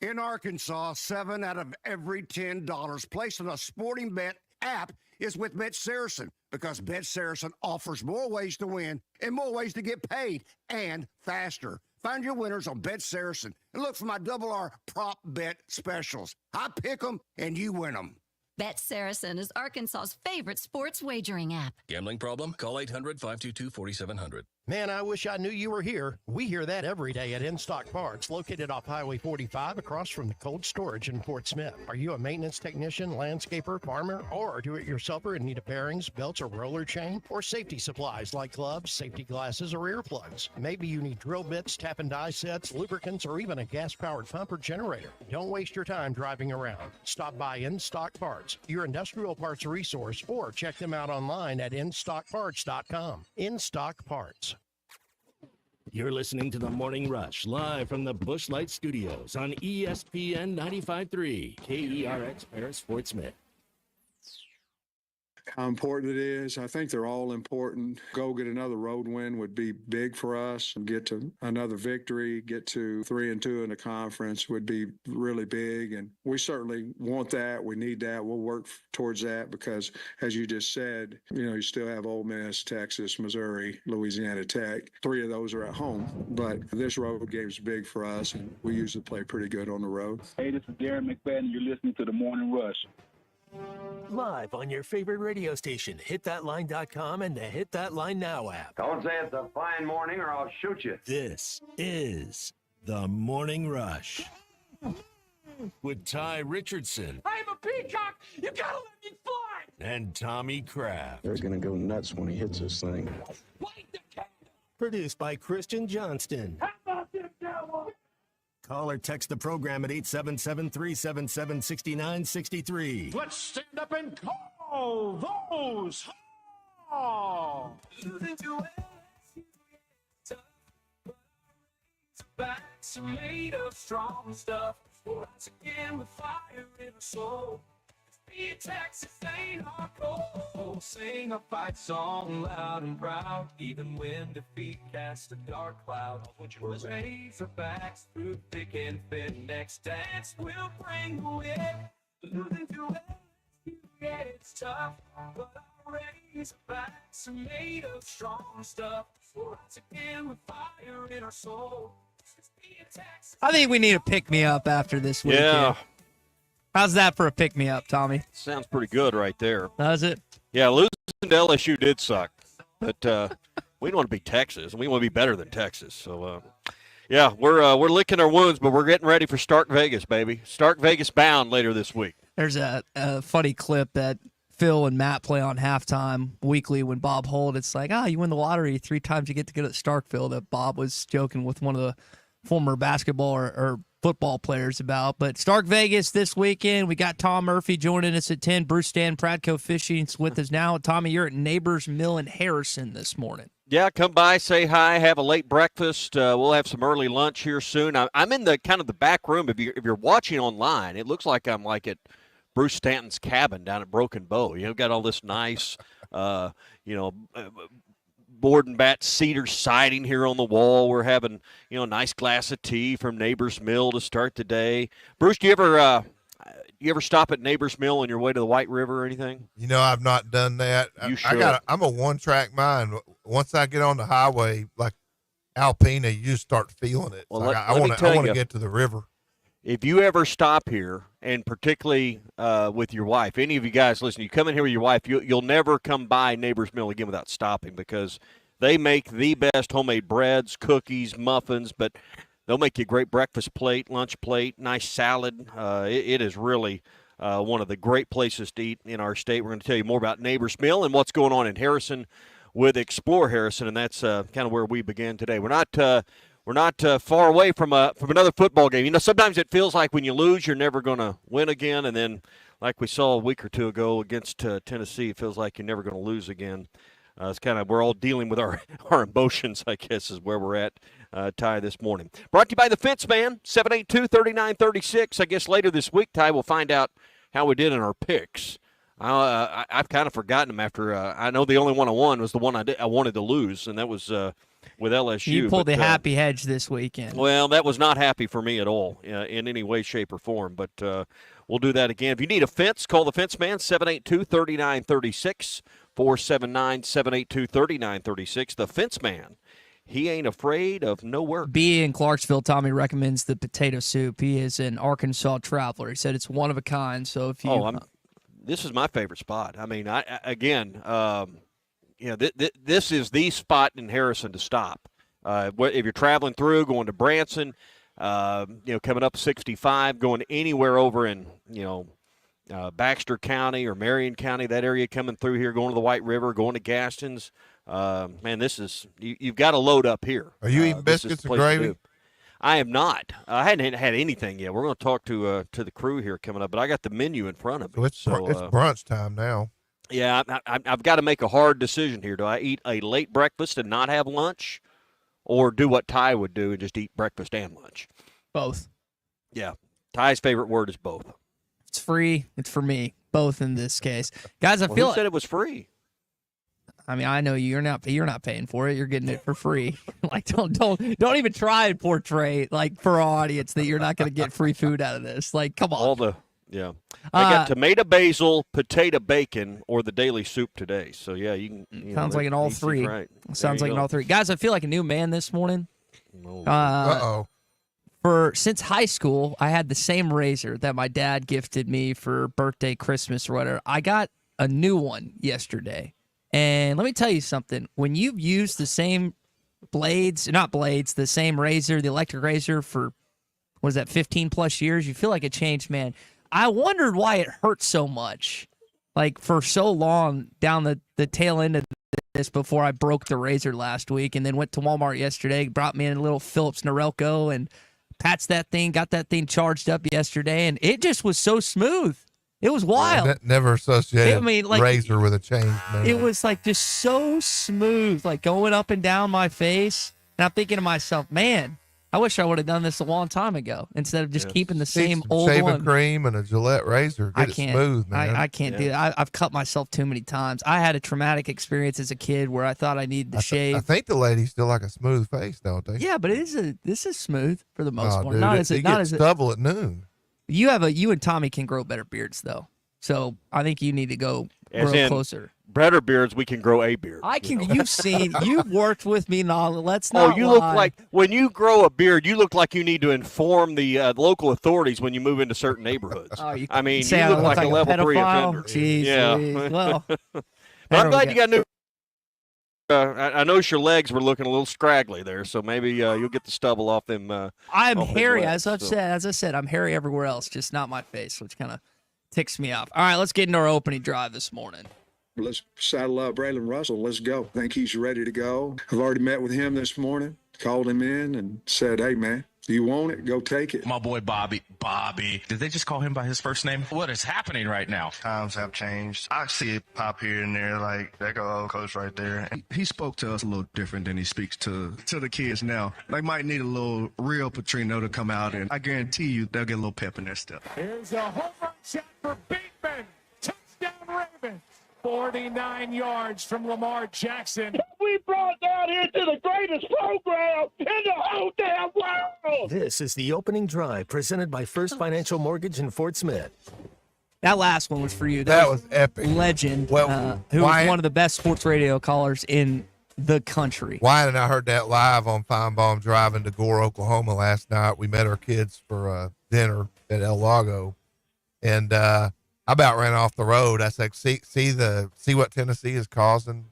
In Arkansas, 7 out of every $10 placed on a sporting bet app is with Bet Saracen because Bet Saracen offers more ways to win and more ways to get paid and faster. Find your winners on Bet Saracen and look for my double R prop bet specials. I pick them and you win them. Bet Saracen is Arkansas's favorite sports wagering app. Gambling problem? Call 800-522-4700. Man, I wish I knew you were here. We hear that every day at In Stock Parts, located off Highway 45 across from the cold storage in Fort Smith. Are you a maintenance technician, landscaper, farmer, or a do-it-yourselfer in need of bearings, belts, or roller chain? Or safety supplies like gloves, safety glasses, or earplugs? Maybe you need drill bits, tap and die sets, lubricants, or even a gas-powered pump or generator. Don't waste your time driving around. Stop by In Stock Parts, your industrial parts resource, or check them out online at InStockParts.com. In Stock Parts. You're listening to The Morning Rush, live from the Busch Light Studios on ESPN 95.3, KERX Paris, Fort Smith. How important it is. I think they're all important. Go get another road win would be big for us. Get to another victory, get to 3-2 in the conference would be really big. And we certainly want that. We need that. We'll work towards that because, as you just said, you still have Ole Miss, Texas, Missouri, Louisiana Tech. 3 of those are at home. But this road game is big for us, and we usually play pretty good on the road. Hey, this is Darren McFadden. You're listening to The Morning Rush. Live on your favorite radio station, hitthatline.com and the Hit That Line Now app. Don't say it's a fine morning or I'll shoot you. This is The Morning Rush with Ty Richardson. I'm a peacock. You gotta let me fly. And Tommy Kraft. They're going to go nuts when he hits this thing. Produced by Christian Johnston. How about them Cowboys? Call or text the program at 877-377-6963. Let's stand up and call those. Oh. Backs are made of strong stuff. Once again with fire in a soul. Be Texas ain't our goal. Sing a fight song loud and proud, even when defeat casts a dark cloud. We're Razorbacks through thick and thin. Next dance will bring the win. Moving to yeah, it's tough, but our Razorbacks are made of strong stuff. Once again with fire in our soul. I think we need a pick-me-up after this weekend. Yeah. How's that for a pick-me-up, Tommy? Sounds pretty good right there. Does it? Yeah, losing to LSU did suck. But we don't want to be Texas, and we want to be better than Texas. So, yeah, we're licking our wounds, but we're getting ready for Stark Vegas, baby. Stark Vegas bound later this week. There's a funny clip that Phil and Matt play on halftime weekly when Bob Holt. It's like, you win the lottery 3 times, you get to go to Starkville, that Bob was joking with one of the former basketball or football players about. But Stark Vegas this weekend, we got Tom Murphy joining us at 10. Bruce Stan Pradco Fishing's with us now. Tommy, you're at Neighbors Mill in Harrison this morning. Yeah, come by, say hi, have a late breakfast. We'll have some early lunch here soon. I'm in the kind of the back room. If you're watching online, it looks like I'm like at Bruce Stanton's cabin down at Broken Bow. Got all this nice, board and bat cedar siding here on the wall. We're having, a nice glass of tea from Neighbors Mill to start the day. Bruce, do you ever stop at Neighbors Mill on your way to the White River or anything? I've not done that. You should. I'm a one-track mind. Once I get on the highway, like Alpena, you just start feeling it. Well, I want to get to the river. If you ever stop here, and particularly with your wife, any of you guys listen, you come in here with your wife, you'll never come by Neighbors Mill again without stopping, because they make the best homemade breads, cookies, muffins, but they'll make you a great breakfast plate, lunch plate, nice salad. It is really one of the great places to eat in our state. We're going to tell you more about Neighbors Mill and what's going on in Harrison with Explore Harrison, and that's kind of where we began today. We're not far away from another football game. Sometimes it feels like when you lose, you're never going to win again. And then, like we saw a week or two ago against Tennessee, it feels like you're never going to lose again. It's kind of, we're all dealing with our emotions, I guess, is where we're at, Ty, this morning. Brought to you by the Fence Man, 782-3936. I guess later this week, Ty, we'll find out how we did in our picks. I've kind of forgotten them after I know the only one I won was the one I wanted to lose, and that was with LSU. You pulled but, the happy hedge this weekend. Well, that was not happy for me at all in any way, shape, or form. But we'll do that again. If you need a fence, call the Fence Man, 782-3936, 479-782-3936. The Fence Man. He ain't afraid of no work. B in Clarksville, Tommy recommends the potato soup. He is an Arkansas traveler. He said it's one of a kind. So if you, this is my favorite spot. I mean, this is the spot in Harrison to stop. If you're traveling through, going to Branson, coming up 65, going anywhere over in Baxter County or Marion County, that area coming through here, going to the White River, going to Gaston's. Man, this is you've got to load up here. Are you eating biscuits and gravy? I am not. I hadn't had anything yet. We're going to talk to the crew here coming up, but I got the menu in front of me. It's brunch time now. Yeah, I've got to make a hard decision here. Do I eat a late breakfast and not have lunch, or do what Ty would do and just eat breakfast and lunch? Both. Yeah, Ty's favorite word is both. It's free. It's for me. Both in this case, guys. I feel who said it was free? I mean, I know you're not paying for it. You're getting it for free. Like, don't even try and portray like for our audience that you're not going to get free food out of this. Like, come on. I got tomato basil, potato bacon, or the daily soup today. So yeah, you can. Sounds like an all three. Right. Sounds like an all three. Guys, I feel like a new man this morning. Since high school, I had the same razor that my dad gifted me for birthday, Christmas, or whatever. I got a new one yesterday. And let me tell you something. When you've used the same the same razor, the electric razor for, 15 plus years, you feel like a changed man. I wondered why it hurt so much, like for so long down the tail end of this before I broke the razor last week, and then went to Walmart yesterday, brought me in a little Phillips Norelco and got that thing charged up yesterday, and it just was so smooth. It was wild. Never associated razor with a change. It was like just so smooth, like going up and down my face. And I'm thinking to myself, man, I wish I would have done this a long time ago instead of just keeping the same old shaving one. cream and a Gillette razor. Get it smooth, man. I can't do it. I've cut myself too many times. I had a traumatic experience as a kid where I thought I needed to shave. I think the ladies still like a smooth face, don't they? Yeah, but this is smooth for the most part. Dude, not as stubble at noon. You and Tommy can grow better beards though. So I think you need to grow closer. Better beards, we can grow a beard. I can. You've worked with me now. Let's not. Oh, you look like when you grow a beard, you look like you need to inform the local authorities when you move into certain neighborhoods. You look like a level 3 offender. Jeez, yeah. Well, but I'm glad you got new. I noticed your legs were looking a little scraggly there, so maybe you'll get the stubble off them. I'm hairy, as I said, I'm hairy everywhere else, just not my face, which kind of ticks me off. All right, let's get into our opening drive this morning. Let's saddle up Braylon Russell. Let's go. I think he's ready to go. I've already met with him this morning, called him in and said, hey, man, you want it? Go take it. My boy Bobby. Did they just call him by his first name? What is happening right now? Times have changed. I see it pop here and there, like that go coach right there. He spoke to us a little different than he speaks to the kids now. They might need a little real Petrino to come out, and I guarantee you they'll get a little pep in their step. Here's a home run shot for Bateman. Touchdown Ravens. 49 yards from Lamar Jackson. We brought down here to the greatest program in the whole damn world. This is the opening drive presented by First Financial Mortgage in Fort Smith. That last one was for you. That was epic. Legend, Well, who was one of the best sports radio callers in the country. Wyatt and I heard that live on Feinbaum driving to Gore, Oklahoma last night. We met our kids for dinner at El Lago, and I about ran off the road. I said, see what Tennessee is causing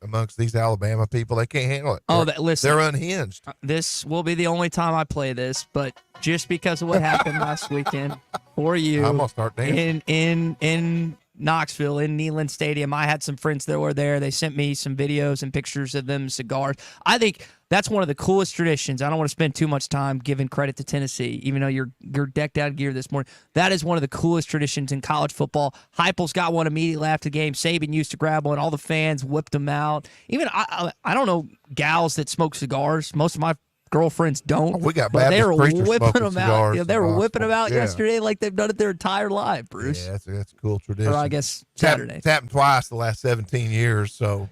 amongst these Alabama people. They can't handle it. Listen, they're unhinged. This will be the only time I play this, but just because of what happened last weekend for you, I'm gonna start dancing. in Knoxville, in Neyland Stadium, I had some friends that were there. They sent me some videos and pictures of them cigars. I think that's one of the coolest traditions. I don't want to spend too much time giving credit to Tennessee, even though you're decked out gear this morning. That is one of the coolest traditions in college football. Heupel's got one immediately after the game. Saban used to grab one. All the fans whipped them out. Even I don't know gals that smoke cigars. Most of my girlfriends don't. We got but they were Baptist preachers whipping smoking them out. cigars They were whipping them out Yeah. yesterday like they've done it their entire life, Bruce. Yeah, that's a cool tradition. Or I guess Saturday. It's happened twice the last 17 years. So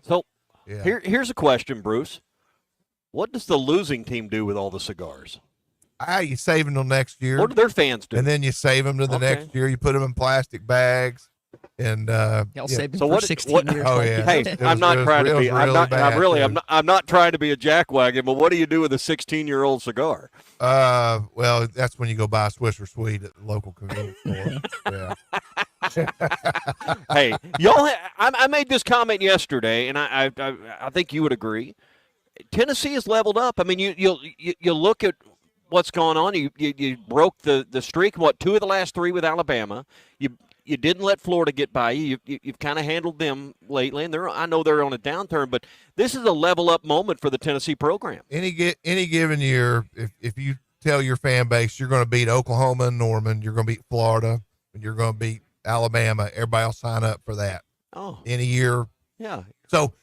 here's a question, Bruce. What does the losing team do with all the cigars? You save them till next year. What do their fans do? And then you save them to the Okay. next year. You put them in plastic bags, and Y'all saved them for 16 years. Oh like yeah. you Hey, said. I'm not trying to be. I'm not. bad, I'm not trying to be a jackwagon. But what do you do with a 16-year-old cigar? Well, that's when you go buy a Swisher Sweet at the local convenience store. Yeah. Hey, y'all. I made this comment yesterday, and I think you would agree. Tennessee has leveled up. I mean, you look at what's going on. You broke the streak. What, 2 of the last 3 with Alabama? You didn't let Florida get by you. You've kind of handled them lately, and I know they're on a downturn, but this is a level up moment for the Tennessee program. Any given year, if you tell your fan base you're going to beat Oklahoma and Norman, you're going to beat Florida, and you're going to beat Alabama, everybody will sign up for that. Oh, any year. Yeah. So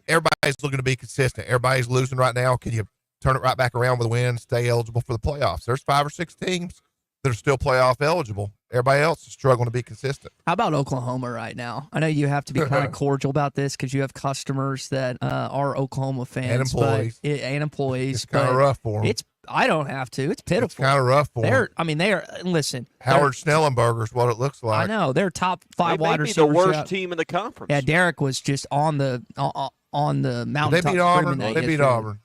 everybody's looking to be consistent. Everybody's losing right now. Can you turn it right back around with a win, stay eligible for the playoffs? There's 5 or 6 teams that are still playoff eligible. Everybody else is struggling to be consistent. How about Oklahoma right now? I know you have to be kind of cordial about this because you have customers that are Oklahoma fans And employees. and employees. It's kind of rough for them. I don't have to. It's pitiful. It's kind of rough for them. They are. Listen, Howard Snellenberger's what it looks like. I know they're top 5 They wide may be receivers. the worst team in the conference. Yeah, Derek was just on the mountaintop. They beat Auburn. screaming that They beat yesterday. Auburn.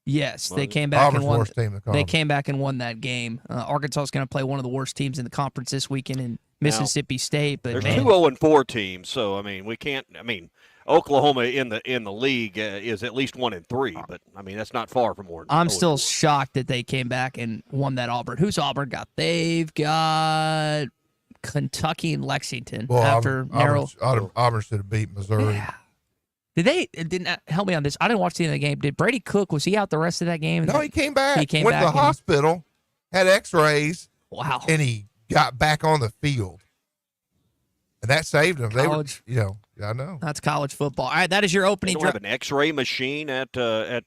Yes, they came back Auburn's and won. worst team in the They conference. came back and won that game. Arkansas is going to play one of the worst teams in the conference this weekend in Mississippi State. But There's man, 2 0-4 teams, so I mean we can't. I mean Oklahoma in the league is at least 1-3, but I mean that's not far from more. I'm still shocked that they came back and won that Auburn. Who's Auburn got? They've got Kentucky and Lexington Well, after narrow. Auburn should have beat Missouri. Yeah. Didn't help me on this. I didn't watch the end of the game. Did Brady Cook, was he out the rest of that game? No, he came back. He came went back to the and- hospital, had X-rays. Wow. And he got back on the field, and that saved him. College. They were, I know. That's college football. All right, that is your They opening don't drive. have an X-ray machine at Farrett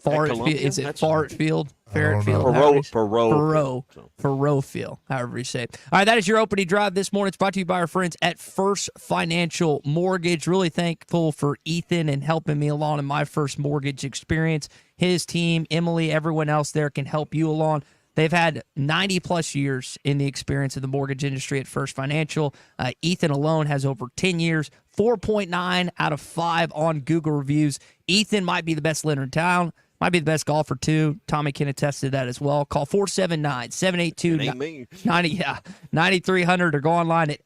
Columbia? Field. Is it That's- Farrett Field? Farrett Field? Faroe. Field, however you say it. All right, that is your opening drive this morning. It's brought to you by our friends at First Financial Mortgage. Really thankful for Ethan and helping me along in my first mortgage experience. His team, Emily, everyone else there can help you along. They've had 90-plus years in the experience of the mortgage industry at First Financial. Ethan alone has over 10 years, 4.9 out of 5 on Google reviews. Ethan might be the best lender in town, might be the best golfer, too. Tommy can attest to that as well. Call 479-782-9300 or go online at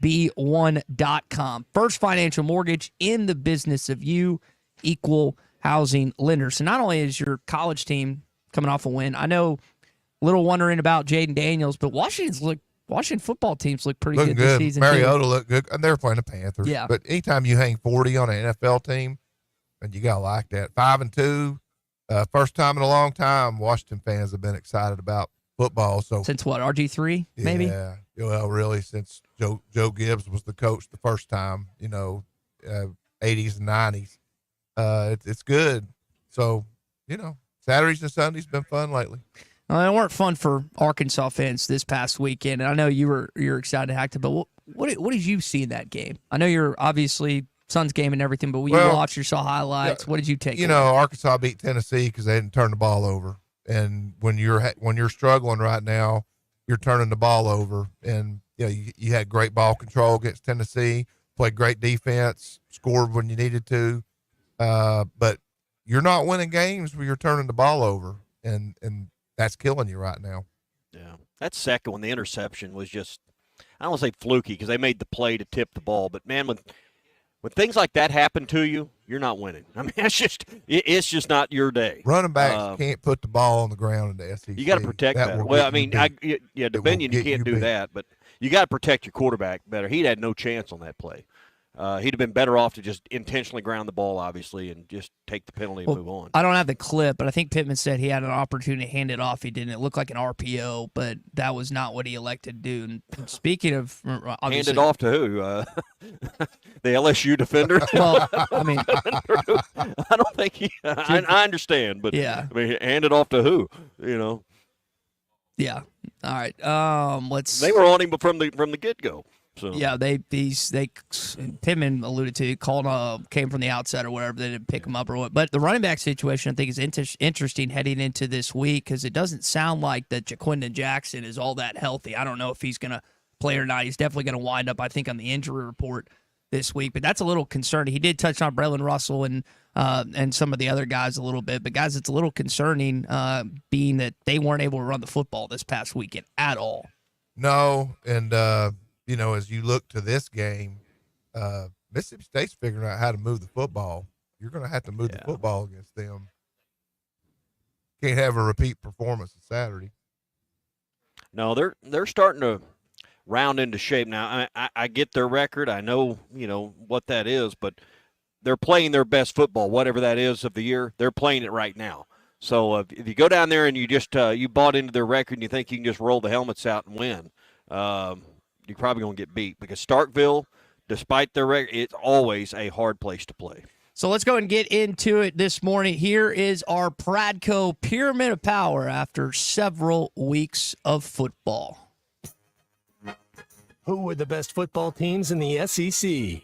ffb1.com. First Financial Mortgage, in the business of you, equal housing lender. So not only is your college team coming off a win, I know a little wondering about Jaden Daniels, but Washington football teams look pretty Looking good this good. season. Mariota too. looked good. And they're playing the Panthers. Yeah. But anytime you hang 40 on an NFL team, and you gotta like that. 5-2, first time in a long time. Washington fans have been excited about football. So since what, RG3 maybe? Yeah. Well, really, since Joe Gibbs was the coach the first time, 80s and 90s. It's good. So, Saturdays and Sundays been fun lately. Well, they weren't fun for Arkansas fans this past weekend. And I know you're excited to active, but what did you see in that game? I know you're obviously Suns game and everything, but when you watched, you saw highlights. What did you take? Arkansas beat Tennessee because they didn't turn the ball over. And when you're struggling right now, you're turning the ball over. And you had great ball control against Tennessee, played great defense, scored when you needed to, but you're not winning games where you're turning the ball over, and that's killing you right now. Yeah, that second one, the interception was just, I don't want to say fluky because they made the play to tip the ball, but man, when things like that happen to you, you're not winning. I mean, it's just not your day. Running backs can't put the ball on the ground in the SEC. You got to protect that. Well, I mean, Dominion, you can't do that, but you got to protect your quarterback better. He'd had no chance on that play. He'd have been better off to just intentionally ground the ball, obviously, and just take the penalty and move on. I don't have the clip, but I think Pittman said he had an opportunity to hand it off. He didn't. It looked like an RPO, but that was not what he elected to do. And speaking of, obviously, hand it off to who? The LSU defender? Well, I mean, I don't think he. I understand, but yeah. I mean, hand it off to who? Yeah. All right. Let's. They were on him from the get go. So Yeah, Pittman alluded to came from the outside or whatever. They didn't pick him up or what. But the running back situation I think is interesting heading into this week because it doesn't sound like that Jaquindon Jackson is all that healthy. I don't know if he's going to play or not. He's definitely going to wind up, I think, on the injury report this week. But that's a little concerning. He did touch on Braylon Russell and some of the other guys a little bit. But, guys, it's a little concerning being that they weren't able to run the football this past weekend at all. No, and as you look to this game, Mississippi State's figuring out how to move the football. You're going to have to move the football against them. Can't have a repeat performance on Saturday. No, they're starting to round into shape now. I get their record. I know, what that is, but they're playing their best football, whatever that is of the year. They're playing it right now. So if you go down there and you just you bought into their record and you think you can just roll the helmets out and win, you're probably going to get beat because Starkville, despite their record, it's always a hard place to play. So let's go and get into it this morning. Here is our Pradco Pyramid of Power after several weeks of football. Who were the best football teams in the SEC?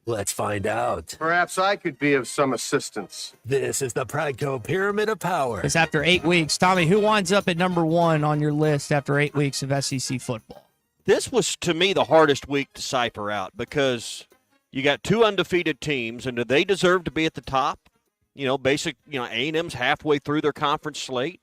Let's find out. Perhaps I could be of some assistance. This is the Pradco Pyramid of Power. It's after 8 weeks. Tommy, who winds up at number 1 on your list after 8 weeks of SEC football? This was, to me, the hardest week to cipher out because you got 2 undefeated teams, and do they deserve to be at the top? A&M's halfway through their conference slate.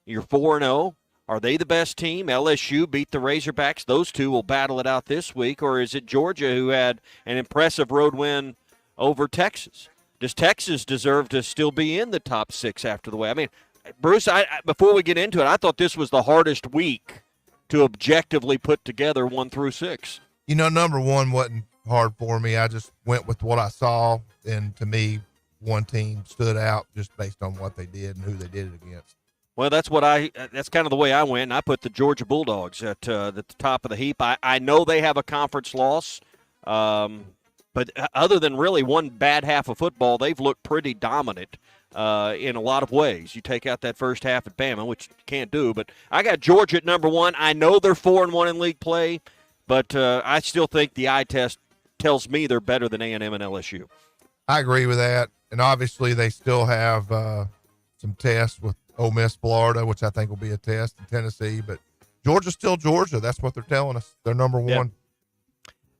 You're 4-0. Are they the best team? LSU beat the Razorbacks. Those two will battle it out this week. Or is it Georgia who had an impressive road win over Texas? Does Texas deserve to still be in the top 6 after the way? I mean, Bruce, before we get into it, I thought this was the hardest week to objectively put together 1 through 6. Number 1 wasn't hard for me. I just went with what I saw. And to me, one team stood out just based on what they did and who they did it against. Well, that's kind of the way I went, and I put the Georgia Bulldogs at the top of the heap. I know they have a conference loss, but other than really one bad half of football, they've looked pretty dominant in a lot of ways. You take out that first half at Bama, which you can't do, but I got Georgia at number 1. I know they're 4-1 in league play, but I still think the eye test tells me they're better than A&M and LSU. I agree with that, and obviously they still have some tests with Ole Miss, Florida, which I think will be a test in Tennessee, but Georgia's still Georgia. That's what they're telling us. They're number 1. Yeah.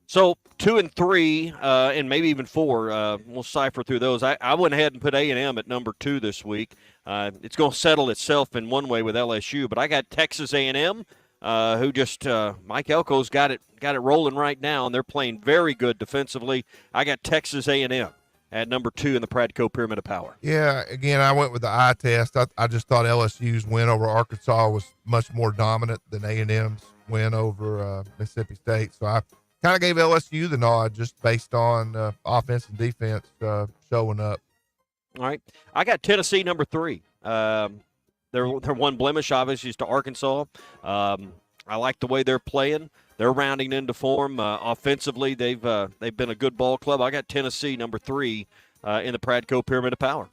So 2 and 3, and maybe even 4. We'll cipher through those. I went ahead and put A&M at number 2 this week. It's going to settle itself in one way with LSU, but I got Texas A&M, who just Mike Elko's got it rolling right now, and they're playing very good defensively. I got Texas A&M at number 2 in the Pradco Pyramid of Power. Yeah, again, I went with the eye test. I just thought LSU's win over Arkansas was much more dominant than A&M's win over Mississippi State. So I kind of gave LSU the nod just based on offense and defense showing up. All right. I got Tennessee number 3. Their one blemish, obviously, is to Arkansas. I like the way they're playing. They're rounding into form. Offensively, they've been a good ball club. I got Tennessee number 3 in the Pradco Pyramid of Power.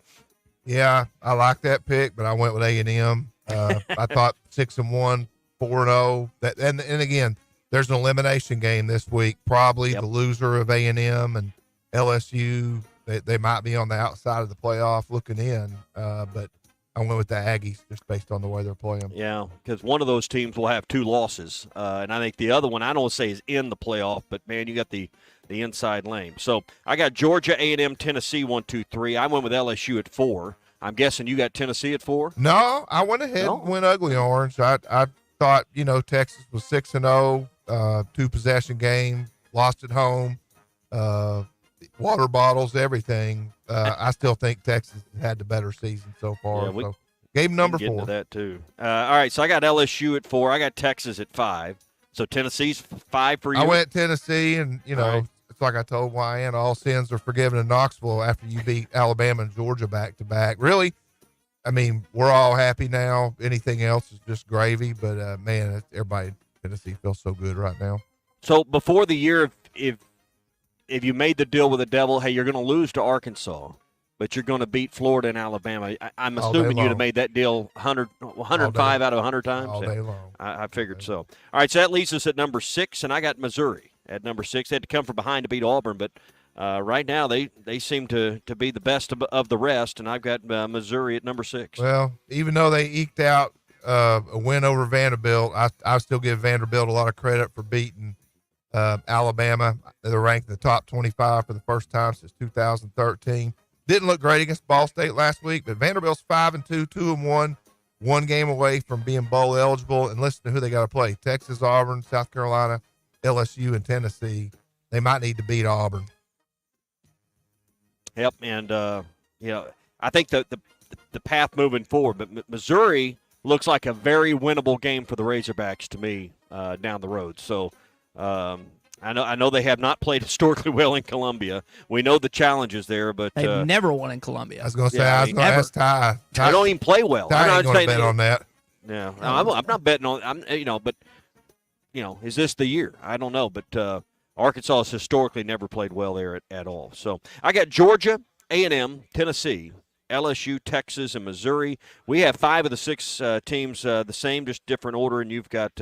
Yeah, I like that pick, but I went with A&M. I thought 6-1, 4-0. And again, there's an elimination game this week. Probably the loser of A&M and LSU. They might be on the outside of the playoff looking in, but I went with the Aggies just based on the way they're playing. Yeah, because one of those teams will have 2 losses, and I think the other one, I don't say is in the playoff, but, man, you got the inside lane. So I got Georgia, A&M, Tennessee 1, 2, 3. I went with LSU at 4. I'm guessing you got Tennessee at 4? No, I went ahead and went ugly orange. I thought, Texas was 6-0, 2-possession game, lost at home, water bottles, everything. I still think Texas had the better season so far. Yeah, so gave them number 4. Into that too. All right, so I got LSU at 4. I got Texas at 5. So Tennessee's 5 for you. I went Tennessee, and right. It's like I told Wyan, all sins are forgiven in Knoxville after you beat Alabama and Georgia back to back. Really, I mean, we're all happy now. Anything else is just gravy. But man, everybody in Tennessee feels so good right now. So before the year, if you made the deal with the devil, hey, you're going to lose to Arkansas, but you're going to beat Florida and Alabama. I'm All day assuming you'd have long. made that deal 105 out of 100 times. All day long. I figured so. All right, so that leaves us at number 6, and I got Missouri at number 6. They had to come from behind to beat Auburn, but right now they seem to be the best of the rest, and I've got Missouri at number 6. Well, even though they eked out a win over Vanderbilt, I still give Vanderbilt a lot of credit for beating Alabama. They're ranked in the top 25 for the first time since 2013. Didn't look great against Ball State last week, but Vanderbilt's 5-2, 2-1, one game away from being bowl eligible. And listen to who they got to play: Texas, Auburn, South Carolina, LSU, and Tennessee. They might need to beat Auburn. Yep, and I think the path moving forward, but Missouri looks like a very winnable game for the Razorbacks to me down the road. So I know they have not played historically well in Columbia. We know the challenges there, but They've never won in Columbia. I was going to say, I was going to ask Ty. They don't even play well. Ty I'm ain't not going to saying bet on that. Yeah, I'm not betting on. But is this the year? I don't know, but Arkansas has historically never played well there at all. So I got Georgia, A&M, Tennessee, LSU, Texas, and Missouri. We have 5 of the 6 teams the same, just different order, and you've got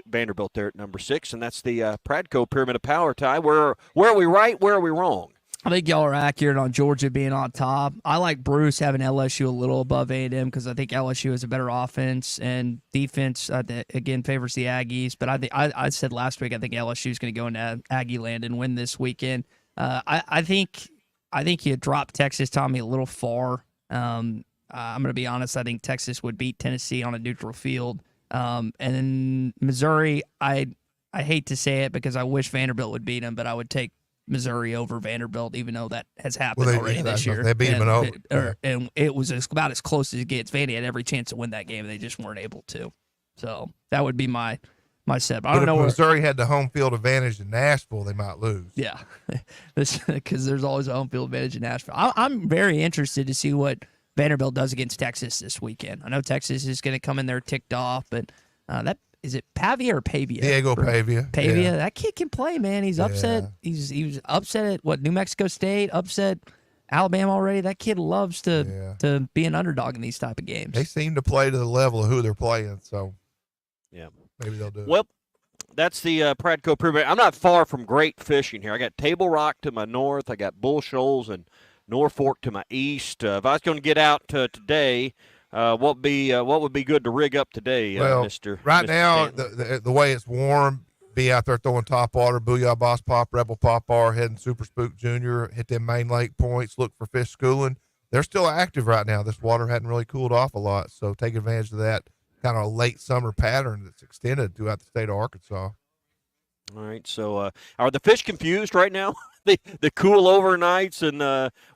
Vanderbilt there at number 6, and that's the Pradco Pyramid of Power. Ty, where are we right? Where are we wrong? I think y'all are accurate on Georgia being on top. I like Bruce having LSU a little above A&M because I think LSU has a better offense and defense. Again, favors the Aggies. But I said last week I think LSU is going to go into Aggie land and win this weekend. I think you dropped Texas, Tommy, a little far. I'm going to be honest. I think Texas would beat Tennessee on a neutral field. And then Missouri, I hate to say it because I wish Vanderbilt would beat them, but I would take Missouri over Vanderbilt, even though that has happened already this year. They beat them over. And it was about as close as it gets. Vandy had every chance to win that game, and they just weren't able to. So that would be my set. But I don't know if where Missouri had the home field advantage in Nashville, they might lose. Yeah, because there's always a home field advantage in Nashville. I'm very interested to see what Vanderbilt does against Texas this weekend. I know Texas is going to come in there ticked off, but is it Pavia or Pavia? Diego Pavia. Pavia. Yeah. That kid can play, man. He's upset. He was upset at New Mexico State, upset Alabama already. That kid loves to be an underdog in these type of games. They seem to play to the level of who they're playing, so yeah, maybe they'll do it. Well, that's the Pradco Pyramid. I'm not far from great fishing here. I got Table Rock to my north. I got Bull Shoals and Norfolk to my east. If I was going to get out today, what would be good to rig up today, Mr. Right Mr. now, Stanton? the way it's warm, be out there throwing top water, Booyah Boss Pop, Rebel Pop Bar, heading Super Spook Junior, hit them main lake points, look for fish schooling. They're still active right now. This water hadn't really cooled off a lot, so take advantage of that kind of late summer pattern that's extended throughout the state of Arkansas. All right, so are the fish confused right now? the cool overnights, and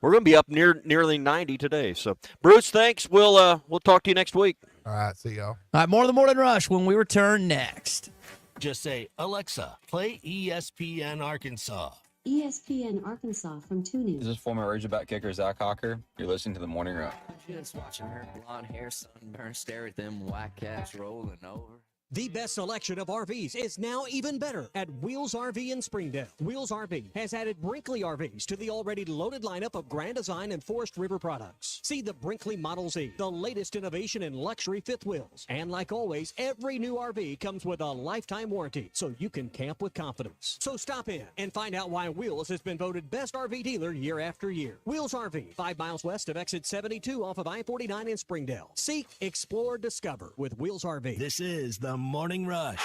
we're going to be up nearly 90 today. So, Bruce, thanks. We'll talk to you next week. All right, see y'all. All right, more of the Morning Rush when we return next. Just say, Alexa, play ESPN Arkansas. ESPN Arkansas from TuneIn. This is former Razorback kicker Zach Hawker. You're listening to the Morning Rush. Just watching her blonde hair, sunburn, stare at them white cats rolling over. The best selection of RVs is now even better at Wheels RV in Springdale. Wheels RV has added Brinkley RVs to the already loaded lineup of Grand Design and Forest River products. See the Brinkley Model Z, the latest innovation in luxury fifth wheels. And like always, every new RV comes with a lifetime warranty, so you can camp with confidence. So stop in and find out why Wheels has been voted best RV dealer year after year. Wheels RV, 5 miles west of exit 72 off of I-49 in Springdale. Seek, explore, discover with Wheels RV. This is the Morning Rush.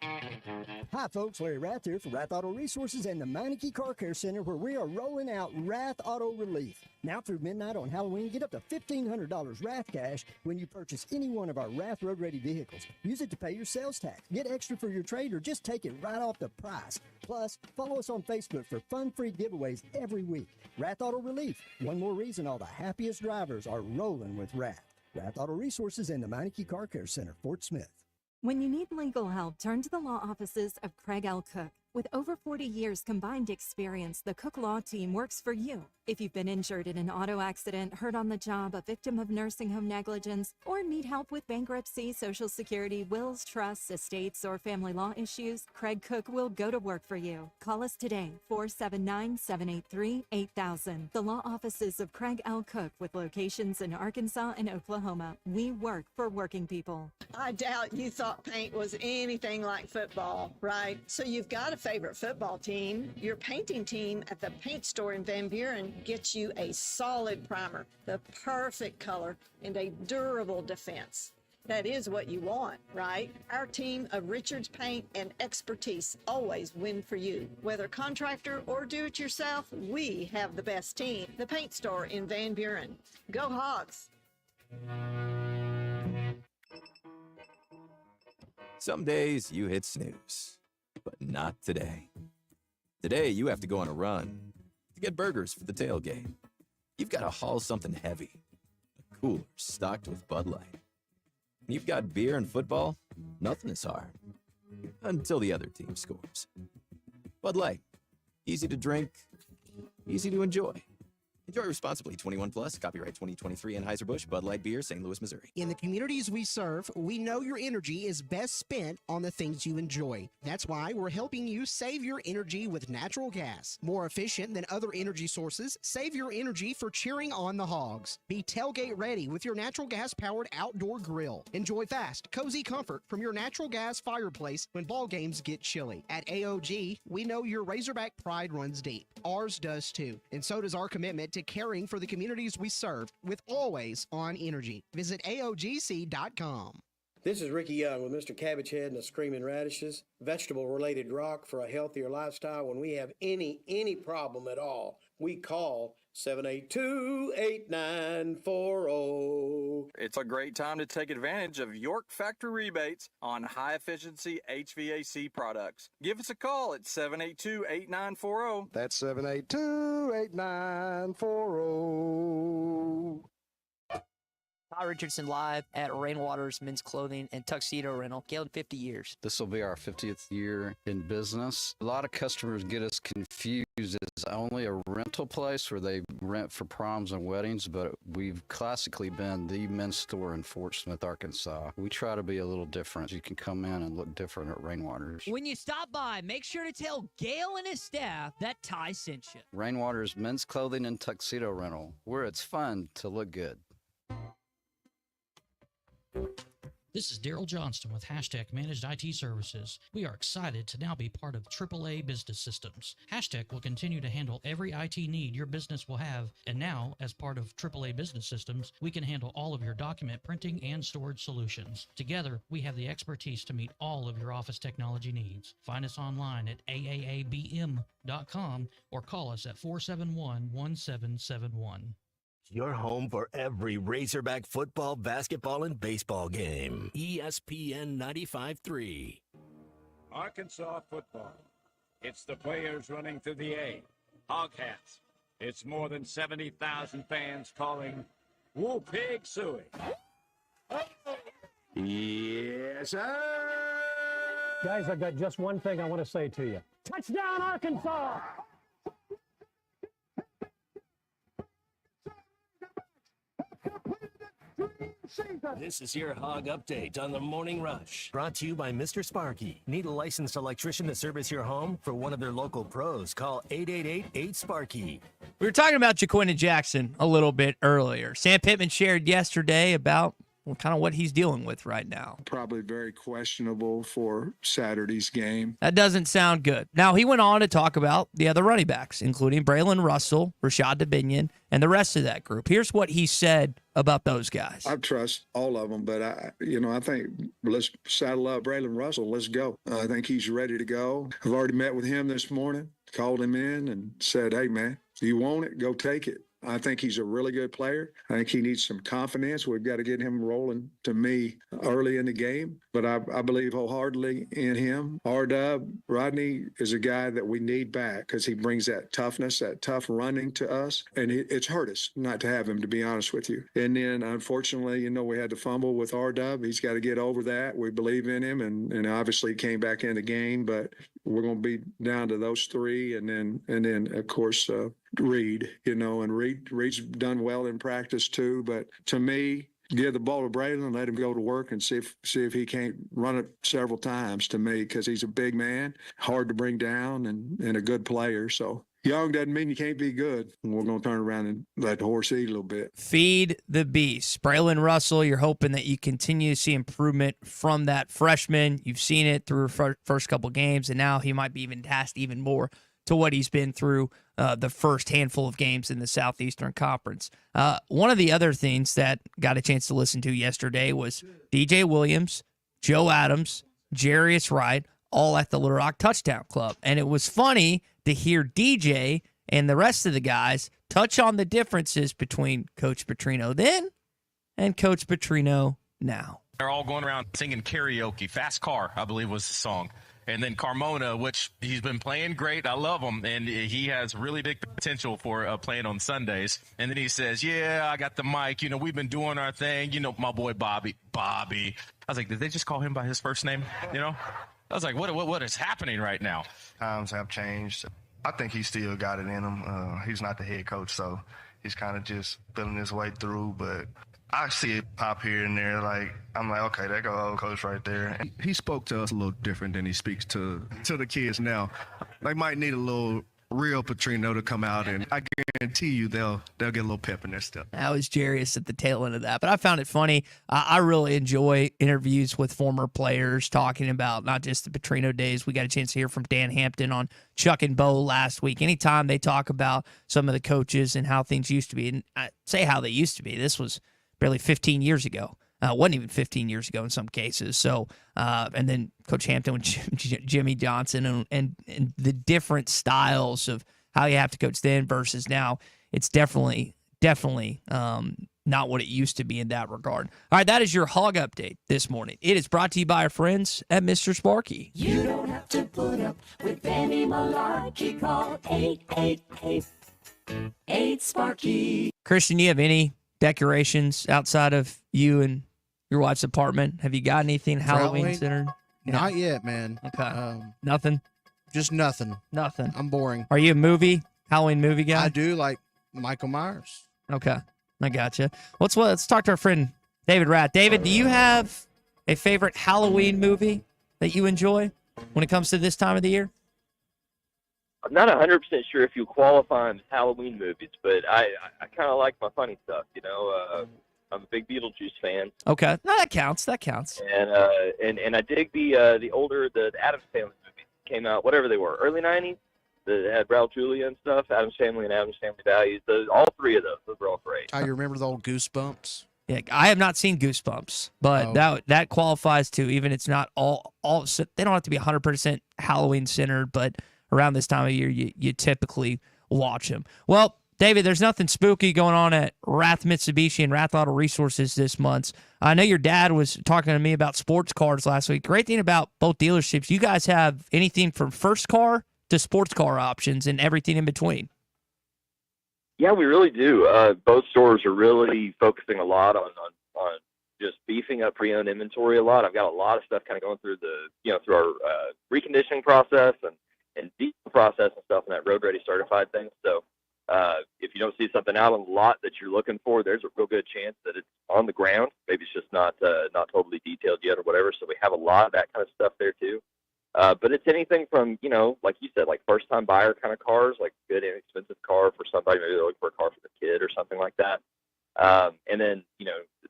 Hi folks, Larry Rath here for Rath Auto Resources and the Meineke Car Care Center, where we are rolling out Rath Auto Relief. Now through midnight on Halloween, get up to $1,500 Rath cash when you purchase any one of our Rath Road Ready vehicles. Use it to pay your sales tax, get extra for your trade, or just take it right off the price. Plus, follow us on Facebook for fun-free giveaways every week. Rath Auto Relief, one more reason all the happiest drivers are rolling with Rath. Rath Auto Resources and the Meineke Car Care Center, Fort Smith. When you need legal help, turn to the law offices of Craig L. Cook. With over 40 years combined experience, the Cook Law Team works for you. If you've been injured in an auto accident, hurt on the job, a victim of nursing home negligence, or need help with bankruptcy, Social Security, wills, trusts, estates, or family law issues, Craig Cook will go to work for you. Call us today, 479-783-8000. The law offices of Craig L. Cook with locations in Arkansas and Oklahoma. We work for working people. I doubt you thought paint was anything like football, right? So you've got a favorite football team. Your painting team at the paint store in Van Buren gets you a solid primer, the perfect color, and a durable defense. That is what you want, right? Our team of Richards Paint and expertise always win for you. Whether contractor or do-it-yourself, we have the best team. The paint store in Van Buren. Go Hogs! Some days you hit snooze, but not today. Today you have to go on a run to get burgers for the tailgate. You've got to haul something heavy, a cooler stocked with Bud Light. You've got beer and football, nothing is hard, until the other team scores. Bud Light, easy to drink, easy to enjoy. Enjoy responsibly. 21 plus. Copyright 2023 Anheuser-Busch Bud Light Beer, St. Louis, Missouri. In the communities we serve, we know your energy is best spent on the things you enjoy. That's why we're helping you save your energy with natural gas. More efficient than other energy sources, save your energy for cheering on the Hogs. Be tailgate ready with your natural gas-powered outdoor grill. Enjoy fast, cozy comfort from your natural gas fireplace when ball games get chilly. At AOG, we know your Razorback pride runs deep. Ours does too, and so does our commitment to caring for the communities we serve with Always On Energy. Visit AOGC.com. This is Ricky Young with Mr. Cabbage Head and the Screaming Radishes, vegetable-related rock for a healthier lifestyle. When we have any problem at all, we call 782-8940. It's a great time to take advantage of York Factory rebates on high-efficiency HVAC products. Give us a call at 782-8940. That's 782-8940. Todd Richardson live at Rainwater's Men's Clothing and Tuxedo Rental. Galen, 50 years. This will be our 50th year in business. A lot of customers get us confused. It's only a rental place where they rent for proms and weddings, but we've classically been the men's store in Fort Smith, Arkansas. We try to be a little different. You can come in and look different at Rainwater's. When you stop by, make sure to tell Gail and his staff that Ty sent you. Rainwater's Men's Clothing and Tuxedo Rental, where it's fun to look good. This is Daryl Johnston with Hashtag Managed IT Services. We are excited to now be part of AAA Business Systems. Hashtag will continue to handle every IT need your business will have, and now, as part of AAA Business Systems, we can handle all of your document printing and storage solutions. Together, we have the expertise to meet all of your office technology needs. Find us online at aaabm.com or call us at 471-1771. Your home for every Razorback football, basketball, and baseball game. ESPN 95.3. Arkansas football. It's the players running through the A. Hogcats. It's more than 70,000 fans calling Woo Pig Suey. Yes, sir. Guys, I've got just one thing I want to say to you. Touchdown, Arkansas! This is your Hog Update on the Morning Rush. Brought to you by Mr. Sparky. Need a licensed electrician to service your home? For one of their local pros, call 888-8-SPARKY. We were talking about Jaquinta Jackson a little bit earlier. Sam Pittman shared yesterday about kind of what he's dealing with right now. Probably very questionable for Saturday's game. That doesn't sound good. Now, he went on to talk about the other running backs, including Braylon Russell, Rashad DeBinion, and the rest of that group. Here's what he said about those guys. I trust all of them, but I think let's saddle up Braylon Russell. Let's go. I think he's ready to go. I've already met with him this morning, called him in and said, hey, man, if you want it, go take it. I think he's a really good player. I think he needs some confidence. We've got to get him rolling, to me, early in the game. But I believe wholeheartedly in him. R-Dub, Rodney is a guy that we need back because he brings that toughness, that tough running to us. And it's hurt us not to have him, to be honest with you. And then, unfortunately, we had to fumble with R-Dub. He's got to get over that. We believe in him. And obviously he came back in the game. But we're going to be down to those three. And then of course, Reed, and Reed's done well in practice too. But to me, give the ball to Braylon, let him go to work and see if he can't run it several times to me, because he's a big man, hard to bring down, and a good player. So young doesn't mean you can't be good. And we're going to turn around and let the horse eat a little bit. Feed the beast. Braylon Russell, you're hoping that you continue to see improvement from that freshman. You've seen it through first couple games, and now he might be even tasked even more to what he's been through the first handful of games in the Southeastern Conference. One of the other things that got a chance to listen to yesterday was DJ Williams, Joe Adams, Jarius Wright, all at the Little Rock Touchdown Club. And it was funny to hear DJ and the rest of the guys touch on the differences between Coach Petrino then and Coach Petrino now. They're all going around singing karaoke. Fast Car, I believe, was the song. And then Carmona, which he's been playing great. I love him. And he has really big potential for playing on Sundays. And then he says, yeah, I got the mic. We've been doing our thing. My boy Bobby. I was like, did they just call him by his first name? I was like, what is happening right now? Times have changed. I think he still got it in him. He's not the head coach, so he's kind of just feeling his way through. But I see it pop here and there. I'm like, okay, there go old coach right there. He spoke to us a little different than he speaks to the kids now. They might need a little real Petrino to come out, and I guarantee you they'll get a little pep in their step. That was Jarius at the tail end of that. But I found it funny. I really enjoy interviews with former players talking about not just the Petrino days. We got a chance to hear from Dan Hampton on Chuck and Bo last week. Anytime they talk about some of the coaches and how things used to be, and I say how they used to be, this was barely 15 years ago. Wasn't even 15 years ago in some cases. So, and then Coach Hampton with Jimmy Johnson and the different styles of how you have to coach then versus now. It's definitely not what it used to be in that regard. All right, that is your Hog Update this morning. It is brought to you by our friends at Mr. Sparky. You don't have to put up with any malarkey. Call 888-8-SPARKY. Christian, you have any decorations outside of you and your wife's apartment? Have you got anything Halloween centered? Not yet, man. Okay. Nothing? Just nothing. Nothing. I'm boring. Are you a Halloween movie guy? I do like Michael Myers. Okay. I gotcha. Let's talk to our friend David Rath. David, do you have a favorite Halloween movie that you enjoy when it comes to this time of the year? I'm not 100% sure if you qualify in Halloween movies, but I kind of like my funny stuff, I'm a big Beetlejuice fan. Okay. No, that counts. And I dig the Addams Family movies. Came out, whatever they were, early 90s. That had Raul Julia and stuff, Addams Family and Addams Family Values. All three of those were all great. Oh, you remember the old Goosebumps? Yeah, I have not seen Goosebumps, but that qualifies too. Even it's not all they don't have to be 100% Halloween centered, but around this time of year, you typically watch them. Well, David, there's nothing spooky going on at Rath Mitsubishi and Rath Auto Resources this month. I know your dad was talking to me about sports cars last week. Great thing about both dealerships, you guys have anything from first car to sports car options and everything in between. Yeah, we really do. Both stores are really focusing a lot on just beefing up pre-owned inventory a lot. I've got a lot of stuff kind of going through through our reconditioning process and deep process and stuff, and that road ready certified thing. So if you don't see something out on the lot that you're looking for, there's a real good chance that it's on the ground. Maybe it's just not totally detailed yet or whatever. So we have a lot of that kind of stuff there too. But it's anything from, like you said, like first time buyer kind of cars, like good inexpensive car for somebody, maybe they're looking for a car for the kid or something like that. And then,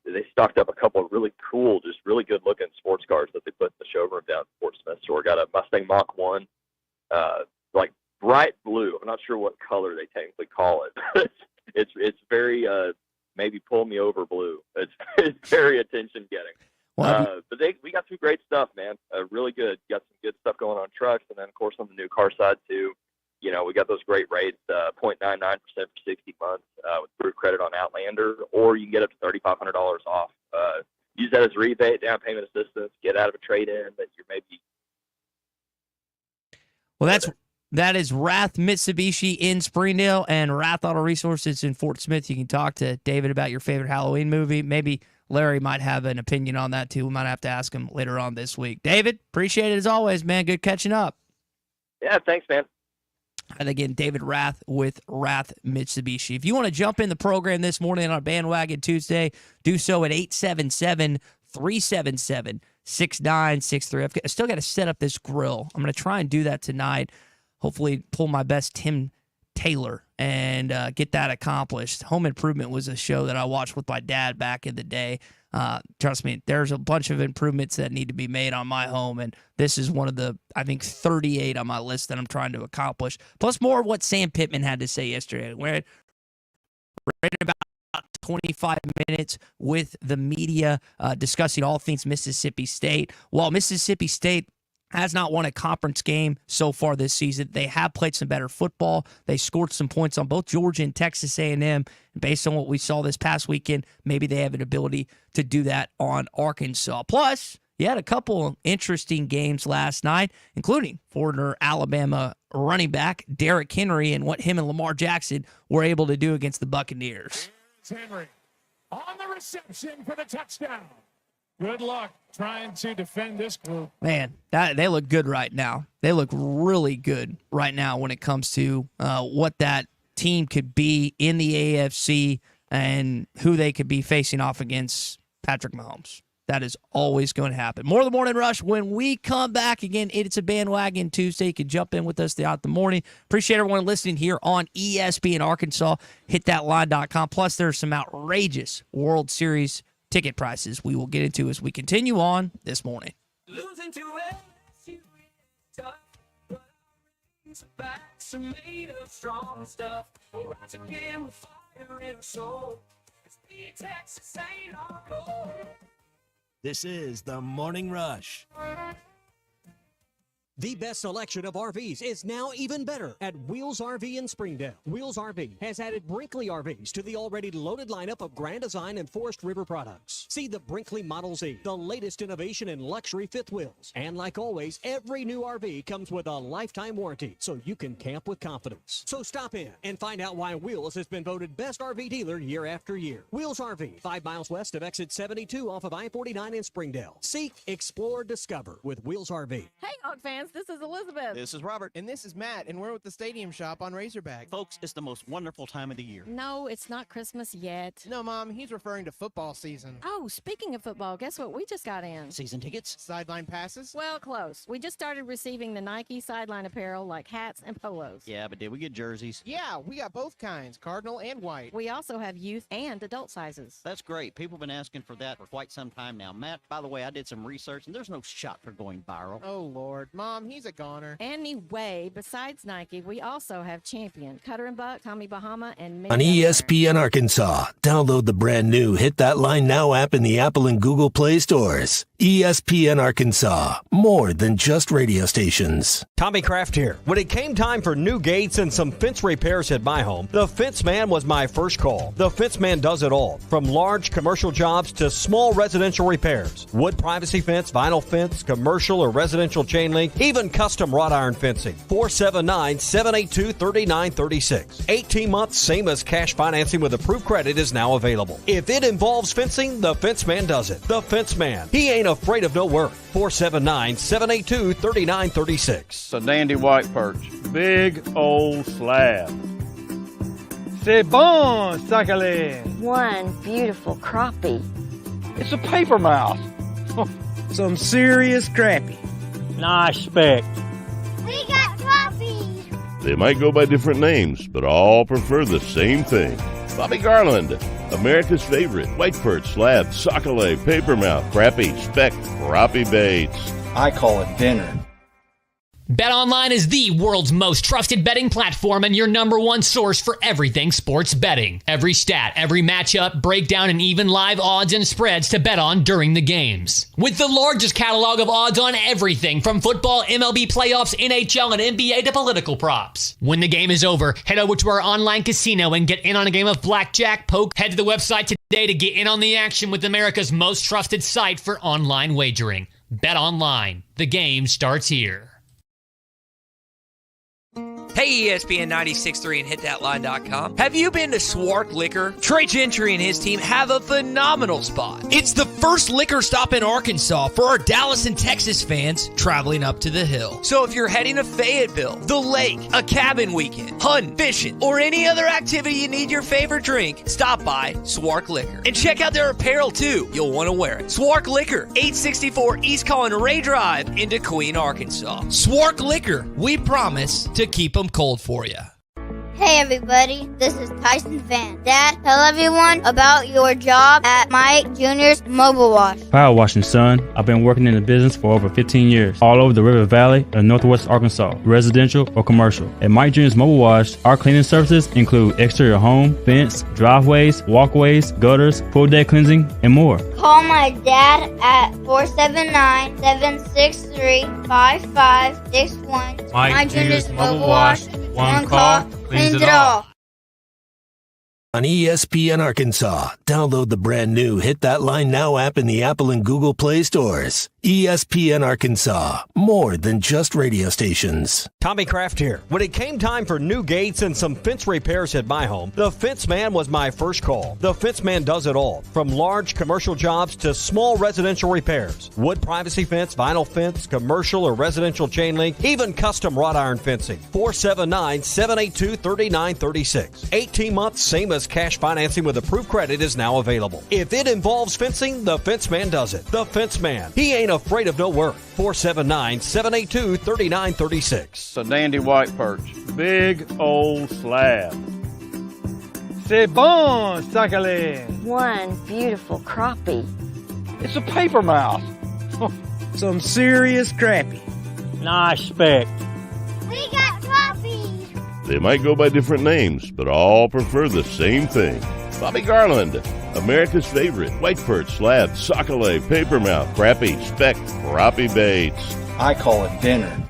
they stocked up a couple of really cool, just really good looking sports cars that they put in the showroom down at Fort Smith store. Got a Mustang Mach 1, like bright blue. I'm not sure what color they technically call it. It's very, maybe pull me over blue. It's very attention getting. Well, but we got some great stuff, man. Really good. Got some good stuff going on trucks, and then of course on the new car side too. We got those great rates, 0.99% for 60 months with approved credit on Outlander, or you can get up to $3,500 off. Use that as a rebate, down payment assistance, get out of a trade-in that you're maybe. Well, that is Rath Mitsubishi in Springdale and Rath Auto Resources in Fort Smith. You can talk to David about your favorite Halloween movie. Maybe Larry might have an opinion on that too. We might have to ask him later on this week. David, appreciate it as always, man. Good catching up. Yeah, thanks, man. And again, David Rath with Rath Mitsubishi. If you want to jump in the program this morning on Bandwagon Tuesday, do so at 877-377-6963. I still got to set up this grill. I'm going to try and do that tonight. Hopefully pull my best Tim Taylor and get that accomplished. Home Improvement was a show that I watched with my dad back in the day. Trust me, there's a bunch of improvements that need to be made on my home, and this is one of the, I think, 38 on my list that I'm trying to accomplish. Plus more of what Sam Pittman had to say yesterday. We're in about 25 minutes with the media discussing all things Mississippi State. While Mississippi State has not won a conference game so far this season, they have played some better football. They scored some points on both Georgia and Texas A&M. And based on what we saw this past weekend, maybe they have an ability to do that on Arkansas. Plus, you had a couple interesting games last night, including former Alabama running back Derrick Henry and what him and Lamar Jackson were able to do against the Buccaneers. Henry on the reception for the touchdown. Good luck trying to defend this group. Man, they look good right now. They look really good right now when it comes to what that team could be in the AFC and who they could be facing off against Patrick Mahomes. That is always going to happen. More of the Morning Rush when we come back. Again, it's a Bandwagon Tuesday. You can jump in with us throughout the morning. Appreciate everyone listening here on ESPN Arkansas. HitThatLine.com. Plus, there's some outrageous World Series ticket prices we will get into as we continue on this morning. Losing to LSU, tough, but backs are made of strong stuff. Rise again with fire in our soul. Texas ain't our goal. This is the Morning Rush. The best selection of RVs is now even better at Wheels RV in Springdale. Wheels RV has added Brinkley RVs to the already loaded lineup of Grand Design and Forest River products. See the Brinkley Model Z, the latest innovation in luxury fifth wheels. And like always, every new RV comes with a lifetime warranty, so you can camp with confidence. So stop in and find out why Wheels has been voted best RV dealer year after year. Wheels RV, 5 miles west of exit 72 off of I-49 in Springdale. Seek, explore, discover with Wheels RV. Hey, Hawk fans, this is Elizabeth. This is Robert. And this is Matt, and we're with the Stadium Shop on Razorback. Folks, it's the most wonderful time of the year. No, it's not Christmas yet. No, Mom, he's referring to football season. Oh, speaking of football, guess what we just got in? Season tickets? Sideline passes? Well, close. We just started receiving the Nike sideline apparel like hats and polos. Yeah, but did we get jerseys? Yeah, we got both kinds, cardinal and white. We also have youth and adult sizes. That's great. People have been asking for that for quite some time now. Matt, by the way, I did some research, and there's no shot for going viral. Oh, Lord. Mom, he's a goner. Anyway, besides Nike, we also have Champion, Cutter & Buck, Tommy Bahama, and many On others. ESPN Arkansas, download the brand new Hit That Line Now app in the Apple and Google Play stores. ESPN Arkansas, more than just radio stations. Tommy Kraft here. When it came time for new gates and some fence repairs at my home, the Fence Man was my first call. The Fence Man does it all, from large commercial jobs to small residential repairs. Wood privacy fence, vinyl fence, commercial or residential chain link, even custom wrought iron fencing. 479-782-3936. 18 months, same as cash financing with approved credit is now available. If it involves fencing, the Fence Man does it. The Fence Man. He ain't afraid of no work. 479-782-3936. It's a dandy white perch. Big old slab. C'est bon, sacalé. One beautiful crappie. It's a paper mouse. Some serious crappie. Nice speck. We got crappie. They might go by different names, but all prefer the same thing. Bobby Garland, America's favorite white perch, slab, sockeye, papermouth, crappie, speck, crappie baits. I call it dinner. BetOnline is the world's most trusted betting platform and your number one source for everything sports betting. Every stat, every matchup, breakdown, and even live odds and spreads to bet on during the games. With the largest catalog of odds on everything from football, MLB playoffs, NHL, and NBA to political props. When the game is over, head over to our online casino and get in on a game of blackjack, poke. Head to the website today to get in on the action with America's most trusted site for online wagering. BetOnline. The game starts here. Hey, ESPN 96.3 and hitthatline.com. Have you been to Swark Liquor? Trey Gentry and his team have a phenomenal spot. It's the first liquor stop in Arkansas for our Dallas and Texas fans traveling up to the hill. So if you're heading to Fayetteville, the lake, a cabin weekend, hunting, fishing, or any other activity you need your favorite drink, stop by Swark Liquor. And check out their apparel too. You'll want to wear it. Swark Liquor, 864 East Collin Ray Drive in DeQueen, Arkansas. Swark Liquor, we promise to keep them cold for you. Hey everybody, this is Tyson Van. Dad, tell everyone about your job at Mike Jr.'s Mobile Wash. Power washing, son. I've been working in the business for over 15 years, all over the River Valley and Northwest Arkansas, residential or commercial. At Mike Jr.'s Mobile Wash, our cleaning services include exterior home, fence, driveways, walkways, gutters, pool deck cleansing, and more. Call my dad at 479-763-5561. Mike Jr.'s Mobile Wash. One call, cleans it all. On ESPN Arkansas, download the brand new Hit That Line Now app in the Apple and Google Play stores. ESPN Arkansas, more than just radio stations. Tommy Kraft here. When it came time for new gates and some fence repairs at my home, the Fence Man was my first call. The Fence Man does it all, from large commercial jobs to small residential repairs. Wood privacy fence, vinyl fence, commercial or residential chain link, even custom wrought iron fencing. 479-782-3936. 18 months, same as cash financing with approved credit is now available. If it involves fencing, the Fence Man does it. The Fence Man. He ain't afraid of no work. 479-782-3936. It's a dandy white perch. Big old slab. C'est bon, Sakhalin. One beautiful crappie. It's a paper mouse. Some serious crappie. Nice speck. We got crappies. They might go by different names, but all prefer the same thing. Bobby Garland, America's favorite white perch, slab, sockeye, papermouth, crappie, speck, crappie baits. I call it dinner.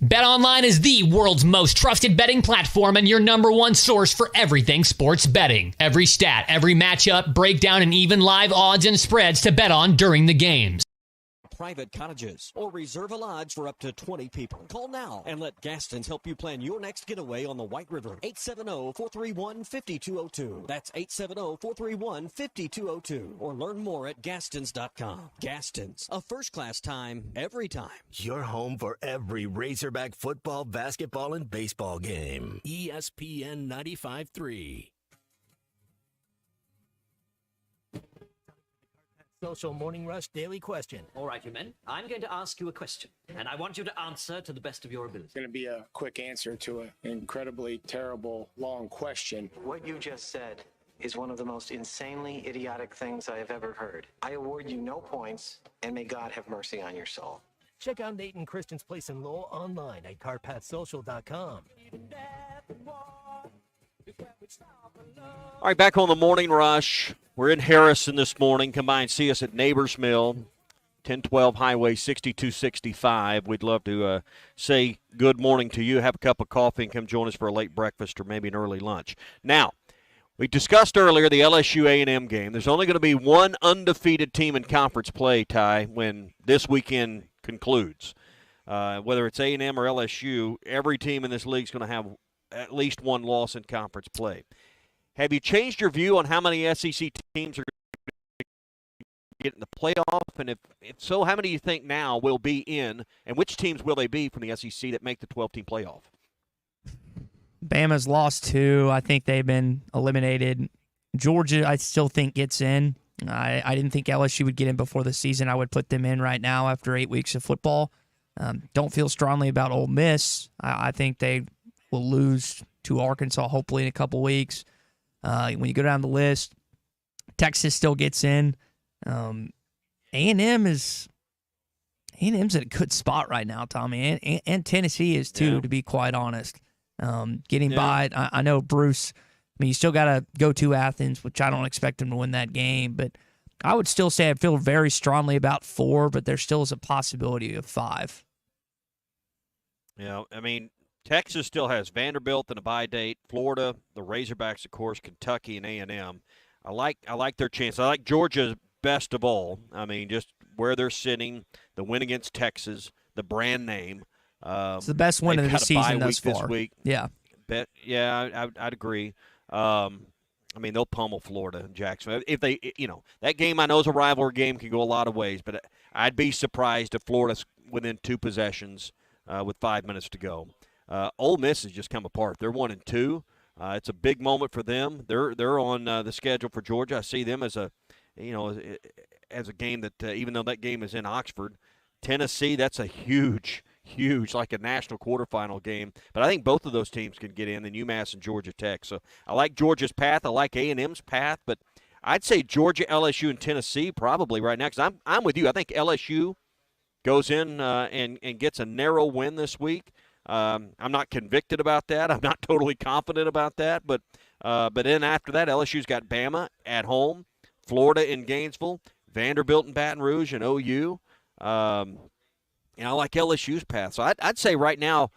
BetOnline is the world's most trusted betting platform and your number one source for everything sports betting. Every stat, every matchup, breakdown, and even live odds and spreads to bet on during the games. Private cottages, or reserve a lodge for up to 20 people. Call now and let Gaston's help you plan your next getaway on the White River. 870-431-5202. That's 870-431-5202. Or learn more at Gastons.com. Gaston's, a first-class time, every time. Your home for every Razorback football, basketball, and baseball game. ESPN 95.3. Social Morning Rush Daily Question. All right, you men. I'm going to ask you a question, and I want you to answer to the best of your ability. It's going to be a quick answer to an incredibly terrible, long question. What you just said is one of the most insanely idiotic things I have ever heard. I award you no points, and may God have mercy on your soul. Check out Nate and Christian's Place in Lowell online at CarpathSocial.com. All right, back on the Morning Rush. We're in Harrison this morning. Come by and see us at Neighbors Mill, 1012 Highway 6265. We'd love to say good morning to you, have a cup of coffee, and come join us for a late breakfast or maybe an early lunch. Now, we discussed earlier the LSU A&M game. There's only going to be one undefeated team in conference play, Ty, when this weekend concludes. Whether it's A&M or LSU, every team in this league is going to have at least one loss in conference play. Have you changed your view on how many SEC teams are get in the playoff? And if so, how many do you think now will be in, and which teams will they be from the SEC that make the 12-team playoff? Bama's lost 2. I think they've been eliminated. Georgia, I still think gets in. I didn't think LSU would get in before the season. I would put them in right now after 8 weeks of football. Don't feel strongly about Ole Miss. I think they will lose to Arkansas hopefully in a couple weeks. When you go down the list, Texas still gets in. A&M's in a good spot right now, Tommy, and Tennessee is too, to be quite honest. Getting by, I know Bruce. I mean, you still got to go to Athens, which I don't expect them to win that game, but I would still say I feel very strongly about 4, but there still is a possibility of 5. Yeah, I mean, Texas still has Vanderbilt and a bye date. Florida, the Razorbacks, of course, Kentucky, and A&M. I like their chance. I like Georgia best of all. I mean, just where they're sitting, the win against Texas, the brand name. It's the best win of the season thus far. This week. Yeah. I'd agree. I mean, they'll pummel Florida and Jacksonville. If they, that game I know is a rivalry game, can go a lot of ways, but I'd be surprised if Florida's within 2 possessions with 5 minutes to go. Ole Miss has just come apart. They're 1-2. It's a big moment for them. They're on the schedule for Georgia. I see them as a game that even though that game is in Oxford, Tennessee, that's a huge, like a national quarterfinal game. But I think both of those teams can get in, and UMass and Georgia Tech. So I like Georgia's path. I like A&M's path. But I'd say Georgia, LSU, and Tennessee probably right now, because I'm with you. I think LSU goes in and gets a narrow win this week. I'm not convicted about that. I'm not totally confident about that. But then after that, LSU's got Bama at home, Florida in Gainesville, Vanderbilt in Baton Rouge, and OU. And I like LSU's path. So I'd say right now,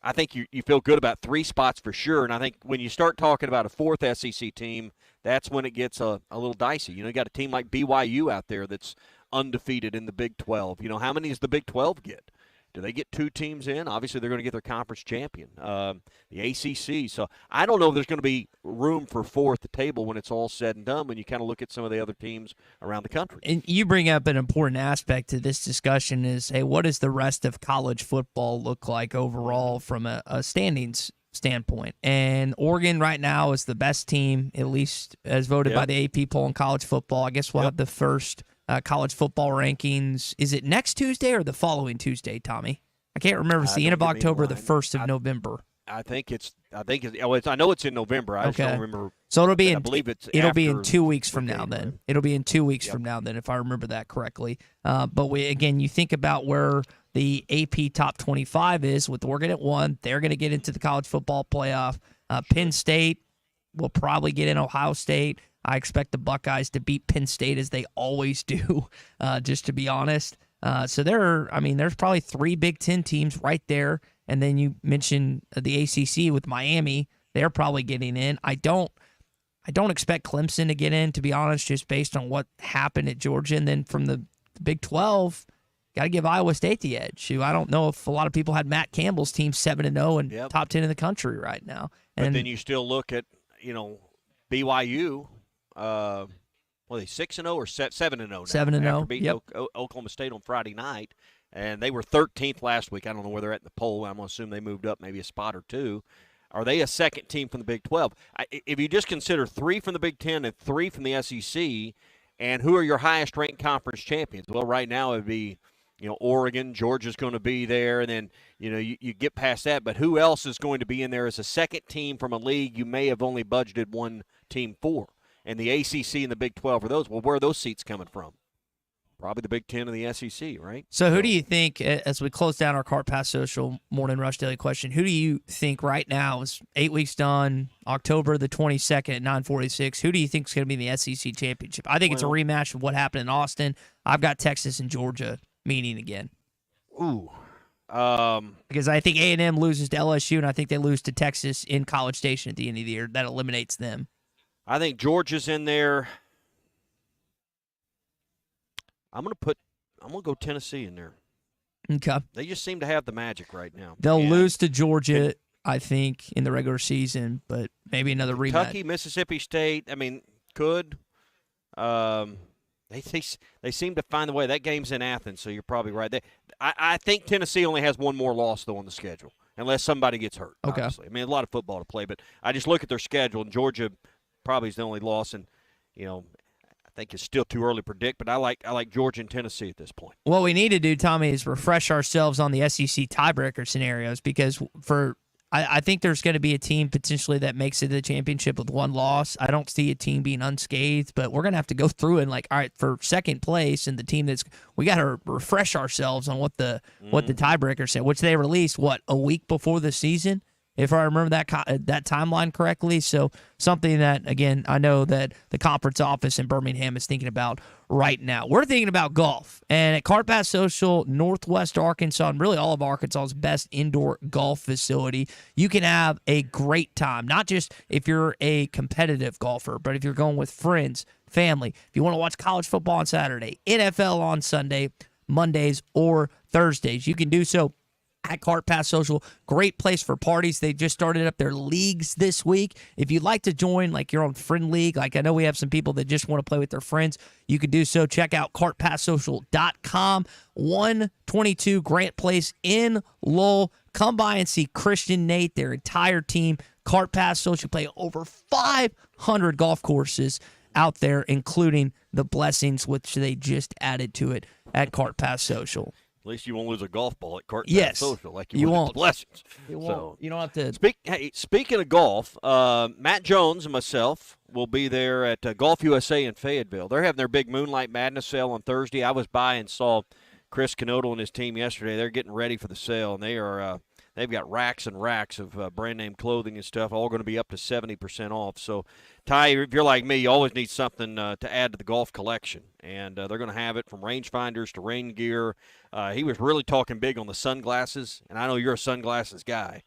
I think you feel good about 3 spots for sure. And I think when you start talking about a 4th SEC team, that's when it gets a little dicey. You got a team like BYU out there that's undefeated in the Big 12. How many does the Big 12 get? Do they get 2 teams in? Obviously, they're going to get their conference champion, the ACC. So I don't know if there's going to be room for 4 at the table when it's all said and done when you kind of look at some of the other teams around the country. And you bring up an important aspect to this discussion is, hey, what does the rest of college football look like overall from a standings standpoint? And Oregon right now is the best team, at least as voted by the AP poll in college football. I guess we'll have the first college football rankings. Is it next Tuesday or the following Tuesday, Tommy? I can't remember. It's the end of October, the 1st of November. I know it's in November. I just don't remember. So it'll be it'll be in 2 weeks from now then. It'll be in 2 weeks from now then, if I remember that correctly. But you think about where the AP top 25 is with Oregon at 1. They're going to get into the college football playoff. Penn State will probably get in. Ohio State. I expect the Buckeyes to beat Penn State as they always do, just to be honest. So there's probably 3 Big Ten teams right there. And then you mentioned the ACC with Miami. They're probably getting in. I don't expect Clemson to get in, to be honest, just based on what happened at Georgia. And then from the Big 12, got to give Iowa State the edge. I don't know if a lot of people had Matt Campbell's team 7-0 and top 10 in the country right now. But then you still look at, BYU. They 6-0 or 7-0 now? 7-0. After beating Oklahoma State on Friday night, and they were 13th last week. I don't know where they're at in the poll. I'm going to assume they moved up maybe a spot or 2. Are they a second team from the Big 12? If you just consider 3 from the Big 10 and 3 from the SEC, and who are your highest ranked conference champions? Well, right now it would be, Oregon. Georgia's going to be there, and then you get past that. But who else is going to be in there as a second team from a league you may have only budgeted 1 team for? And the ACC and the Big 12 are those. Well, where are those seats coming from? Probably the Big 10 and the SEC, right? So who do you think, as we close down our Cart Pass Social Morning Rush Daily question, who do you think right now is 8 weeks done, October the 22nd at 9:46? Who do you think is going to be in the SEC championship? I think it's a rematch of what happened in Austin. I've got Texas and Georgia meeting again. Ooh. Because I think A&M loses to LSU, and I think they lose to Texas in College Station at the end of the year. That eliminates them. I think Georgia's in there. I'm gonna go Tennessee in there. Okay. They just seem to have the magic right now. They'll lose to Georgia, I think, in the regular season, but maybe another rematch. Kentucky, Mississippi State. Could. They seem to find the way. That game's in Athens, so you're probably right there. I think Tennessee only has 1 more loss though on the schedule, unless somebody gets hurt. Okay. Obviously. A lot of football to play, but I just look at their schedule, and Georgia probably is the only loss, and I think it's still too early to predict, but I like Georgia and Tennessee at this point. What we need to do, Tommy, is refresh ourselves on the SEC tiebreaker scenarios, because I think there's going to be a team potentially that makes it to the championship with 1 loss. I don't see a team being unscathed, but we're going to have to go through and all right, for second place and the team we got to refresh ourselves on what the tiebreaker said, which they released a week before the season, if I remember that timeline correctly. So something that, again, I know that the conference office in Birmingham is thinking about right now. We're thinking about golf. And at Cart Pass Social, Northwest Arkansas, and really all of Arkansas's best indoor golf facility, you can have a great time. Not just if you're a competitive golfer, but if you're going with friends, family. If you want to watch college football on Saturday, NFL on Sunday, Mondays, or Thursdays, you can do so at Cart Pass Social. Great place for parties. They just started up their leagues this week. If you'd like to join, like your own friend league, like I know we have some people that just want to play with their friends, you can do so. Check out cartpasssocial.com. 122 Grant Place in Lowell. Come by and see Christian, Nate, their entire team. Cart Pass Social play over 500 golf courses out there, including the Blessings, which they just added to it at Cart Pass Social. At least you won't lose a golf ball at Cart Yes. Pass Social like you won't. at Blessings. You won't. You don't have to. Speaking of golf, Matt Jones and myself will be there at Golf USA in Fayetteville. They're having their big Moonlight Madness sale on Thursday. I was by and saw Chris Canodal and his team yesterday. They're getting ready for the sale, and they are they've got racks and racks of brand name clothing and stuff, all going to be up to 70% off. So, Ty, if you're like me, you always need something to add to the golf collection, and they're going to have it from rangefinders to rain gear. He was really talking big on the sunglasses, and I know you're a sunglasses guy.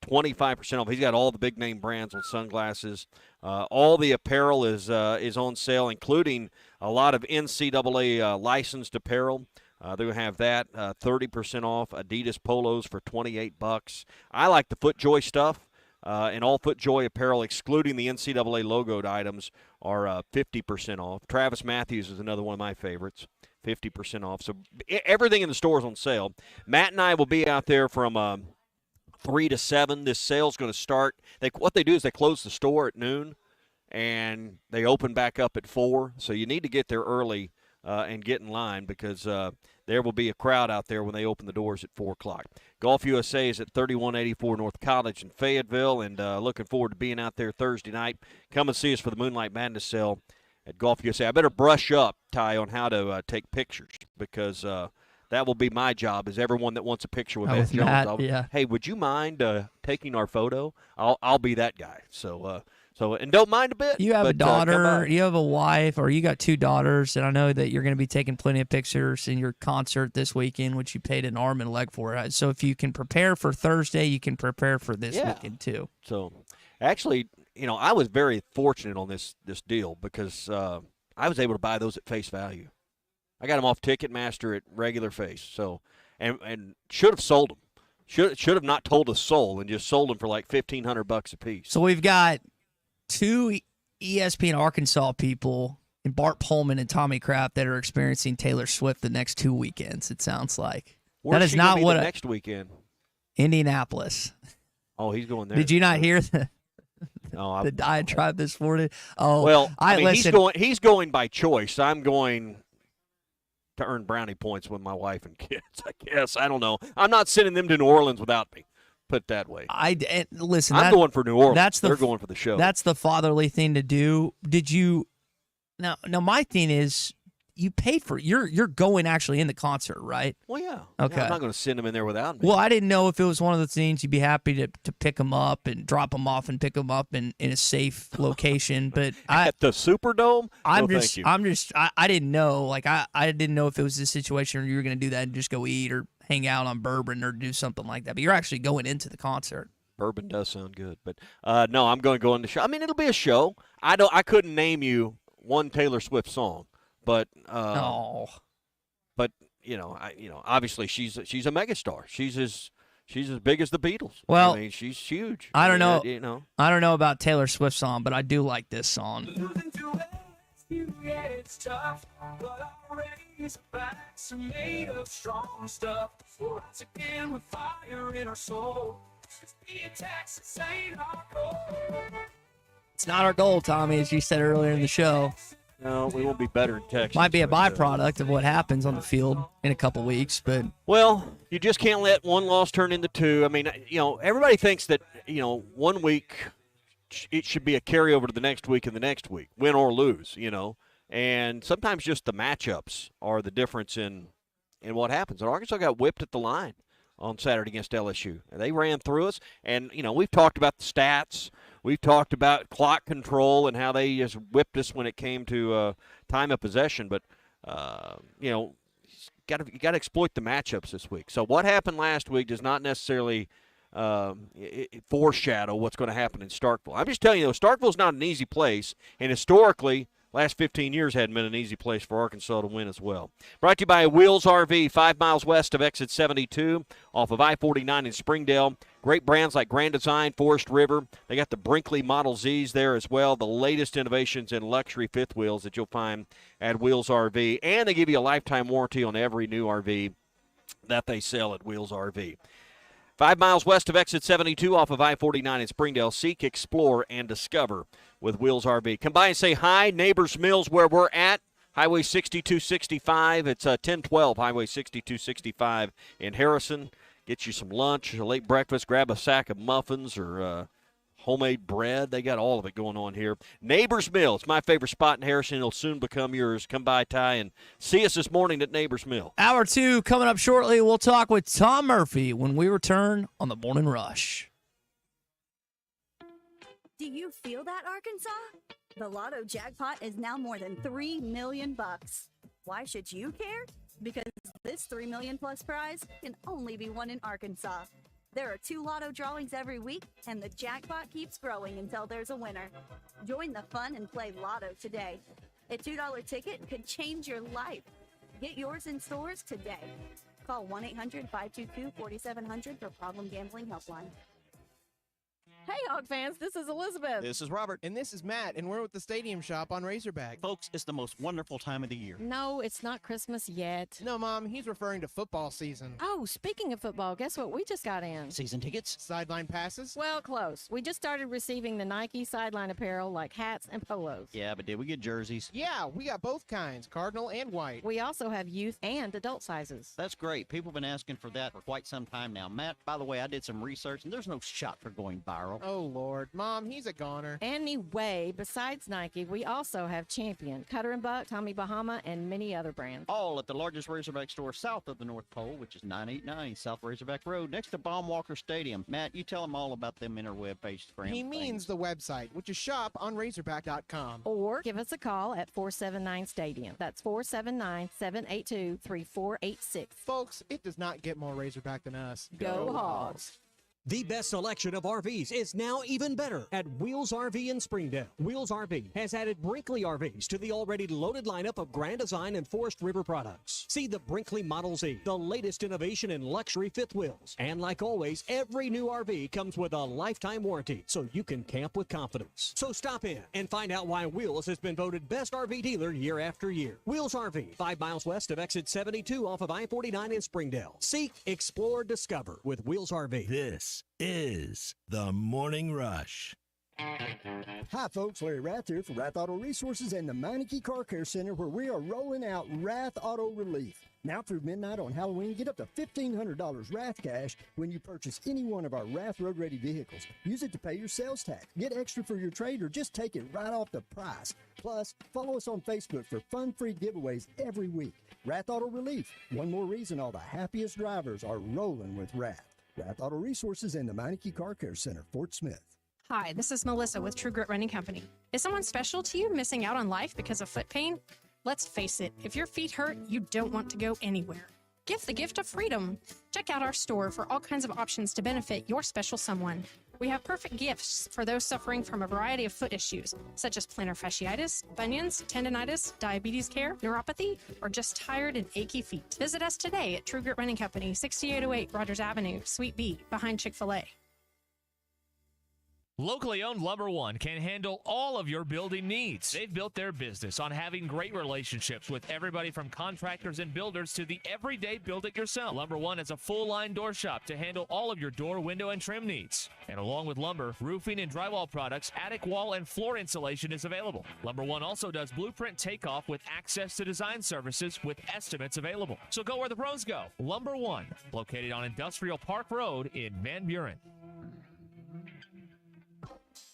25% off. He's got all the big name brands on sunglasses. All the apparel is on sale, including a lot of NCAA licensed apparel. They're going to have that 30% off. Adidas polos for $28. I like the FootJoy stuff, and all FootJoy apparel, excluding the NCAA logoed items, are 50% off. Travis Matthews is another one of my favorites, 50% off. So everything in the store is on sale. Matt and I will be out there from 3 to 7. This sale's going to start. What they do is they close the store at noon, and they open back up at 4. So you need to get there early and get in line, because there will be a crowd out there when they open the doors at 4 o'clock. Golf USA is at 3184 North College in Fayetteville, and looking forward to being out there Thursday night. Come and see us for the Moonlight Madness sale at Golf USA. I better brush up, Ty, on how to take pictures, because that will be my job, is everyone that wants a picture with Matt Jones. Yeah. Hey, would you mind taking our photo? I'll be that guy. So, and don't mind a bit. You have a daughter, you have a wife, or you got 2 daughters, and I know that you're going to be taking plenty of pictures in your concert this weekend, which you paid an arm and a leg for. So if you can prepare for Thursday, you can prepare for this weekend too. So, actually, I was very fortunate on this deal, because I was able to buy those at face value. I got them off Ticketmaster at regular face. So, and should have sold them. Should have not told a soul and just sold them for like $1,500 a piece. So we've got 2 ESPN Arkansas people, and Bart Pullman and Tommy Kraft, that are experiencing Taylor Swift the next 2 weekends, it sounds like. Where's that is she not gonna be what the next weekend. Indianapolis. Oh, he's going there. Did you not hear the the diatribe this morning? Oh, well, listen. he's going by choice. I'm going to earn brownie points with my wife and kids, I guess. I don't know. I'm not sending them to New Orleans without me. Put it that way. Listen, I'm going for New Orleans. They're going for the show. That's the fatherly thing to do. Did you? Now, my thing is, you paid for it. You're going actually in the concert, right? Well, yeah. Okay. Yeah, I'm not going to send them in there without me. Well, I didn't know if it was one of the things you'd be happy to pick them up and drop them off and pick them up in a safe location. But at the Superdome, I didn't know. Like I didn't know if it was a situation where you were going to do that and just go eat or hang out on bourbon or do something like that. But you're actually going into the concert. Bourbon does sound good, but no, I'm going to go in the show. I mean, it'll be a show. I couldn't name you one Taylor Swift song, but but obviously she's a megastar. She's as big as the Beatles. Well, I mean, she's huge. I don't know. I don't know about Taylor Swift's song, but I do like this song. It's tough, but our backs are made of strong stuff. We're once again with fire in our soul. Texas ain't our goal. It's not our goal, Tommy, as you said earlier in the show. No, we won't be better in Texas. Might be a byproduct of what happens on the field in a couple weeks, but well, you just can't let one loss turn into 2. I mean, everybody thinks that 1 week it should be a carryover to the next week and the next week, win or lose, and sometimes just the matchups are the difference in what happens. And Arkansas got whipped at the line on Saturday against LSU. They ran through us, and we've talked about the stats. We've talked about clock control and how they just whipped us when it came to time of possession. But you got to exploit the matchups this week. So what happened last week does not necessarily foreshadow what's going to happen in Starkville. I'm just telling you, Starkville's not an easy place, and historically last 15 years hadn't been an easy place for Arkansas to win as well. Brought to you by Wheels RV, 5 miles west of exit 72 off of I-49 in Springdale. Great brands like Grand Design, Forest River. They got the Brinkley Model Zs there as well, the latest innovations in luxury fifth wheels that you'll find at Wheels RV. And they give you a lifetime warranty on every new RV that they sell at Wheels RV. 5 miles west of exit 72 off of I-49 in Springdale. Seek, explore, and discover with Wheels RV. Come by and say hi. Neighbors Mills, where we're at. Highway 6265. It's 1012 Highway 6265 in Harrison. Get you some lunch, a late breakfast. Grab a sack of muffins or homemade bread. They got all of it going on here. Neighbors Mill. It's my favorite spot in Harrison. It'll soon become yours. Come by, Ty, and see us this morning at Neighbors Mill. Hour 2 coming up shortly. We'll talk with Tom Murphy when we return on the Morning Rush. Do you feel that, Arkansas? The Lotto jackpot is now more than $3 million. Why should you care? Because this $3 million plus prize can only be won in Arkansas. There are 2 Lotto drawings every week, and the jackpot keeps growing until there's a winner. Join the fun and play Lotto today. A $2 ticket could change your life. Get yours in stores today. Call 1-800-522-4700 for Problem Gambling Helpline. Hey, Hog fans, this is Elizabeth. This is Robert. And this is Matt, and we're with the Stadium Shop on Razorback. Folks, it's the most wonderful time of the year. No, it's not Christmas yet. No, Mom, he's referring to football season. Oh, speaking of football, guess what we just got in? Season tickets? Sideline passes? Well, close. We just started receiving the Nike sideline apparel like hats and polos. Yeah, but did we get jerseys? Yeah, we got both kinds, cardinal and white. We also have youth and adult sizes. That's great. People have been asking for that for quite some time now. Matt, by the way, I did some research, and there's no shot for going viral. Oh, Lord. Mom, he's a goner. Anyway, besides Nike, we also have Champion, Cutter and Buck, Tommy Bahama, and many other brands. All at the largest Razorback store south of the North Pole, which is 989 South Razorback Road, next to Baumwalker Stadium. Matt, you tell them all about them interweb page. He means the website, which is shoponrazorback.com. Or give us a call at 479-STADIUM. That's 479-782-3486. Folks, it does not get more Razorback than us. Go Hogs! The best selection of RVs is now even better at Wheels RV in Springdale. Wheels RV has added Brinkley RVs to the already loaded lineup of Grand Design and Forest River products. See the Brinkley Model Z, the latest innovation in luxury fifth wheels. And like always, every new RV comes with a lifetime warranty, so you can camp with confidence. So stop in and find out why Wheels has been voted best RV dealer year after year. Wheels RV, 5 miles west of exit 72 off of I-49 in Springdale. Seek, explore, discover with Wheels RV. This is the Morning Rush. Hi folks, Larry Rath here for Rath Auto Resources and the Meineke Car Care Center, where we are rolling out Rath Auto Relief. Now through midnight on Halloween, get up to $1,500 Rath cash when you purchase any one of our Rath Road Ready vehicles. Use it to pay your sales tax, get extra for your trade, or just take it right off the price. Plus, follow us on Facebook for fun-free giveaways every week. Rath Auto Relief, one more reason all the happiest drivers are rolling with Rath. Rath Auto Resources and the Meineke Car Care Center, Fort Smith. Hi, this is Melissa with True Grit Running Company. Is someone special to you missing out on life because of foot pain? Let's face it, if your feet hurt, you don't want to go anywhere. Give the gift of freedom. Check out our store for all kinds of options to benefit your special someone. We have perfect gifts for those suffering from a variety of foot issues, such as plantar fasciitis, bunions, tendonitis, diabetes care, neuropathy, or just tired and achy feet. Visit us today at True Grit Running Company, 6808 Rogers Avenue, Suite B, behind Chick-fil-A. Locally owned Lumber One can handle all of your building needs. They've built their business on having great relationships with everybody from contractors and builders to the everyday build-it-yourself. Lumber One is a full-line door shop to handle all of your door, window, and trim needs. And along with lumber, roofing and drywall products, attic wall and floor insulation is available. Lumber One also does blueprint takeoff with access to design services with estimates available. So go where the pros go. Lumber One, located on Industrial Park Road in Van Buren.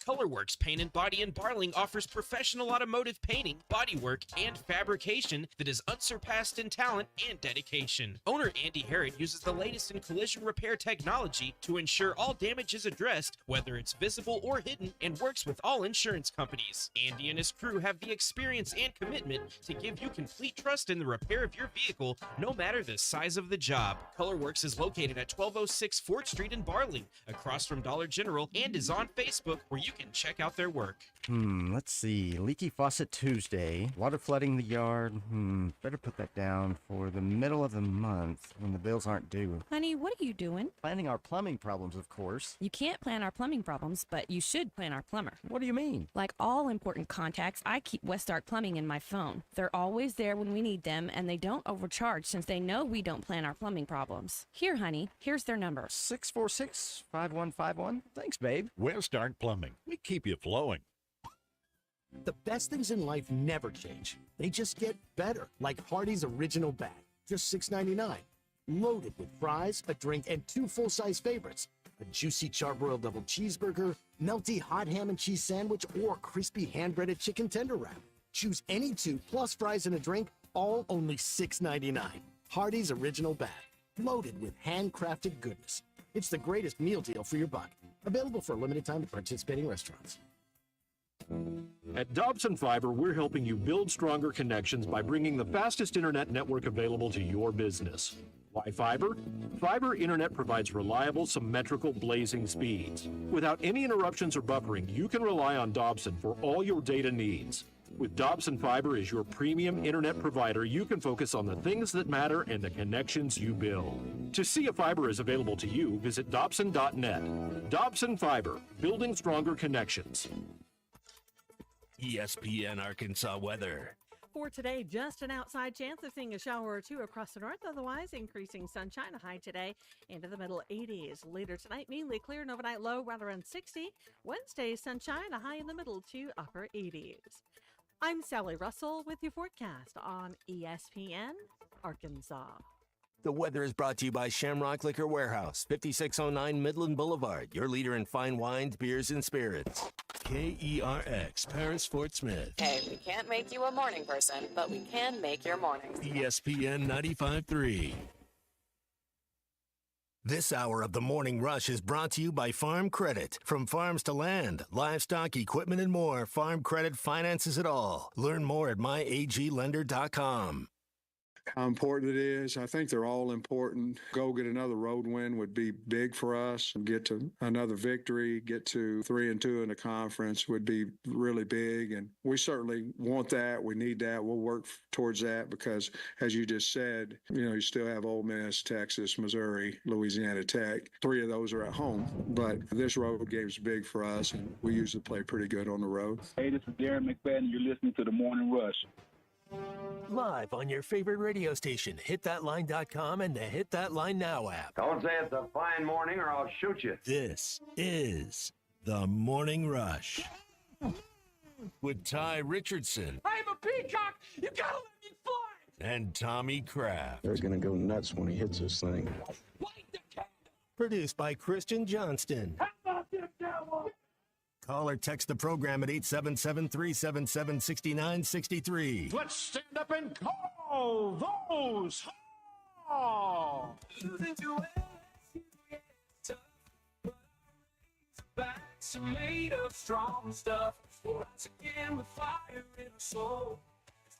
Colorworks Paint and Body in Barling offers professional automotive painting, bodywork, and fabrication that is unsurpassed in talent and dedication. Owner Andy Harrod uses the latest in collision repair technology to ensure all damage is addressed, whether it's visible or hidden, and works with all insurance companies. Andy and his crew have the experience and commitment to give you complete trust in the repair of your vehicle, no matter the size of the job. Colorworks is located at 1206 4th Street in Barling, across from Dollar General, and is on Facebook, where you you can check out their work. Let's see. Leaky faucet Tuesday. Water flooding the yard. Better put that down for the middle of the month when the bills aren't due. Honey, what are you doing? Planning our plumbing problems, of course. You can't plan our plumbing problems, but you should plan our plumber. What do you mean? Like all important contacts, I keep Westark Plumbing in my phone. They're always there when we need them, and they don't overcharge since they know we don't plan our plumbing problems. Here, honey, here's their number. 646-5151. Thanks, babe. Westark Plumbing. We keep you flowing. The best things in life never change. They just get better, like Hardee's Original Bag, just $6.99. Loaded with fries, a drink, and 2 full-size favorites. A juicy charbroiled double cheeseburger, melty hot ham and cheese sandwich, or crispy hand-breaded chicken tender wrap. Choose any 2 plus fries and a drink, all only $6.99. Hardee's Original Bag, loaded with handcrafted goodness. It's the greatest meal deal for your buck. Available for a limited time at participating restaurants. At Dobson Fiber, we're helping you build stronger connections by bringing the fastest internet network available to your business. Why fiber? Fiber internet provides reliable, symmetrical, blazing speeds. Without any interruptions or buffering, you can rely on Dobson for all your data needs. With Dobson Fiber as your premium internet provider, you can focus on the things that matter and the connections you build. To see if fiber is available to you, visit Dobson.net. Dobson Fiber, building stronger connections. ESPN Arkansas weather. For today, just an outside chance of seeing a shower or 2 across the north. Otherwise, increasing sunshine, a high today into the middle 80s. Later tonight, mainly clear and overnight low right around 60. Wednesday, sunshine, a high in the middle to upper 80s. I'm Sally Russell with your forecast on ESPN Arkansas. The weather is brought to you by Shamrock Liquor Warehouse, 5609 Midland Boulevard, your leader in fine wines, beers, and spirits. KERX, Paris Fort Smith. Hey, we can't make you a morning person, but we can make your mornings. ESPN 95.3. This hour of the Morning Rush is brought to you by Farm Credit. From farms to land, livestock, equipment, and more, Farm Credit finances it all. Learn more at myaglender.com. How important it is. I think they're all important. Go get another road win would be big for us. Get to another victory, get to 3-2 in the conference would be really big. And we certainly want that. We need that. We'll work towards that because, as you just said, you still have Ole Miss, Texas, Missouri, Louisiana Tech. 3 of those are at home. But this road game is big for us, and we usually play pretty good on the road. Hey, this is Darren McFadden. You're listening to The Morning Rush. Live on your favorite radio station, hitthatline.com and the Hit That Line Now app. Don't say it's a fine morning or I'll shoot you. This is The Morning Rush with Ty Richardson I'm a peacock! You gotta let me fly! and Tommy Kraft. They're going to go nuts when he hits this thing. Produced by Christian Johnston. How about them Cowboys? Call or text the program at 877-377-6963. Let's stand up and call those hall! Backs are made of strong stuff. Once again with fire in our soul.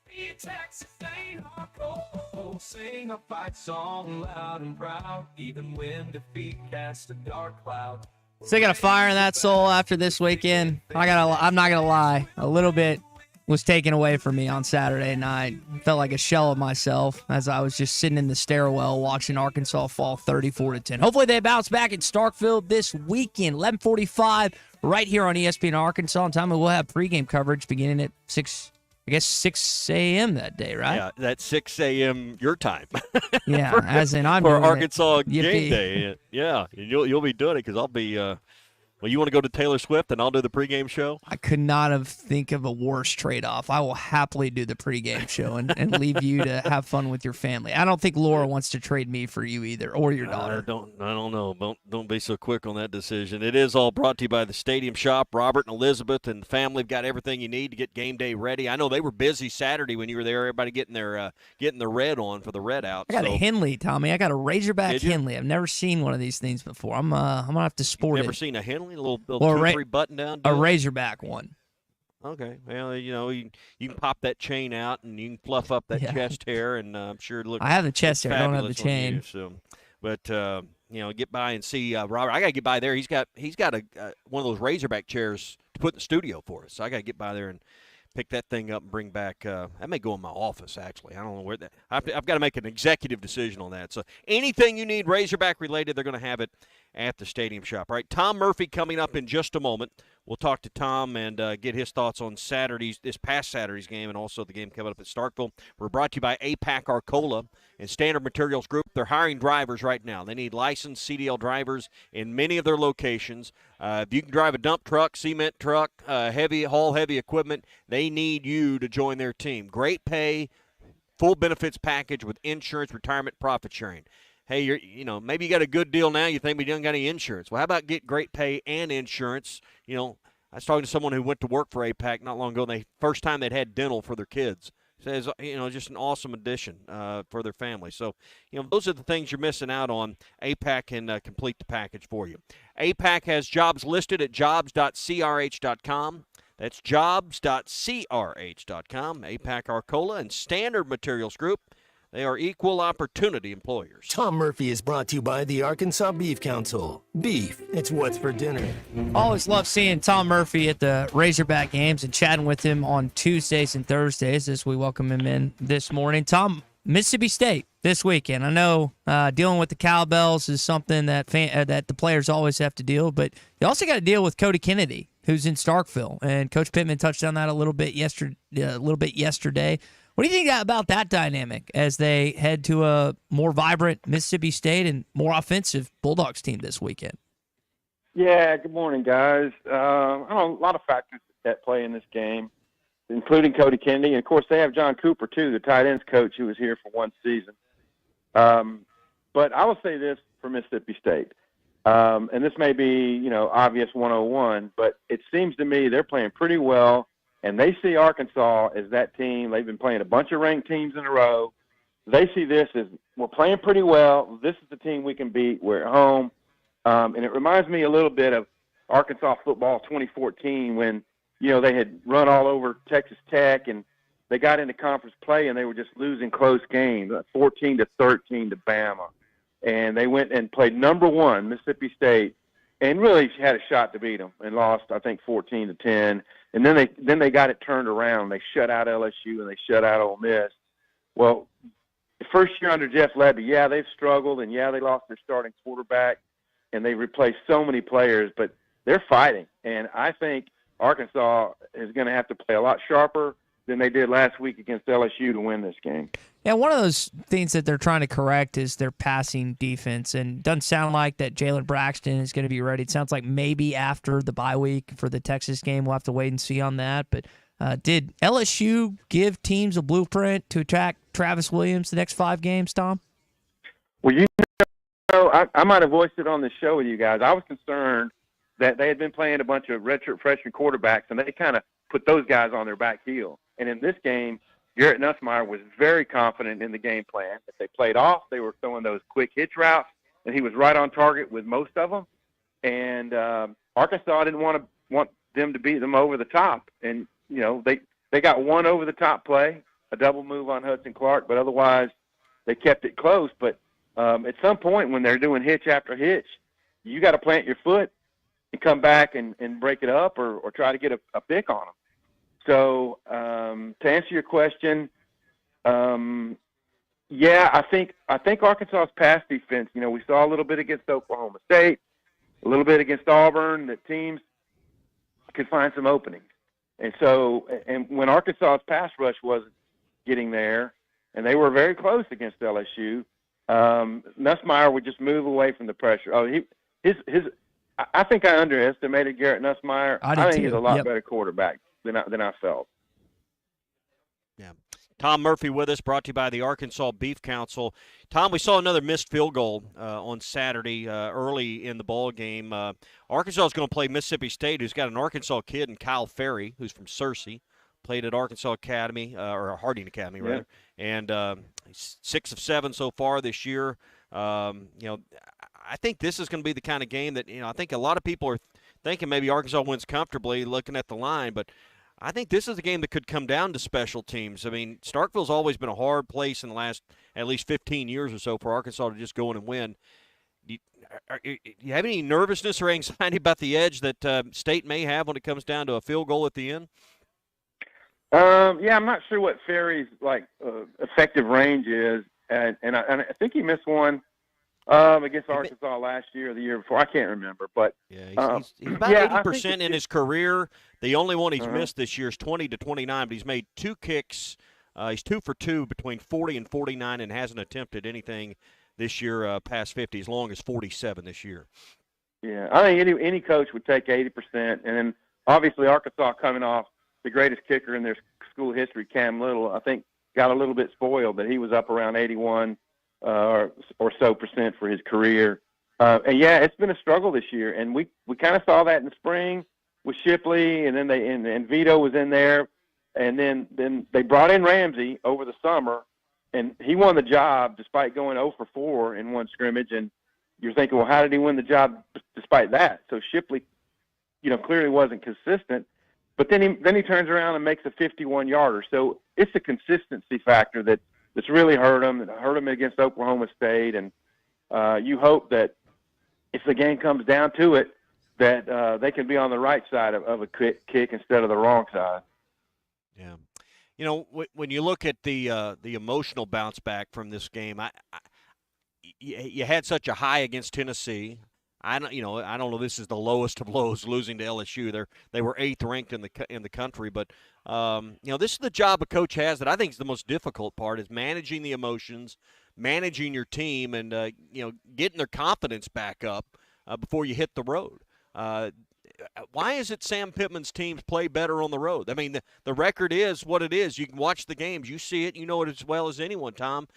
Be Texas ain't our goal. Sing a fight song loud and proud, even when defeat casts a dark cloud. Still got a fire in that soul after this weekend. I'm not gonna lie, a little bit was taken away from me on Saturday night. Felt like a shell of myself as I was just sitting in the stairwell watching Arkansas fall 34-10. Hopefully they bounce back at Starkville this weekend, 11:45, right here on ESPN Arkansas. In time we'll have pregame coverage beginning at 6 a.m. that day, right? Yeah, that's 6 a.m. your time. Yeah, as in I'm for doing Arkansas it. game Yippee. day. Yeah, you'll be doing it because I'll be. Well, you want to go to Taylor Swift and I'll do the pregame show? I could not have think of a worse trade-off. I will happily do the pregame show and leave you to have fun with your family. I don't think Laura wants to trade me for you either, or your daughter. I don't know. Don't be so quick on that decision. It is all brought to you by the Stadium Shop. Robert and Elizabeth and the family have got everything you need to get game day ready. I know they were busy Saturday when you were there. Everybody getting their red on for the red out. I got a Henley, Tommy. I got a Razorback Henley. I've never seen one of these things before. I'm gonna have to sport it. Never seen a Henley? A little Well, country button down? A Razorback one. Okay. Well, you can pop that chain out and you can fluff up that chest hair, and I'm sure it looks. I have the chest hair. I don't have the fabulous on you, chain. so, but get by and see Robert. I got to get by there. He's got one of those Razorback chairs to put in the studio for us. So I got to get by there and pick that thing up and bring back. That may go in my office, actually. I don't know where that. I've got to make an executive decision on that. So anything you need Razorback related, they're going to have it at the Stadium Shop. All right, Tom Murphy coming up in just a moment. We'll talk to Tom and get his thoughts on this past Saturday's game, and also the game coming up at Starkville. We're brought to you by APAC Arcola and Standard Materials Group. They're hiring drivers right now. They need licensed CDL drivers in many of their locations. If you can drive a dump truck, cement truck, heavy equipment, they need you to join their team. Great pay, full benefits package with insurance, retirement, profit sharing. Hey, maybe you got a good deal now. You think we don't got any insurance. Well, how about get great pay and insurance? I was talking to someone who went to work for APAC not long ago, and first time they'd had dental for their kids. Says, just an awesome addition for their family. So, those are the things you're missing out on. APAC can complete the package for you. APAC has jobs listed at jobs.crh.com. That's jobs.crh.com. APAC Arcola and Standard Materials Group. They are equal opportunity employers. Tom Murphy is brought to you by the Arkansas Beef Council. Beef, it's what's for dinner. Always love seeing Tom Murphy at the Razorback games and chatting with him on Tuesdays and Thursdays as we welcome him in this morning. Tom, Mississippi State this weekend. I know dealing with the Cowbells is something that that the players always have to deal, but you also got to deal with Cody Kennedy, who's in Starkville, and Coach Pittman touched on that a little bit yesterday. What do you think about that dynamic as they head to a more vibrant Mississippi State and more offensive Bulldogs team this weekend? Yeah, good morning, guys. I know a lot of factors at play in this game, including Cody Kennedy. And, of course, they have John Cooper, too, the tight ends coach who was here for one season. But I will say this for Mississippi State. And this may be, obvious 101, but it seems to me they're playing pretty well. And they see Arkansas as that team. They've been playing a bunch of ranked teams in a row. They see this as we're playing pretty well. This is the team we can beat. We're at home. And it reminds me a little bit of Arkansas football 2014 when, they had run all over Texas Tech and they got into conference play and they were just losing close games, 14-13 to Bama. And they went and played number one, Mississippi State, and really had a shot to beat them and lost, I think, 14-10. And then they got it turned around. They shut out LSU and they shut out Ole Miss. Well, the first year under Jeff Lebby, yeah, they've struggled, and yeah, they lost their starting quarterback, and they replaced so many players, but they're fighting. And I think Arkansas is going to have to play a lot sharper than they did last week against LSU to win this game. Yeah, one of those things that they're trying to correct is their passing defense, and it doesn't sound like that Jalen Braxton is going to be ready. It sounds like maybe after the bye week for the Texas game. We'll have to wait and see on that. But did LSU give teams a blueprint to attack Travis Williams the next 5 games, Tom? Well, I might have voiced it on the show with you guys. I was concerned that they had been playing a bunch of redshirt freshman quarterbacks, and they kind of put those guys on their back heel. And in this game, Garrett Nussmeier was very confident in the game plan. If they played off, they were throwing those quick hitch routes, and he was right on target with most of them. And Arkansas didn't want them to beat them over the top. And, they got one over-the-top play, a double move on Hudson Clark, but otherwise they kept it close. But at some point when they're doing hitch after hitch, you got to plant your foot and come back and break it up or try to get a pick on them. So to answer your question, yeah, I think Arkansas's pass defense, we saw a little bit against Oklahoma State, a little bit against Auburn, that teams could find some openings. And so, and when Arkansas's pass rush wasn't getting there, and they were very close against LSU, Nussmeier would just move away from the pressure. I think I underestimated Garrett Nussmeier. I think he's a lot better quarterback than I felt. Yeah. Tom Murphy with us, brought to you by the Arkansas Beef Council. Tom, we saw another missed field goal on Saturday early in the ball game. Arkansas is going to play Mississippi State, who's got an Arkansas kid, and Kyle Ferry, who's from Searcy, played at Arkansas Academy, or Harding Academy, rather. And 6 of 7 so far this year. I think this is going to be the kind of game that, I think a lot of people are thinking maybe Arkansas wins comfortably looking at the line, but I think this is a game that could come down to special teams. I mean, Starkville's always been a hard place in the last at least 15 years or so for Arkansas to just go in and win. you have any nervousness or anxiety about the edge that State may have when it comes down to a field goal at the end? Yeah, I'm not sure what Ferry's effective range is, and I think he missed one against Arkansas last year or the year before. I can't remember, but yeah, he's about 80% in his career. The only one he's missed this year is 20 to 29, but he's made 2 kicks. He's 2 for 2 between 40 and 49, and hasn't attempted anything this year past 50, as long as 47 this year. Yeah, I think any coach would take 80%, and then obviously Arkansas coming off the greatest kicker in their school history, Cam Little, I think got a little bit spoiled that he was up around 81 or so percent for his career. And yeah, it's been a struggle this year, and we kind of saw that in the spring with Shipley, and then and Vito was in there, and then they brought in Ramsey over the summer, and he won the job despite going 0 for 4 in one scrimmage. And you're thinking, well, how did he win the job despite that? So Shipley, clearly wasn't consistent. But then he turns around and makes a 51-yarder. So it's a consistency factor that's really hurt him. It hurt him against Oklahoma State. And you hope that if the game comes down to it, that they can be on the right side of a kick instead of the wrong side. Yeah. When you look at the emotional bounce back from this game, you had such a high against Tennessee. I don't know. This is the lowest of lows, losing to LSU. They were 8th ranked in the country, but this is the job a coach has that I think is the most difficult part, is managing the emotions, managing your team, and getting their confidence back up before you hit the road. Why is it Sam Pittman's teams play better on the road? I mean, the record is what it is. You can watch the games, you see it, you know it as well as anyone, Tom.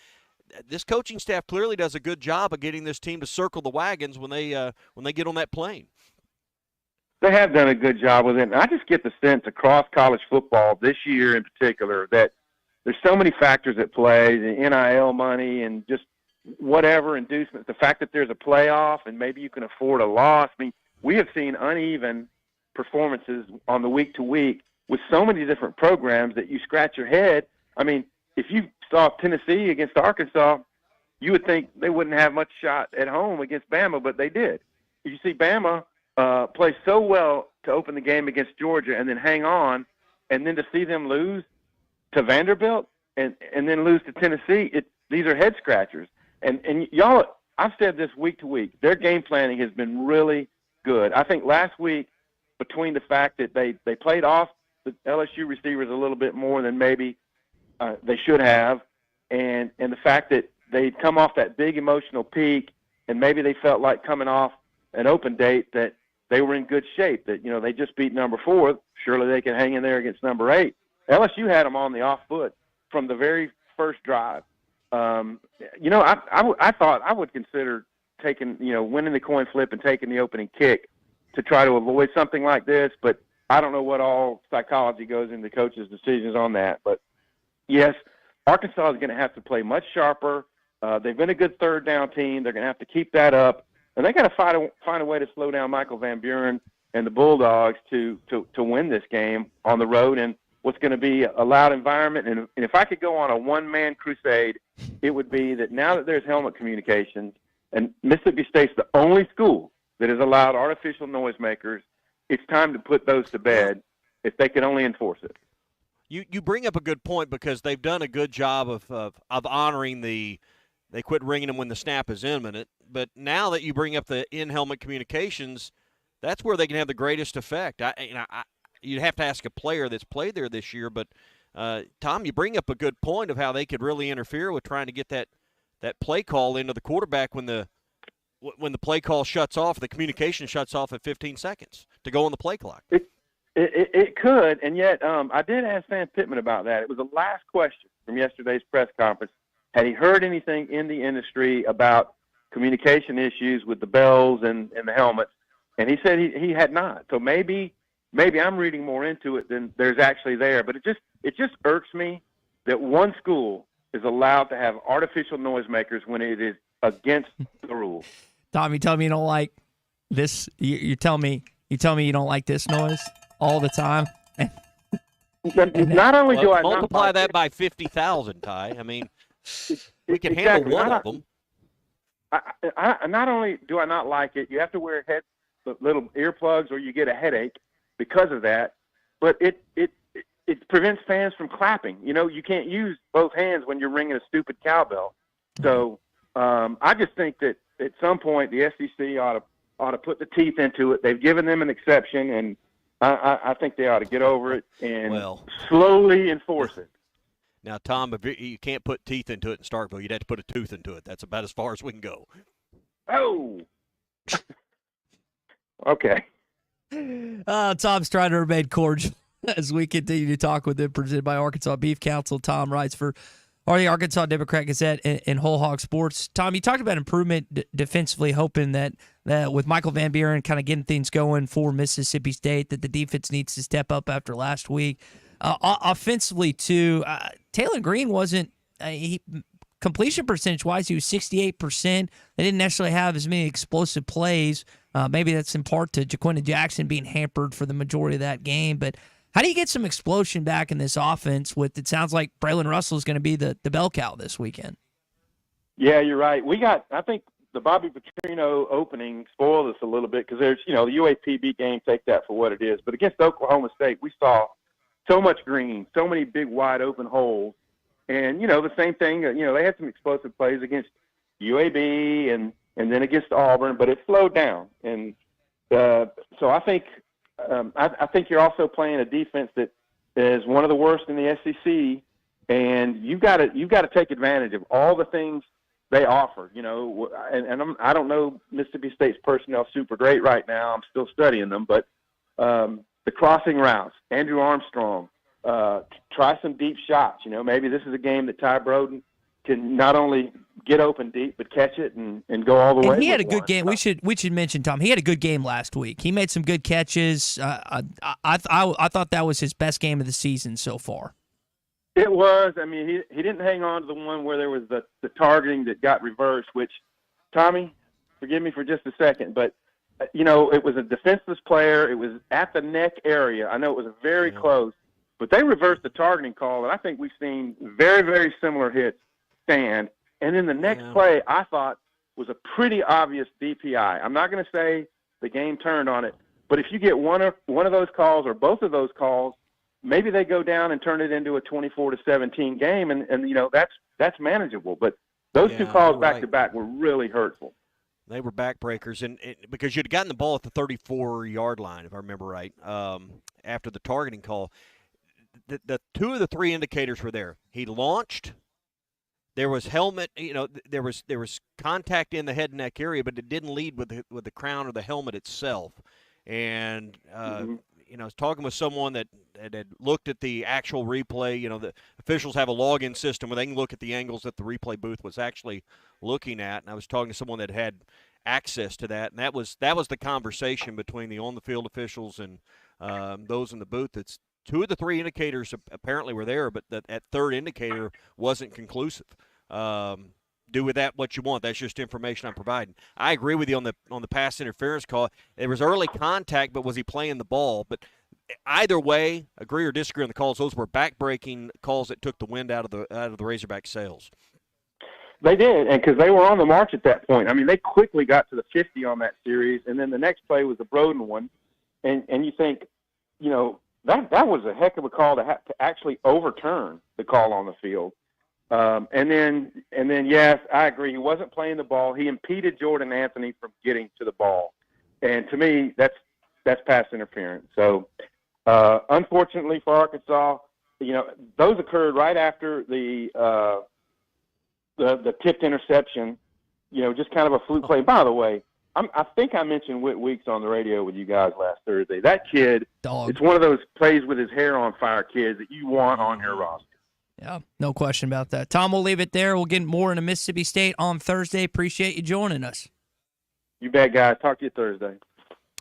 This coaching staff clearly does a good job of getting this team to circle the wagons when they get on that plane. They have done a good job with it. And I just get the sense across college football this year in particular that there's so many factors at play, the NIL money and just whatever inducements, the fact that there's a playoff and maybe you can afford a loss. I mean, we have seen uneven performances on the week to week with so many different programs that you scratch your head. I mean, if you saw Tennessee against Arkansas, you would think they wouldn't have much shot at home against Bama, but they did. You see Bama play so well to open the game against Georgia and then hang on, and then to see them lose to Vanderbilt and then lose to Tennessee, these are head scratchers. And y'all, I've said this week to week, their game planning has been really good. I think last week, between the fact that they played off the LSU receivers a little bit more than maybe they should have, and the fact that they'd come off that big emotional peak, and maybe they felt like coming off an open date that they were in good shape, that, they just beat number 4. Surely they can hang in there against number 8. LSU had them on the off foot from the very first drive. I thought I would consider taking, winning the coin flip and taking the opening kick to try to avoid something like this, but I don't know what all psychology goes into coaches' decisions on that. But yes, Arkansas is going to have to play much sharper. They've been a good third down team. They're going to have to keep that up, and they got to find a way to slow down Michael Van Buren and the Bulldogs to win this game on the road and what's going to be a loud environment. And if I could go on a one-man crusade, it would be that now that there's helmet communications, and Mississippi State's the only school that has allowed artificial noisemakers, it's time to put those to bed if they can only enforce it. You bring up a good point, because they've done a good job of honoring they quit ringing them when the snap is imminent. But now that you bring up the in-helmet communications, that's where they can have the greatest effect. You'd have to ask a player that's played there this year. But, Tom, you bring up a good point of how they could really interfere with trying to get that play call into the quarterback when the play call shuts off, the communication shuts off at 15 seconds to go on the play clock. It could, and yet I did ask Sam Pittman about that. It was the last question from yesterday's press conference. Had he heard anything in the industry about communication issues with the bells and the helmets? And he said he had not. So maybe I'm reading more into it than there's actually there. But it just irks me that one school is allowed to have artificial noisemakers when it is against the rules. Tom, you tell me you don't like this. You tell me you don't like this noise all the time. Not only do I multiply not that by 50,000, Ty. I mean, we can handle one of them. I not only do I not like it, you have to wear little earplugs or you get a headache because of that. But it prevents fans from clapping. You know, you can't use both hands when you're ringing a stupid cowbell. So I just think that at some point the SEC ought to put the teeth into it. They've given them an exception, and I think they ought to get over it and slowly enforce it. Now, Tom, if you can't put teeth into it in Starkville, you'd have to put a tooth into it. That's about as far as we can go. Oh. Okay. Tom's trying to remain cordial as we continue to talk with him, presented by Arkansas Beef Council. Tom writes for the Arkansas Democrat Gazette and Whole Hog Sports. Tom, you talked about improvement defensively, hoping that with Michael Van Buren kind of getting things going for Mississippi State, that the defense needs to step up after last week. Offensively, too, Taylor Green wasn't completion percentage-wise, he was 68%. They didn't necessarily have as many explosive plays. Maybe that's in part to Jaquinta Jackson being hampered for the majority of that game. But how do you get some explosion back in this offense with, it sounds like Braylon Russell is going to be the bell cow this weekend? Yeah, you're right. I think the Bobby Petrino opening spoiled us a little bit because there's, the UAPB game, take that for what it is. But against Oklahoma State, we saw so much green, so many big wide open holes. And, the same thing, they had some explosive plays against UAB and then against Auburn, but it slowed down. And so I think you're also playing a defense that is one of the worst in the SEC, and you've got to take advantage of all the things they offer, I don't know Mississippi State's personnel super great right now. I'm still studying them, but the crossing routes, Andrew Armstrong, try some deep shots. Maybe this is a game that Ty Broden can not only get open deep, but catch it and go all the way. And he had a good game. We should mention, Tom, he had a good game last week. He made some good catches. I thought that was his best game of the season so far. It was. I mean, he didn't hang on to the one where there was the targeting that got reversed, which, Tommy, forgive me for just a second, but, it was a defenseless player. It was at the neck area. I know it was very close. But they reversed the targeting call, and I think we've seen very, very similar hits stand. And then the next play, I thought, was a pretty obvious DPI. I'm not going to say the game turned on it, but if you get one of those calls or both of those calls, maybe they go down and turn it into a 24-17 game, and that's manageable. But those two calls back-to-back were really hurtful. They were backbreakers, and because you'd gotten the ball at the 34-yard line, if I remember right, after the targeting call. The two of the three indicators were there. He launched. There was helmet. There was contact in the head and neck area, but it didn't lead with the crown or the helmet itself. And I was talking with someone that had looked at the actual replay. The officials have a login system where they can look at the angles that the replay booth was actually looking at. And I was talking to someone that had access to that, and that was the conversation between the on the field officials and those in the booth. It's two of the three indicators apparently were there, but that third indicator wasn't conclusive. Do with that what you want. That's just information I'm providing. I agree with you on the pass interference call. There was early contact, but was he playing the ball? But either way, agree or disagree on the calls. Those were back-breaking calls that took the wind out of the Razorback sails. They did, and because they were on the march at that point. I mean, they quickly got to the 50 on that series, and then the next play was the Broden one, and you think, that was a heck of a call to actually overturn the call on the field. And then, yes, I agree. He wasn't playing the ball. He impeded Jordan Anthony from getting to the ball. And to me, that's pass interference. So, unfortunately for Arkansas, those occurred right after the tipped interception, just kind of a fluke play. By the way, I think I mentioned Whit Weeks on the radio with you guys last Thursday. That kid, it's one of those plays with his hair on fire kids that you want on your roster. Yeah, no question about that. Tom, we'll leave it there. We'll get more into Mississippi State on Thursday. Appreciate you joining us. You bet, guys. Talk to you Thursday.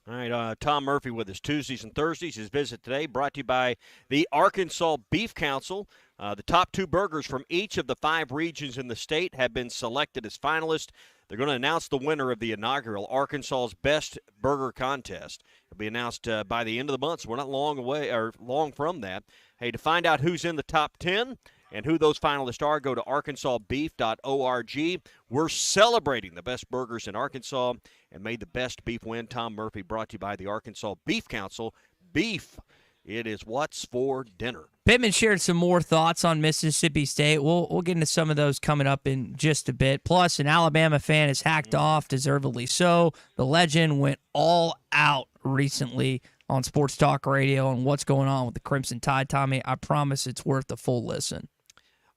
All right, Tom Murphy with us Tuesdays and Thursdays. His visit today brought to you by the Arkansas Beef Council. The top two burgers from each of the 5 regions in the state have been selected as finalists. They're going to announce the winner of the inaugural Arkansas's Best Burger Contest. It'll be announced by the end of the month, so we're not long from that. Hey, to find out who's in the top 10 And who those finalists are, go to arkansasbeef.org. We're celebrating the best burgers in Arkansas, and may the best beef win. Tom Murphy, brought to you by the Arkansas Beef Council. Beef, it is what's for dinner. Pittman shared some more thoughts on Mississippi State. We'll get into some of those coming up in just a bit. Plus, an Alabama fan is hacked off, deservedly so. The legend went all out recently on Sports Talk Radio on what's going on with the Crimson Tide. Tommy, I promise it's worth a full listen.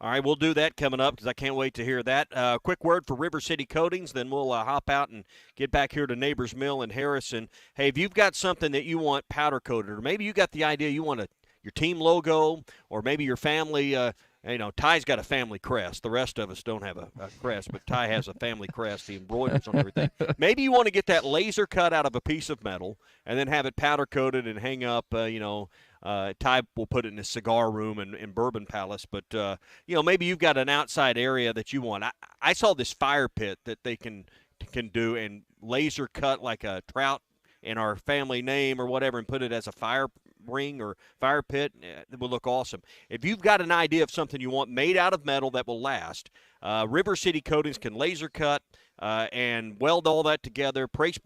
All right, we'll do that coming up because I can't wait to hear that. Quick word for River City Coatings, then we'll hop out and get back here to Neighbors Mill in Harrison. Hey, if you've got something that you want powder coated, or maybe you got the idea you want your team logo, or maybe your family, Ty's got a family crest. The rest of us don't have a crest, but Ty has a family crest. He embroiders on everything. Maybe you want to get that laser cut out of a piece of metal and then have it powder coated and hang up, Ty will put it in his cigar room in Bourbon Palace. But, maybe you've got an outside area that you want. I saw this fire pit that they can do and laser cut like a trout in our family name or whatever and put it as a fire ring or fire pit. It will look awesome. If you've got an idea of something you want made out of metal that will last, River City Coatings can laser cut and weld all that together. Press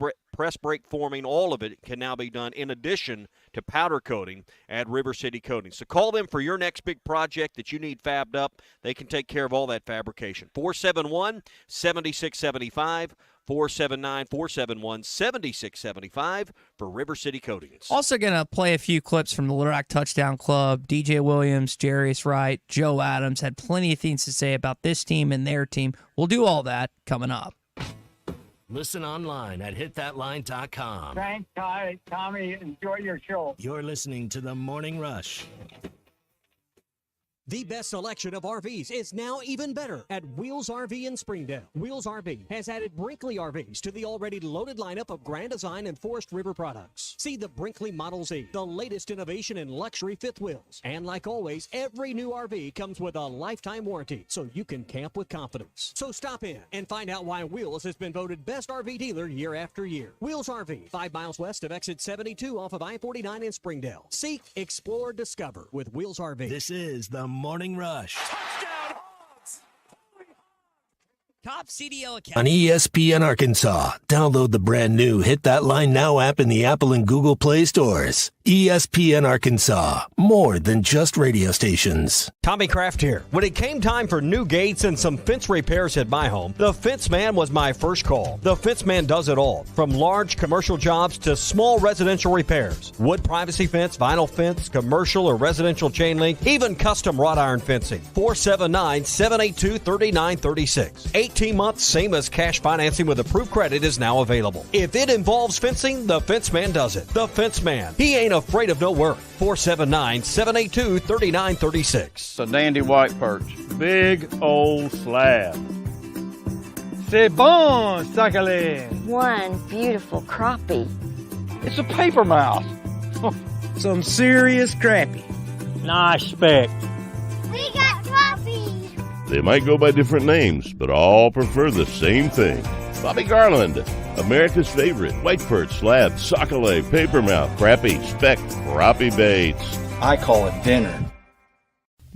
brake forming, all of it can now be done in addition to powder coating at River City Coatings. So call them for your next big project that you need fabbed up. They can take care of all that fabrication. 471-7675. 479-471-7675 for River City Coatings. Also going to play a few clips from the Little Rock Touchdown Club. DJ Williams, Jarius Wright, Joe Adams had plenty of things to say about this team and their team. We'll do all that coming up. Listen online at hitthatline.com. Thanks, Ty. Tommy, enjoy your show. You're listening to The Morning Rush. The best selection of RVs is now even better at Wheels RV in Springdale. Wheels RV has added Brinkley RVs to the already loaded lineup of Grand Design and Forest River products. See the Brinkley Model Z, the latest innovation in luxury fifth wheels. And like always, every new RV comes with a lifetime warranty, so you can camp with confidence. So stop in and find out why Wheels has been voted best RV dealer year after year. Wheels RV, 5 miles west of exit 72 off of I-49 in Springdale. Seek, explore, discover with Wheels RV. This is The Morning Rush. Top CDL account. On ESPN Arkansas, download the brand new Hit That Line Now app in the Apple and Google Play stores. ESPN Arkansas, more than just radio stations. Tommy Kraft here. When it came time for new gates and some fence repairs at my home, the Fence Man was my first call. The Fence Man does it all, from large commercial jobs to small residential repairs. Wood privacy fence, vinyl fence, commercial or residential chain link, even custom wrought iron fencing. 479-782-3936. 18 months, same as cash financing with approved credit is now available. If it involves fencing, the Fence Man does it. The Fence Man. He ain't afraid of no work. 479-782-3936. A dandy white perch. Big old slab. C'est bon, sacalé. One beautiful crappie. It's a paper mouse. Some serious crappie. Nice speck. We got crappie. They might go by different names, but all prefer the same thing. Bobby Garland, America's favorite white perch, slab, sockeye, papermouth, crappie, speck, crappie baits. I call it dinner.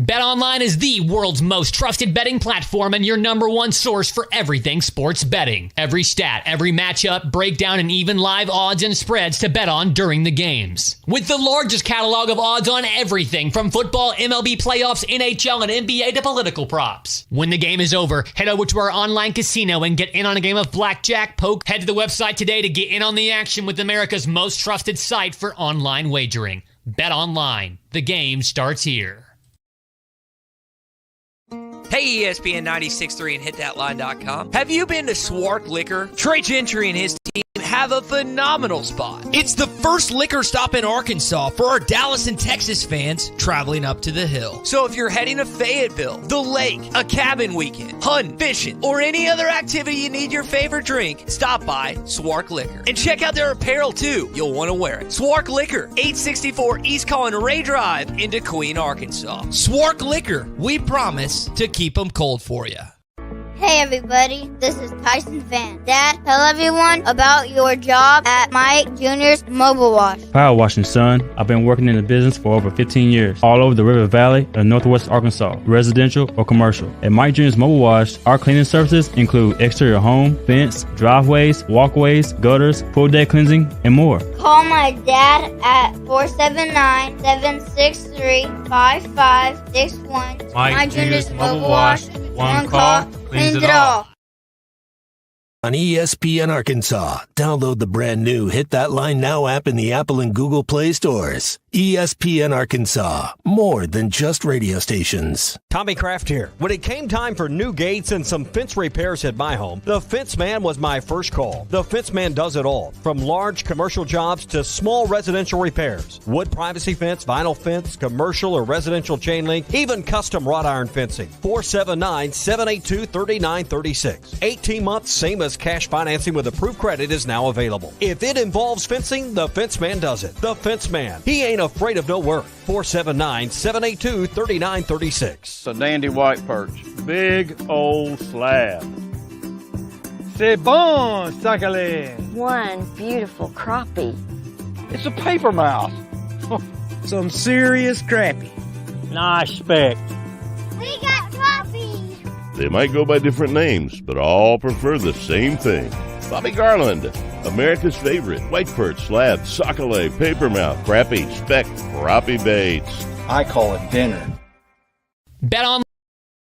BetOnline is the world's most trusted betting platform and your number one source for everything sports betting. Every stat, every matchup, breakdown, and even live odds and spreads to bet on during the games. With the largest catalog of odds on everything from football, MLB playoffs, NHL, and NBA to political props. When the game is over, head over to our online casino and get in on a game of blackjack, poke. Head to the website today to get in on the action with America's most trusted site for online wagering. BetOnline. The game starts here. Hey, ESPN 96.3 and hitthatline.com. Have you been to Swark Liquor? Trey Gentry and his team have a phenomenal spot. It's the first liquor stop in Arkansas for our Dallas and Texas fans traveling up to the hill. So if you're heading to Fayetteville, the lake, a cabin weekend, hunting, fishing, or any other activity you need your favorite drink, stop by Swark Liquor. And check out their apparel too. You'll want to wear it. Swark Liquor, 864 East Collin Ray Drive into Queen, Arkansas. Swark Liquor, we promise to keep them cold for you. Hey everybody, this is Tyson Van. Dad, tell everyone about your job at Mike Jr.'s Mobile Wash. Power washing, son. I've been working in the business for over 15 years, all over the River Valley and Northwest Arkansas, residential or commercial. At Mike Jr.'s Mobile Wash, our cleaning services include exterior home, fence, driveways, walkways, gutters, pool deck cleansing, and more. Call my dad at 479-763-5561. Mike Jr.'s Mobile Wash. One call, cleans it all. On ESPN Arkansas, download the brand new Hit That Line Now app in the Apple and Google Play stores. ESPN Arkansas, more than just radio stations. Tommy Kraft here. When it came time for new gates and some fence repairs at my home, the Fence Man was my first call. The Fence Man does it all, from large commercial jobs to small residential repairs. Wood privacy fence, vinyl fence, commercial or residential chain link, even custom wrought iron fencing. 479-782-3936. 18 months, same as cash financing with approved credit is now available. If it involves fencing, the Fence Man does it. The Fence Man. He ain't afraid of no work. 479-782-3936. It's a dandy white perch. Big old slab. C'est bon, sacalé. One beautiful crappie. It's a paper mouse. Some serious crappie. Nice speck. We got crappie. They might go by different names, but all prefer the same thing. Bobby Garland, America's favorite white perch, slab, sockeye, papermouth, crappie, speck, crappie baits. I call it dinner. Bet on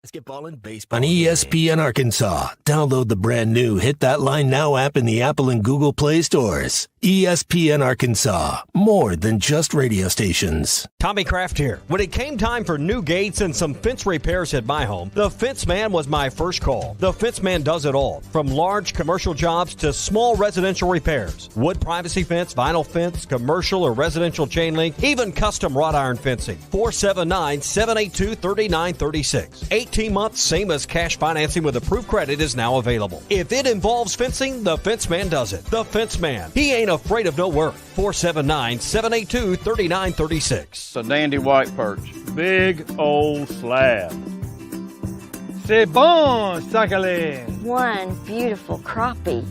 Basketball and baseball. On ESPN Arkansas, download the brand new Hit That Line Now app in the Apple and Google Play stores. ESPN Arkansas, more than just radio stations. Tommy Kraft here. When it came time for new gates and some fence repairs at my home, the Fence Man was my first call. The Fence Man does it all, from large commercial jobs to small residential repairs. Wood privacy fence, vinyl fence, commercial or residential chain link, even custom wrought iron fencing. 479-782-3936. 18 months, same as cash financing with approved credit is now available. If it involves fencing, the Fence Man does it. The Fence Man. He ain't afraid of no work. 479-782-3936. It's a dandy white perch. Big old slab. C'est bon, sacalé. One beautiful crappie.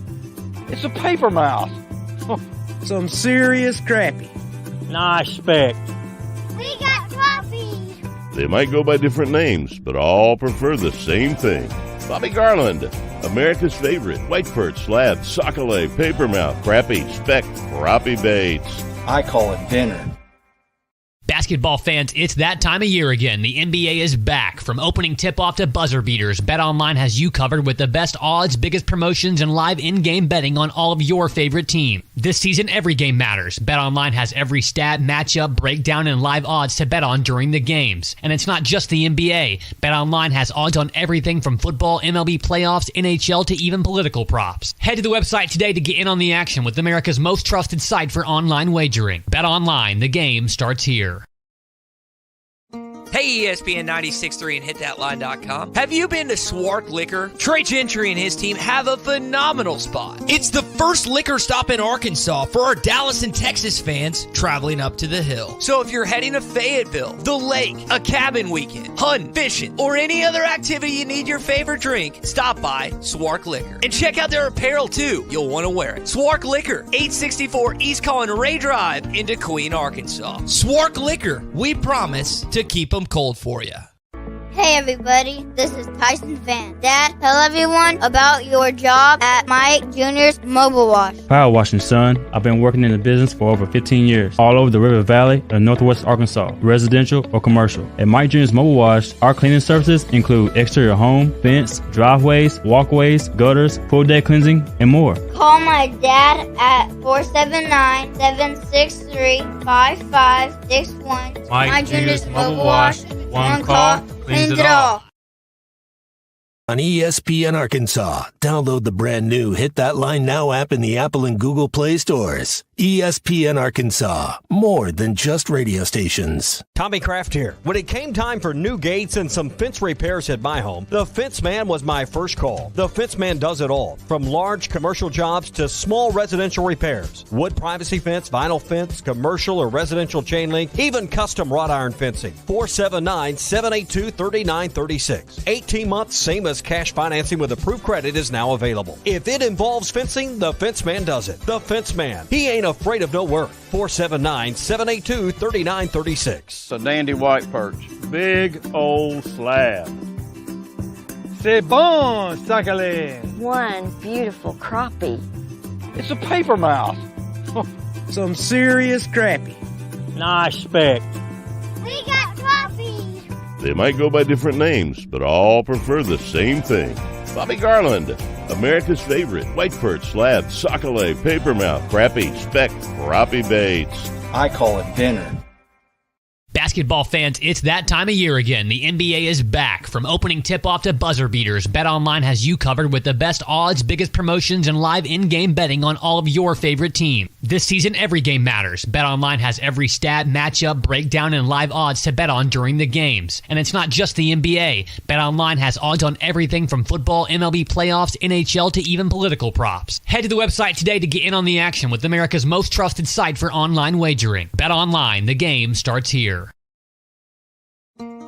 It's a paper mouse. Some serious crappie. Nice speck. We got crappie. They might go by different names, but all prefer the same thing. Bobby Garland, America's favorite white perch, slab, sockeye, papermouth, crappie, speck, crappie baits. I call it dinner. Basketball fans, it's that time of year again. The NBA is back. From opening tip-off to buzzer beaters, BetOnline has you covered with the best odds, biggest promotions, and live in-game betting on all of your favorite team. This season, every game matters. BetOnline has every stat, matchup, breakdown, and live odds to bet on during the games. And it's not just the NBA. BetOnline has odds on everything from football, MLB playoffs, NHL, to even political props. Head to the website today to get in on the action with America's most trusted site for online wagering. BetOnline, the game starts here. Hey, ESPN 96.3 and hitthatline.com. Have you been to Swark Liquor? Trey Gentry and his team have a phenomenal spot. It's the first liquor stop in Arkansas for our Dallas and Texas fans traveling up to the hill. So if you're heading to Fayetteville, the lake, a cabin weekend, hunting, fishing, or any other activity you need your favorite drink, stop by Swark Liquor. And check out their apparel too. You'll want to wear it. Swark Liquor, 864 East Collin Ray Drive in Queen, Arkansas. Swark Liquor, we promise to keep them cold for you. Hey everybody, this is Tyson Van. Dad, tell everyone about your job at Mike Jr.'s Mobile Wash. Power washing, son. I've been working in the business for over 15 years, all over the River Valley and Northwest Arkansas, residential or commercial. At Mike Jr.'s Mobile Wash, our cleaning services include exterior home, fence, driveways, walkways, gutters, pool deck cleansing, and more. Call my dad at 479-763-5561. Mike Jr.'s Mobile Wash. One call, cleans it all. On ESPN Arkansas, download the brand new Hit That Line Now app in the Apple and Google Play stores. ESPN Arkansas, more than just radio stations. Tommy Kraft here. When it came time for new gates and some fence repairs at my home, the Fence Man was my first call. The Fence Man does it all, from large commercial jobs to small residential repairs. Wood privacy fence, vinyl fence, commercial or residential chain link, even custom wrought iron fencing. 479-782-3936. 18 months, same as as cash financing with approved credit is now available. If it involves fencing, the Fence Man does it. The Fence Man. He ain't afraid of no work. 479-782-3936. It's a dandy white perch. Big old slab. C'est bon, Sakhalin. One beautiful crappie. It's a paper mouth. Some serious crappie. Nice speck. We got coffee. They might go by different names, but all prefer the same thing. Bobby Garland, America's favorite white perch, slab, sockeye, papermouth, crappie, speck, crappie baits. I call it dinner. Basketball fans, it's that time of year again. The NBA is back. From opening tip-off to buzzer beaters, BetOnline has you covered with the best odds, biggest promotions, and live in-game betting on all of your favorite teams. This season, every game matters. BetOnline has every stat, matchup, breakdown, and live odds to bet on during the games. And it's not just the NBA. BetOnline has odds on everything from football, MLB playoffs, NHL, to even political props. Head to the website today to get in on the action with America's most trusted site for online wagering. BetOnline, the game starts here.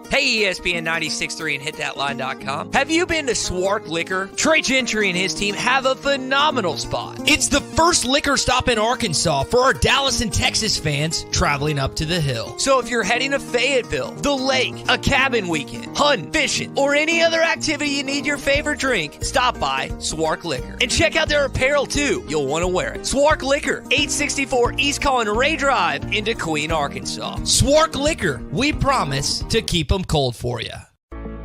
Hey, ESPN 96.3 and hitthatline.com. Have you been to Swark Liquor? Trey Gentry and his team have a phenomenal spot. It's the first liquor stop in Arkansas for our Dallas and Texas fans traveling up to the hill. So if you're heading to Fayetteville, the lake, a cabin weekend, hunting, fishing, or any other activity you need your favorite drink, stop by Swark Liquor. And check out their apparel too. You'll want to wear it. Swark Liquor, 864 East Collin Ray Drive in Queen, Arkansas. Swark Liquor, we promise to keep them cold for you.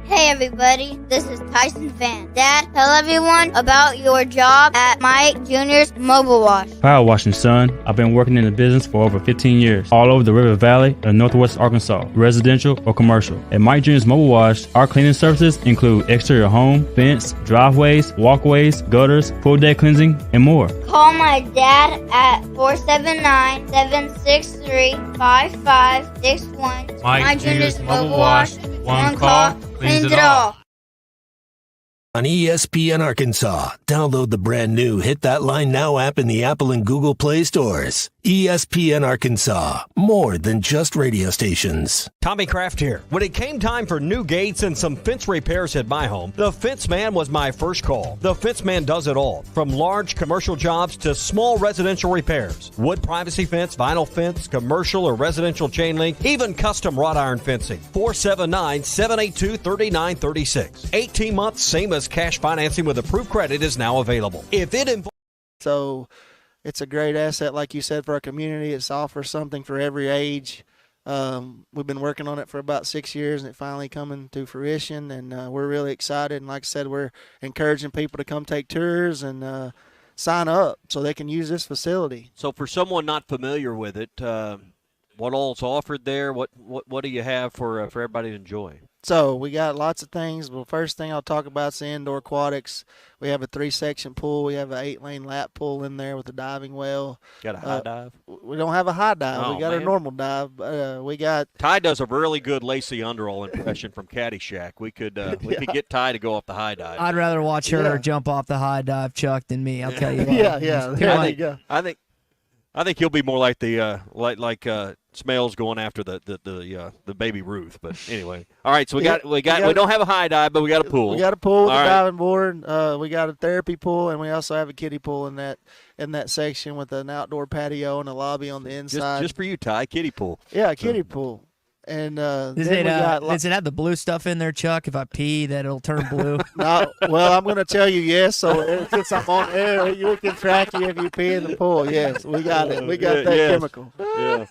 Hey everybody, this is Tyson Van. Dad, tell everyone about your job at Mike Jr.'s Mobile Wash. Power washing, son. I've been working in the business for over 15 years, all over the River Valley and Northwest Arkansas, residential or commercial. At Mike Jr.'s Mobile Wash, our cleaning services include exterior home, fence, driveways, walkways, gutters, pool deck cleansing, and more. Call my dad at 479-763-5561. Mike Jr.'s Mobile Wash. One call, cleans it all. On ESPN Arkansas, download the brand new Hit That Line Now app in the Apple and Google Play stores. ESPN Arkansas, more than just radio stations. Tommy Kraft here. When it came time for new gates and some fence repairs at my home, the Fence Man was my first call. The Fence Man does it all, from large commercial jobs to small residential repairs. Wood privacy fence, vinyl fence, commercial or residential chain link, even custom wrought iron fencing. 479-782-3936. 18 months, same as cash financing with approved credit is now available. If it involves... So it's a great asset, like you said, for our community. It offers something for every age. We've been working on it for about 6 years, and it finally coming to fruition, and we're really excited. And like I said, we're encouraging people to come take tours and sign up so they can use this facility. So for someone not familiar with it, what all's offered there? What do you have for everybody to enjoy? So we got lots of things. Well, first thing I'll talk about is the indoor aquatics. We have a 3-section pool. We have an 8-lane lap pool in there with a diving well. Got a high dive? We don't have a high dive. Oh, we got a normal dive. We got Ty does a really good Lacey Underall impression from Caddyshack. We could could get Ty to go off the high dive. I'd rather watch her jump off the high dive, Chuck, than me. I'll tell you what. There you go. I think he'll be more like the like Smales going after the baby Ruth. But anyway, all right. So we don't have a high dive, but we got a pool. We got a pool with all a right. diving board. We got a therapy pool, and we also have a kiddie pool in that section with an outdoor patio and a lobby on the inside. Just for you, Ty, kiddie pool. Yeah, a kiddie pool. And does it have the blue stuff in there, Chuck? If I pee, that it'll turn blue. No, well, I'm going to tell you yes. So since I'm on air, we can track you if you pee in the pool. Yes, we got it. We got that chemical. Yeah.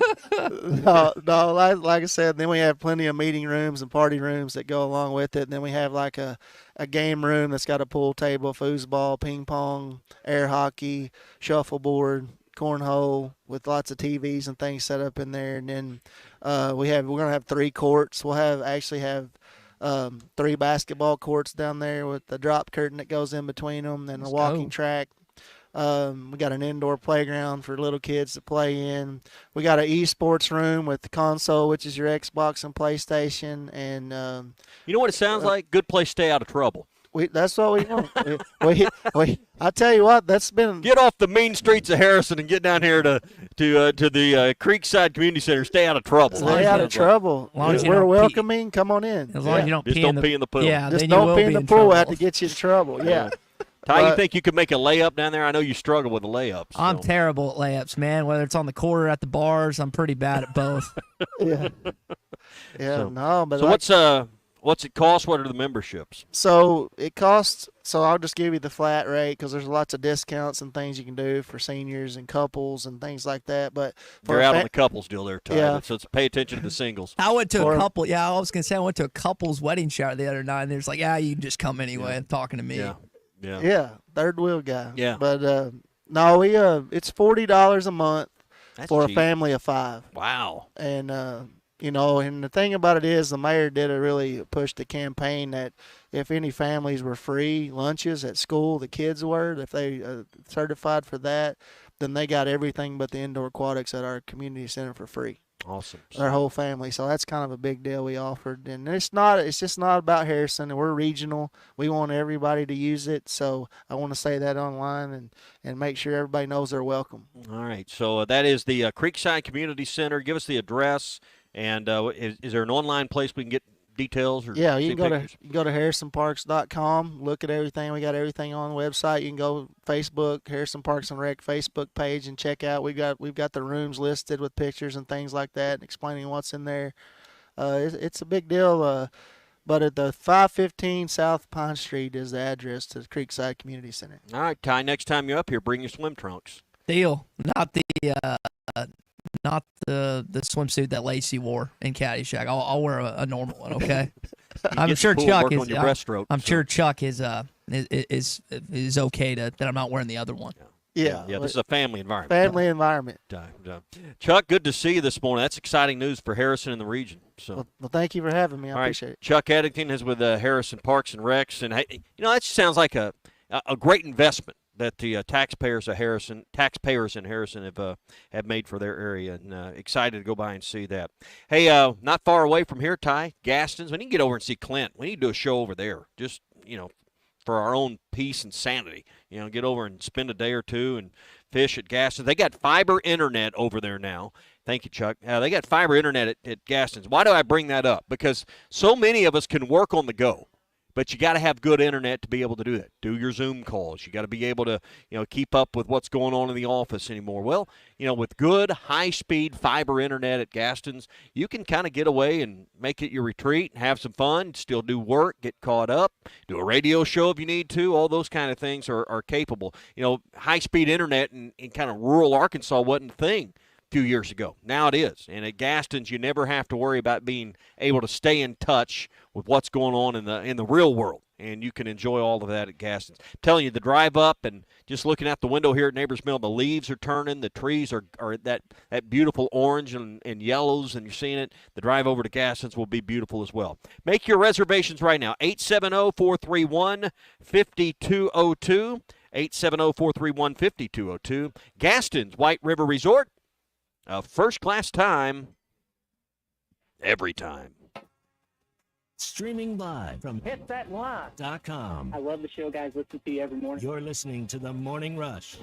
No, like I said, then we have plenty of meeting rooms and party rooms that go along with it. And then we have like a game room that's got a pool table, foosball, ping pong, air hockey, shuffleboard, cornhole with lots of TVs and things set up in there. And then we're going to have 3 courts. We'll actually have 3 basketball courts down there with the drop curtain that goes in between them and a walking track. We got an indoor playground for little kids to play in. We got an esports room with the console, which is your Xbox and PlayStation. And you know what it sounds like? Good place to stay out of trouble. That's what we want. I tell you what, that's been Get off the mean streets of Harrison and get down here to the Creekside Community Center. Stay out of trouble. Stay out of trouble. We're welcoming. Come on in. As long as you don't Just pee don't pee in the pool. Yeah, Just then don't you will pee in the pool. trouble. I have to get you in trouble. Yeah. Ty, you think you could make a layup down there? I know you struggle with the layups. I'm terrible at layups, man. Whether it's on the court or at the bars, I'm pretty bad at both. Yeah. Yeah. But So what's it cost? What are the memberships? So it costs. So I'll just give you the flat rate because there's lots of discounts and things you can do for seniors and couples and things like that. But You're out on the couples deal there, Ty. Yeah. So pay attention to the singles. I went to a couple. Yeah, I was gonna say I went to a couple's wedding shower the other night, and there's like, you can just come anyway. And talking to me. Yeah. Third wheel guy. Yeah. But no, it's $40 a month for cheap. a family of 5. Wow. And and the thing about it is the mayor did really push the campaign that if any families were free lunches at school, the kids were, if they certified for that, then they got everything but the indoor aquatics at our community center for free. Awesome. Their whole family. So that's kind of a big deal we offered. And it's just not about Harrison. We're regional. We want everybody to use it. So I want to say that online and make sure everybody knows they're welcome. All right. So that is the Creekside Community Center. Give us the address. And is there an online place we can get details? Or yeah, you see can pictures? go to harrisonparks.com, look at everything. We got everything on the website. You can go Facebook, Harrison Parks and Rec Facebook page, and check out. We've got the rooms listed with pictures and things like that, and explaining what's in there. It's a big deal. But at the 515 South Pine Street is the address to the Creekside Community Center. All right, Ty. Next time you're up here, bring your swim trunks. Deal. Not the swimsuit that Lacey wore in Caddyshack. I'll wear a normal one, okay? I'm sure Chuck is. I'm sure Chuck is okay that I'm not wearing the other one. Yeah. This is a family environment. Family environment. Chuck, good to see you this morning. That's exciting news for Harrison and the region. So, well, thank you for having me. I appreciate it. Chuck Eddington is with Harrison Parks and Recs, and hey, that just sounds like a great investment that the taxpayers in Harrison have made for their area, and excited to go by and see that. Hey, not far away from here, Ty, Gaston's. We need to get over and see Clint. We need to do a show over there, just for our own peace and sanity. Get over and spend a day or two and fish at Gaston's. They got fiber internet over there now. Thank you, Chuck. They got fiber internet at Gaston's. Why do I bring that up? Because so many of us can work on the go. But you got to have good internet to be able to do that. Do your Zoom calls. You got to be able to, keep up with what's going on in the office anymore. Well, with good high-speed fiber internet at Gaston's, you can kind of get away and make it your retreat and have some fun, still do work, get caught up, do a radio show if you need to. All those kind of things are capable. High-speed internet in kind of rural Arkansas wasn't a thing a few years ago. Now it is. And at Gaston's, you never have to worry about being able to stay in touch with what's going on in the real world. And you can enjoy all of that at Gaston's. I'm telling you, the drive up and just looking out the window here at Neighbors Mill, the leaves are turning, the trees are that beautiful orange and yellows, and you're seeing it. The drive over to Gaston's will be beautiful as well. Make your reservations right now, 870-431-5202, 870-431-5202. Gaston's White River Resort, a first-class time, every time. Streaming live from HitThatLine.com. I love the show, guys. Listen to you every morning. You're listening to The Morning Rush.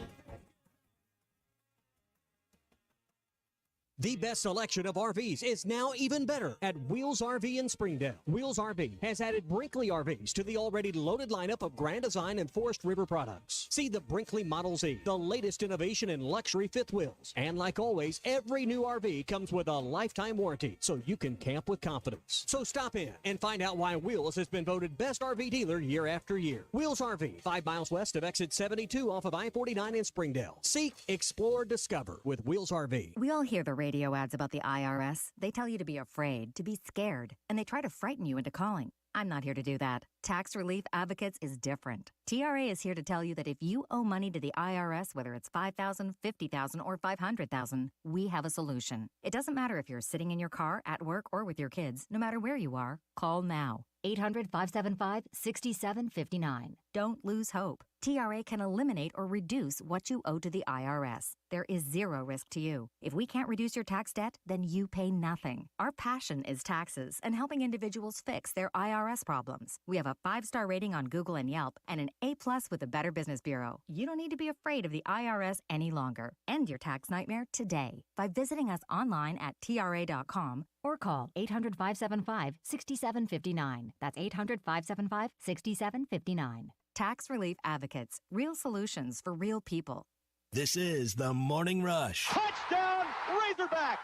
The best selection of RVs is now even better at Wheels RV in Springdale. Wheels RV has added Brinkley RVs to the already loaded lineup of Grand Design and Forest River products. See the Brinkley Model Z, the latest innovation in luxury fifth wheels. And like always, every new RV comes with a lifetime warranty, so you can camp with confidence. So stop in and find out why Wheels has been voted best RV dealer year after year. Wheels RV, 5 miles west of exit 72 off of I-49 in Springdale. Seek, explore, discover with Wheels RV. We all hear the radio ads about the IRS. They tell you to be afraid, to be scared, and they try to frighten you into calling. I'm not here to do that. Tax Relief Advocates is different. TRA is here to tell you that if you owe money to the IRS, whether it's $5,000, $50,000, or $500,000, we have a solution. It doesn't matter if you're sitting in your car, at work, or with your kids. No matter where you are, call now. 800-575-6759. Don't lose hope. TRA can eliminate or reduce what you owe to the IRS. There is zero risk to you. If we can't reduce your tax debt, then you pay nothing. Our passion is taxes and helping individuals fix their IRS problems. We have a 5-star rating on Google and Yelp and an A+ with the Better Business Bureau. You don't need to be afraid of the IRS any longer. End your tax nightmare today by visiting us online at TRA.com or call 800-575-6759. That's 800-575-6759. Tax Relief Advocates. Real solutions for real people. This is the Morning Rush. Touchdown, Razorbacks!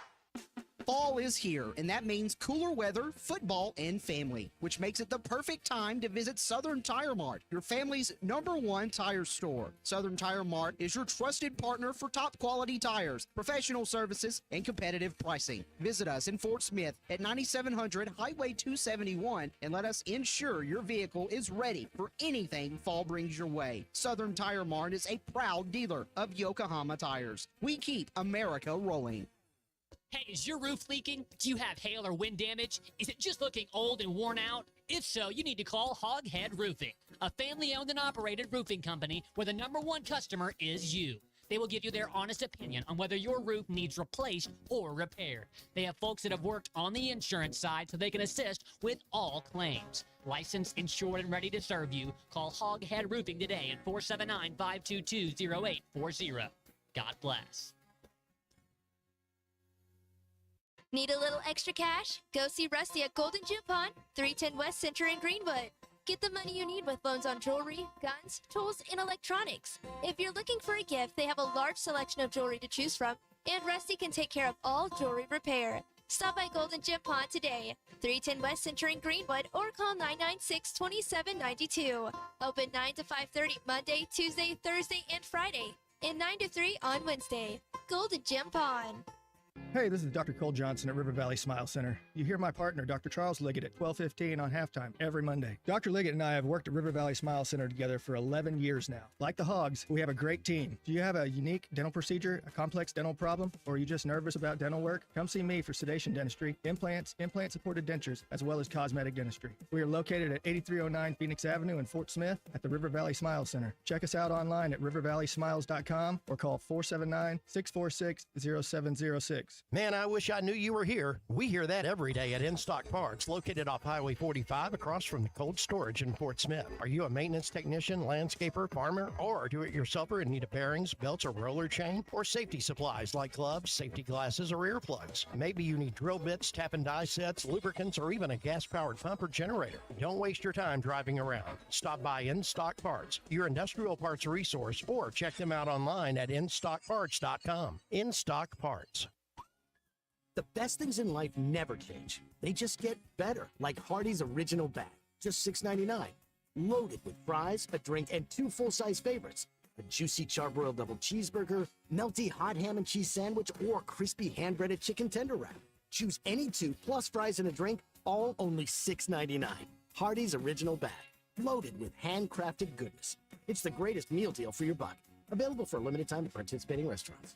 Fall is here, and that means cooler weather, football, and family, which makes it the perfect time to visit Southern Tire Mart, your family's #1 tire store. Southern Tire Mart is your trusted partner for top quality tires, professional services, and competitive pricing. Visit us in Fort Smith at 9700 Highway 271 and let us ensure your vehicle is ready for anything fall brings your way. Southern Tire Mart is a proud dealer of Yokohama tires. We keep America rolling. Hey, is your roof leaking? Do you have hail or wind damage? Is it just looking old and worn out? If so, you need to call Hoghead Roofing, a family-owned and operated roofing company where the #1 customer is you. They will give you their honest opinion on whether your roof needs replaced or repaired. They have folks that have worked on the insurance side so they can assist with all claims. Licensed, insured, and ready to serve you. Call Hoghead Roofing today at 479-522-0840. God bless. Need a little extra cash? Go see Rusty at Golden Gym Pawn, 310 West Center in Greenwood. Get the money you need with loans on jewelry, guns, tools, and electronics. If you're looking for a gift, they have a large selection of jewelry to choose from, and Rusty can take care of all jewelry repair. Stop by Golden Gym Pawn today, 310 West Center in Greenwood, or call 996-2792. Open 9 to 5:30 Monday, Tuesday, Thursday, and Friday, and 9 to 3 on Wednesday. Golden Gym Pawn. Hey, this is Dr. Cole Johnson at River Valley Smile Center. You hear my partner, Dr. Charles Liggett, at 12:15 on halftime every Monday. Dr. Liggett and I have worked at River Valley Smile Center together for 11 years now. Like the Hogs, we have a great team. Do you have a unique dental procedure, a complex dental problem, or are you just nervous about dental work? Come see me for sedation dentistry, implants, implant-supported dentures, as well as cosmetic dentistry. We are located at 8309 Phoenix Avenue in Fort Smith at the River Valley Smile Center. Check us out online at rivervalleysmiles.com or call 479-646-0706. Man, I wish I knew you were here. We hear that every day at In-Stock Parts, located off Highway 45 across from the cold storage in Fort Smith. Are you a maintenance technician, landscaper, farmer, or do-it-yourselfer in need of bearings, belts, or roller chain? Or safety supplies like gloves, safety glasses, or earplugs? Maybe you need drill bits, tap and die sets, lubricants, or even a gas-powered pump or generator. Don't waste your time driving around. Stop by In-Stock Parts, your industrial parts resource, or check them out online at InStockParts.com. In-Stock Parts. The best things in life never change. They just get better, like Hardee's Original Bag, just $6.99. Loaded with fries, a drink, and 2 full-size favorites. A juicy charbroiled double cheeseburger, melty hot ham and cheese sandwich, or crispy hand-breaded chicken tender wrap. Choose any 2 plus fries and a drink, all only $6.99. Hardee's Original Bag, loaded with handcrafted goodness. It's the greatest meal deal for your buck. Available for a limited time at participating restaurants.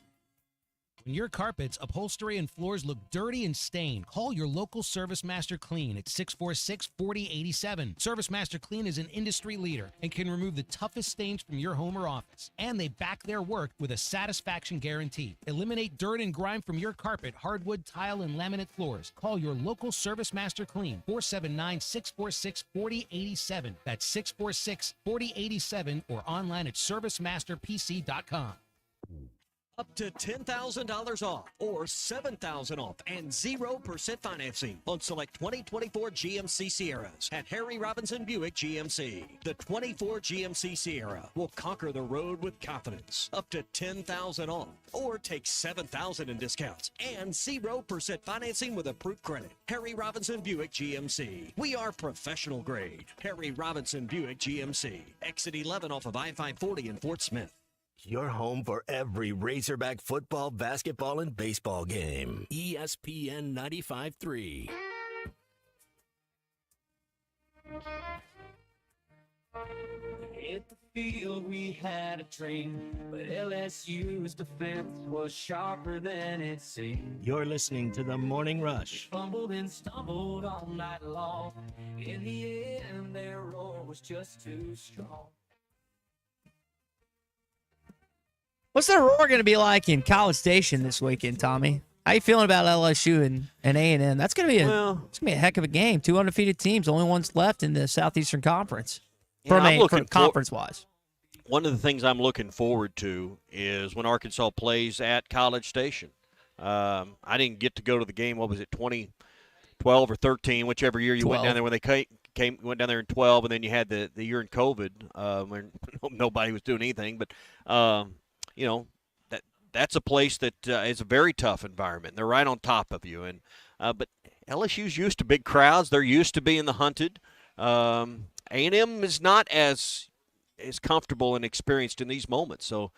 When your carpets, upholstery, and floors look dirty and stained, call your local Service Master Clean at 646-4087. Service Master Clean is an industry leader and can remove the toughest stains from your home or office. And they back their work with a satisfaction guarantee. Eliminate dirt and grime from your carpet, hardwood, tile, and laminate floors. Call your local Service Master Clean, 479-646-4087. That's 646-4087 or online at servicemasterpc.com. Up to $10,000 off or $7,000 off and 0% financing on select 2024 GMC Sierras at Harry Robinson Buick GMC. The 24 GMC Sierra will conquer the road with confidence. Up to $10,000 off or take $7,000 in discounts and 0% financing with approved credit. Harry Robinson Buick GMC. We are professional grade. Harry Robinson Buick GMC. Exit 11 off of I-540 in Fort Smith. Your home for every Razorback football, basketball, and baseball game. ESPN 95.3. hit the field, we had a dream, but LSU's defense was sharper than it seemed. You're listening to The Morning Rush. Fumbled and stumbled all night long. In the end, their roar was just too strong. What's the roar going to be like in College Station this weekend, Tommy? How you feeling about LSU and A&M? That's going to be a heck of a game. 2 undefeated teams, only ones left in the Southeastern Conference. From conference-wise. One of the things I'm looking forward to is when Arkansas plays at College Station. I didn't get to go to the game. What was it, 2012 or 13, whichever year you 12. went down there when they went down there in 12, and then you had the year in COVID when nobody was doing anything. But that's a place that is a very tough environment. They're right on top of you, and but LSU's used to big crowds. They're used to being the hunted. A&M is not as comfortable and experienced in these moments. So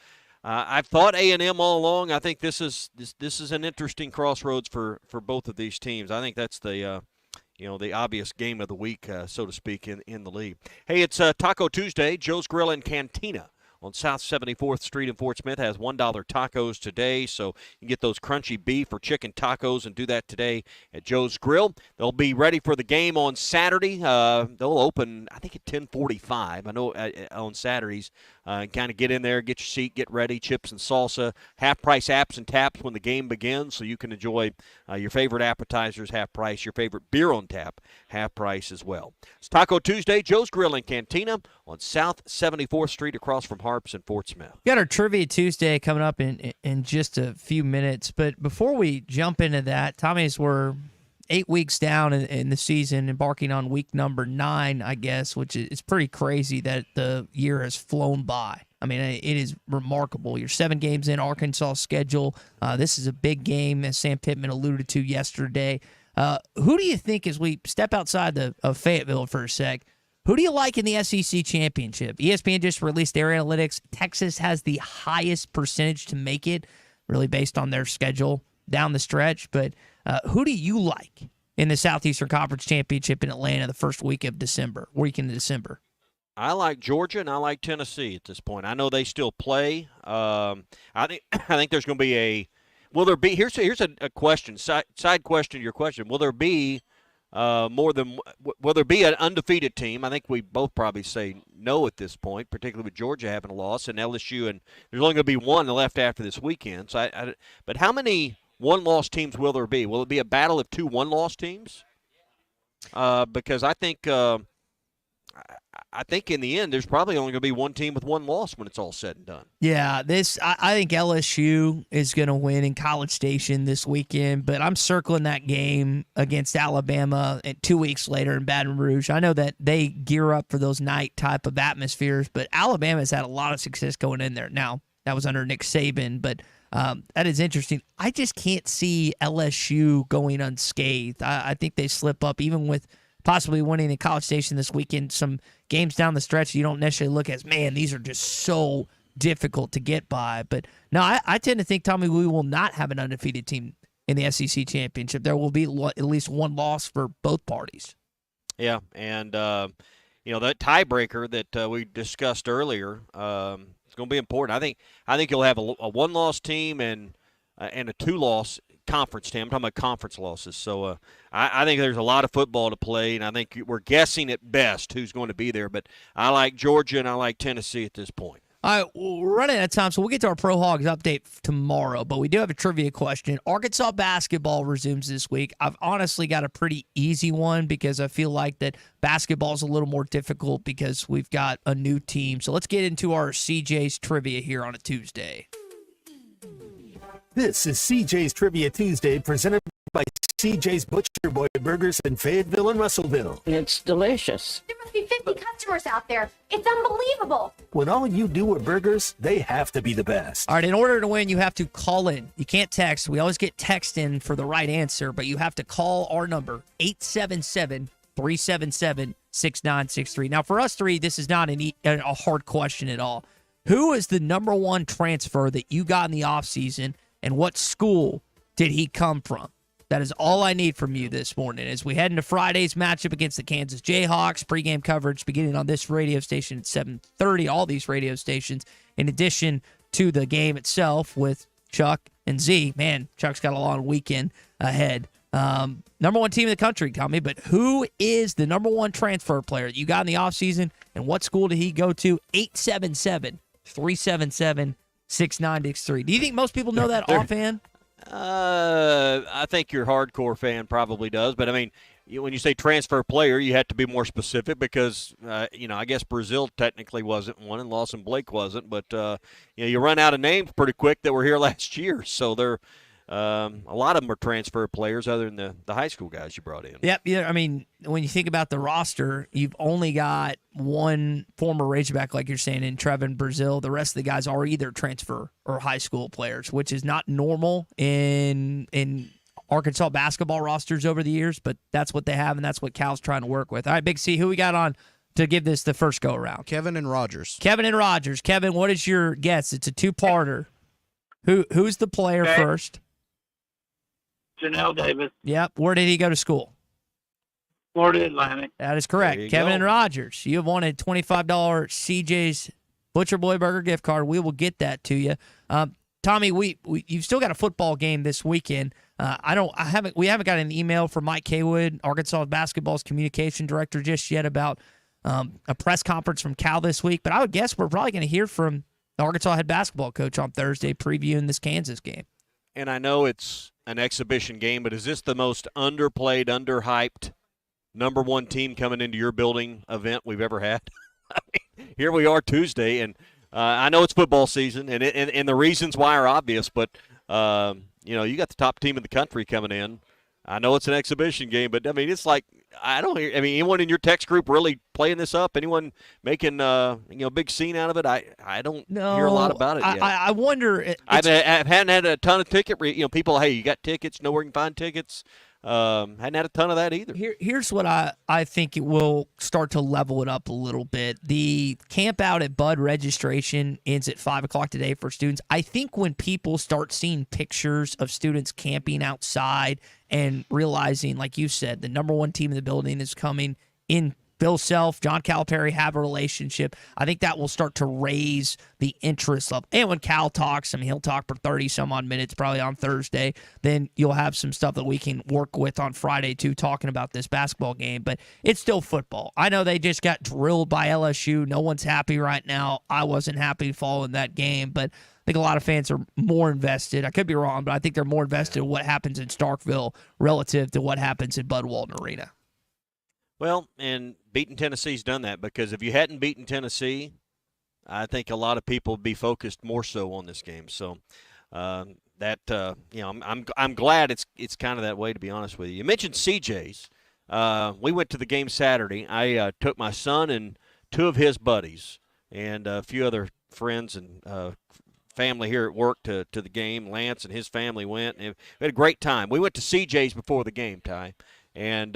I've thought A&M all along. I think this is an interesting crossroads for both of these teams. I think that's the obvious game of the week, so to speak, in the league. Hey, it's Taco Tuesday. Joe's Grill and Cantina on South 74th Street in Fort Smith has $1 tacos today, so you can get those crunchy beef or chicken tacos and do that today at Joe's Grill. They'll be ready for the game on Saturday. They'll open, I think, at 10:45. I know on Saturdays. Kind of get in there, get your seat, get ready, chips and salsa, half-price apps and taps when the game begins, so you can enjoy your favorite appetizers half price, your favorite beer on tap half price as well. It's Taco Tuesday, Joe's Grill and Cantina on South 74th Street across from Harps in Fort Smith. We got our Trivia Tuesday coming up in just a few minutes, but before we jump into that, Tommy's we're 8 weeks down in the season, embarking on week number 9, I guess, which is pretty crazy that the year has flown by. I mean, it is remarkable. You're 7 games in Arkansas schedule. This is a big game, as Sam Pittman alluded to yesterday. Who do you think, as we step outside of Fayetteville for a sec, who do you like in the SEC championship? ESPN just released their analytics. Texas has the highest percentage to make it, really based on their schedule down the stretch. But who do you like in the Southeastern Conference Championship in Atlanta the first week of December? I like Georgia and I like Tennessee at this point. I know they still play. I think there's going to be here's a question, side question to your question. Will there be will there be an undefeated team? I think we both probably say no at this point, particularly with Georgia having a loss and LSU, and there's only going to be one left after this weekend. So but how many one-loss teams will there be? Will it be a battle of 2 one-loss teams? Because I think in the end, there's probably only going to be one team with 1 loss when it's all said and done. Yeah, I think LSU is going to win in College Station this weekend, but I'm circling that game against Alabama 2 weeks later in Baton Rouge. I know that they gear up for those night type of atmospheres, but Alabama's had a lot of success going in there. Now, that was under Nick Saban, but that is interesting. I just can't see LSU going unscathed. I think they slip up, even with possibly winning in College Station this weekend. Some games down the stretch you don't necessarily look as, man, these are just so difficult to get by. But no, I tend to think, Tommy, we will not have an undefeated team in the SEC championship. There will be at least 1 loss for both parties. Yeah, and that tiebreaker that we discussed earlier is going to be important. I think you'll have a 1-loss team and a 2-loss conference team. I'm talking about conference losses. So I think there's a lot of football to play, and I think we're guessing at best who's going to be there. But I like Georgia and I like Tennessee at this point. All right, we're running out of time, so we'll get to our Pro Hogs update tomorrow. But we do have a trivia question. Arkansas basketball resumes this week. I've honestly got a pretty easy one because I feel like that basketball is a little more difficult because we've got a new team. So let's get into our CJ's trivia here on a Tuesday. This is CJ's Trivia Tuesday, presented by CJ's Butcher Boy Burgers in Fayetteville and Russellville. It's delicious. There must be 50 customers out there. It's unbelievable. When all you do are burgers, they have to be the best. All right, in order to win, you have to call in. You can't text. We always get text in for the right answer, but you have to call our number, 877-377-6963. Now, for us three, this is not a hard question at all. Who is the number 1 transfer that you got in the offseason, and what school did he come from? That is all I need from you this morning as we head into Friday's matchup against the Kansas Jayhawks. Pregame coverage beginning on this radio station at 7:30, all these radio stations, in addition to the game itself with Chuck and Z. Man, Chuck's got a long weekend ahead. Number one team in the country, Tommy, but who is the number one transfer player that you got in the offseason, and what school did he go to? 877-377-6963. Do you think most people know that offhand? I think your hardcore fan probably does, but I mean, when you say transfer player, you have to be more specific because, I guess Brazil technically wasn't one and Lawson Blake wasn't, but, you run out of names pretty quick that were here last year. So they're a lot of them are transfer players other than the high school guys you brought in. Yep. Yeah. I mean, when you think about the roster, you've only got one former Razorback, like you're saying, in Trevin Brazil. The rest of the guys are either transfer or high school players, which is not normal in Arkansas basketball rosters over the years, but that's what they have, and that's what Cal's trying to work with. All right, Big C, who we got on to give this the first go-around? Kevin and Rogers. Kevin, what is your guess? It's a two-parter. Who's the player first? Janelle Davis. Yep. Where did he go to school? Florida Atlantic. That is correct. Kevin and Rogers. You have won a $25 CJ's Butcher Boy Burger gift card. We will get that to you. Tommy, you've still got a football game this weekend. We haven't got an email from Mike Kaywood, Arkansas basketball's communication director, just yet about a press conference from Cal this week. But I would guess we're probably going to hear from the Arkansas head basketball coach on Thursday previewing this Kansas game. And I know it's an exhibition game, but is this the most underplayed, underhyped number one team coming into your building event we've ever had? I mean, here we are Tuesday, and I know it's football season, and the reasons why are obvious, but you got the top team in the country coming in. I know it's an exhibition game, but I mean, it's like anyone in your text group really playing this up? Anyone making big scene out of it? I don't hear a lot about it yet. I wonder. I hadn't had a ton of ticket. People, hey, you got tickets? Know where you can find tickets? Hadn't had a ton of that either. Here's what I think it will start to level it up a little bit. The camp out at Bud registration ends at 5 o'clock today for students. I think when people start seeing pictures of students camping outside and realizing, like you said, the number one team in the building is coming in. Bill Self, John Calipari have a relationship. I think that will start to raise the interest of. And when Cal talks, he'll talk for 30-some-odd minutes probably on Thursday. Then you'll have some stuff that we can work with on Friday, too, talking about this basketball game. But it's still football. I know they just got drilled by LSU. No one's happy right now. I wasn't happy following that game. But I think a lot of fans are more invested. I could be wrong, but I think they're more invested in what happens in Starkville relative to what happens in Bud Walton Arena. Well, and beating Tennessee's done that, because if you hadn't beaten Tennessee, I think a lot of people would be focused more so on this game. So I'm glad it's kind of that way, to be honest with you. You mentioned CJ's. We went to the game Saturday. I took my son and two of his buddies and a few other friends and family here at work to the game. Lance and his family went, and we had a great time. We went to CJ's before the game, Ty. And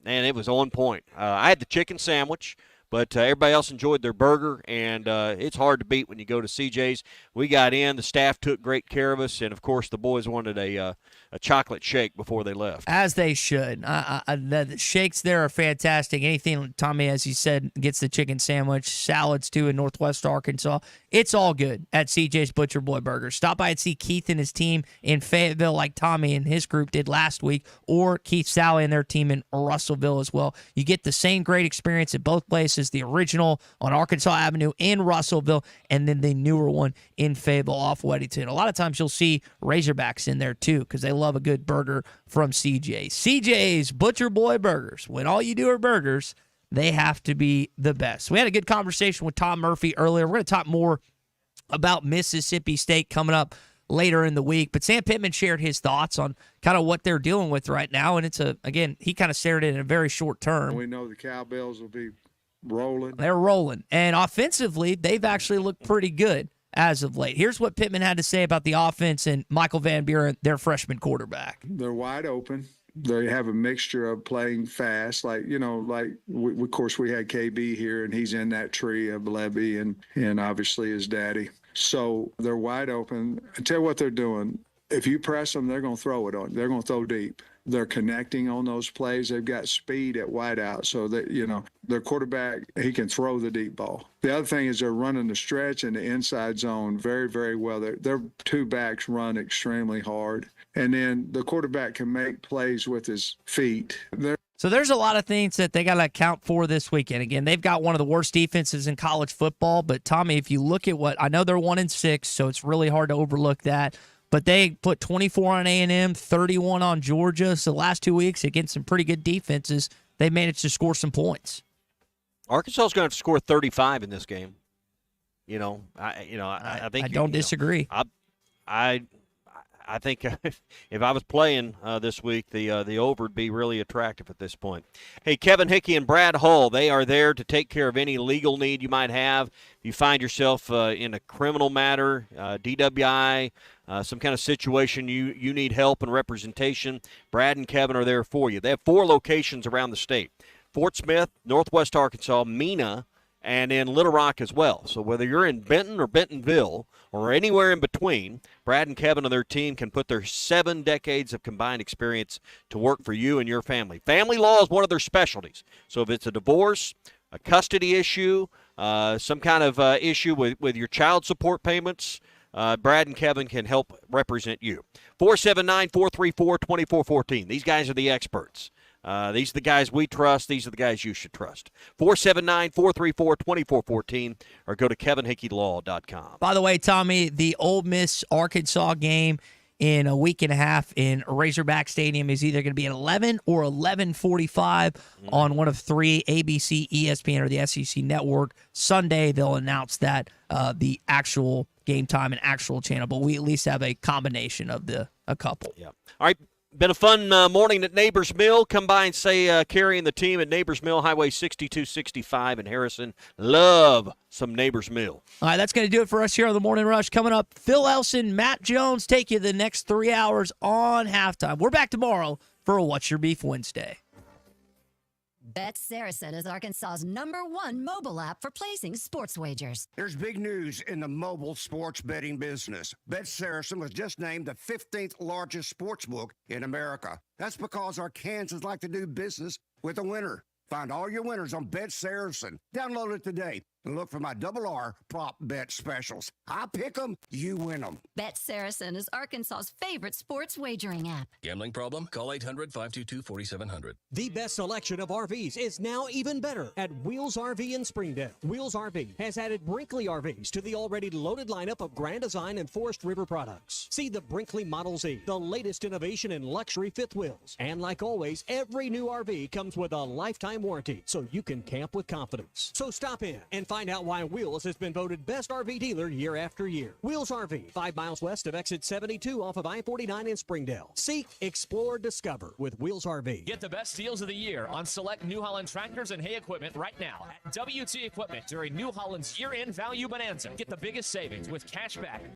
it was on point. I had the chicken sandwich, but everybody else enjoyed their burger, and it's hard to beat when you go to CJ's. We got in. The staff took great care of us, and, of course, the boys wanted a chocolate shake before they left. As they should. The shakes there are fantastic. Anything, Tommy, as you said, gets the chicken sandwich, salads, too, in Northwest Arkansas. It's all good at CJ's Butcher Boy Burgers. Stop by and see Keith and his team in Fayetteville like Tommy and his group did last week, or Keith Sally and their team in Russellville as well. You get the same great experience at both places, the original on Arkansas Avenue in Russellville, and then the newer one in Fayetteville off Weddington. A lot of times you'll see Razorbacks in there, too, because they love a good burger from CJ's. CJ's Butcher Boy Burgers. When all you do are burgers, they have to be the best. We had a good conversation with Tom Murphy earlier. We're going to talk more about Mississippi State coming up later in the week. But Sam Pittman shared his thoughts on kind of what they're dealing with right now. And he kind of shared it in a very short term. We know the Cowbells will be rolling. They're rolling. And offensively, they've actually looked pretty good as of late. Here's what Pittman had to say about the offense and Michael Van Buren, their freshman quarterback. They're wide open. They have a mixture of playing fast, of course we had KB here, and he's in that tree of Levy and obviously his daddy. So they're wide open. I tell you what they're doing. if you press them, they're going to throw it on. They're going to throw deep. They're connecting on those plays. They've got speed at wideout, so that, you know, their quarterback, he can throw the deep ball. The other thing is they're running the stretch in the inside zone very, very well. Their two backs run extremely hard, and then the quarterback can make plays with his feet. So there's a lot of things that they got to account for this weekend. Again, they've got one of the worst defenses in college football, but Tommy, if you look at what, I know they're 1-6, so it's really hard to overlook that. But they put 24 on A&M, 31 on Georgia. So the last 2 weeks against some pretty good defenses, they managed to score some points. Arkansas is going to have to score 35 in this game. I think I don't disagree. I think if I was playing this week, the over would be really attractive at this point. Hey, Kevin Hickey and Brad Hull, they are there to take care of any legal need you might have. If you find yourself in a criminal matter, DWI, some kind of situation you need help and representation, Brad and Kevin are there for you. They have 4 locations around the state: Fort Smith, Northwest Arkansas, Mena, and in Little Rock as well. So whether you're in Benton or Bentonville or anywhere in between, Brad and Kevin and their team can put their 7 decades of combined experience to work for you and your family. Family law is one of their specialties. So if it's a divorce, a custody issue, some kind of issue with your child support payments, Brad and Kevin can help represent you. 479-434-2414. These guys are the experts. These are the guys we trust. These are the guys you should trust. 479-434-2414 or go to kevinhickeylaw.com. By the way, Tommy, the Ole Miss-Arkansas game in a week and a half in Razorback Stadium is either going to be at 11 or 11:45 on one of 3, ABC, ESPN, or the SEC Network. Sunday, they'll announce that the actual game time and actual channel, but we at least have a combination of a couple. Yeah. All right. Been a fun morning at Neighbors Mill. Come by and say Carrie and the team at Neighbors Mill, Highway 6265 in Harrison. Love some Neighbors Mill. All right, that's going to do it for us here on the Morning Rush. Coming up, Phil Elson, Matt Jones take you the next 3 hours on halftime. We're back tomorrow for a What's Your Beef Wednesday. Bet Saracen is Arkansas's #1 mobile app for placing sports wagers. There's big news in the mobile sports betting business. Bet Saracen was just named the 15th largest sports book in America. That's because Arkansans like to do business with a winner. Find all your winners on Bet Saracen. Download it today and look for my RR prop bet specials. I pick them, you win them. Bet Saracen is Arkansas's favorite sports wagering app. Gambling problem? Call 800-522-4700. The best selection of RVs is now even better at Wheels RV in Springdale. Wheels RV has added Brinkley RVs to the already loaded lineup of Grand Design and Forest River products. See the Brinkley Model Z, the latest innovation in luxury fifth wheels. And like always, every new RV comes with a lifetime warranty, so you can camp with confidence. So stop in and find out why Wheels has been voted best RV dealer year after year. Wheels RV, 5 miles west of exit 72 off of I-49 in Springdale. Seek, explore, discover with Wheels RV. Get the best deals of the year on select New Holland tractors and hay equipment right now at WT Equipment during New Holland's year-end value bonanza. Get the biggest savings with cash back.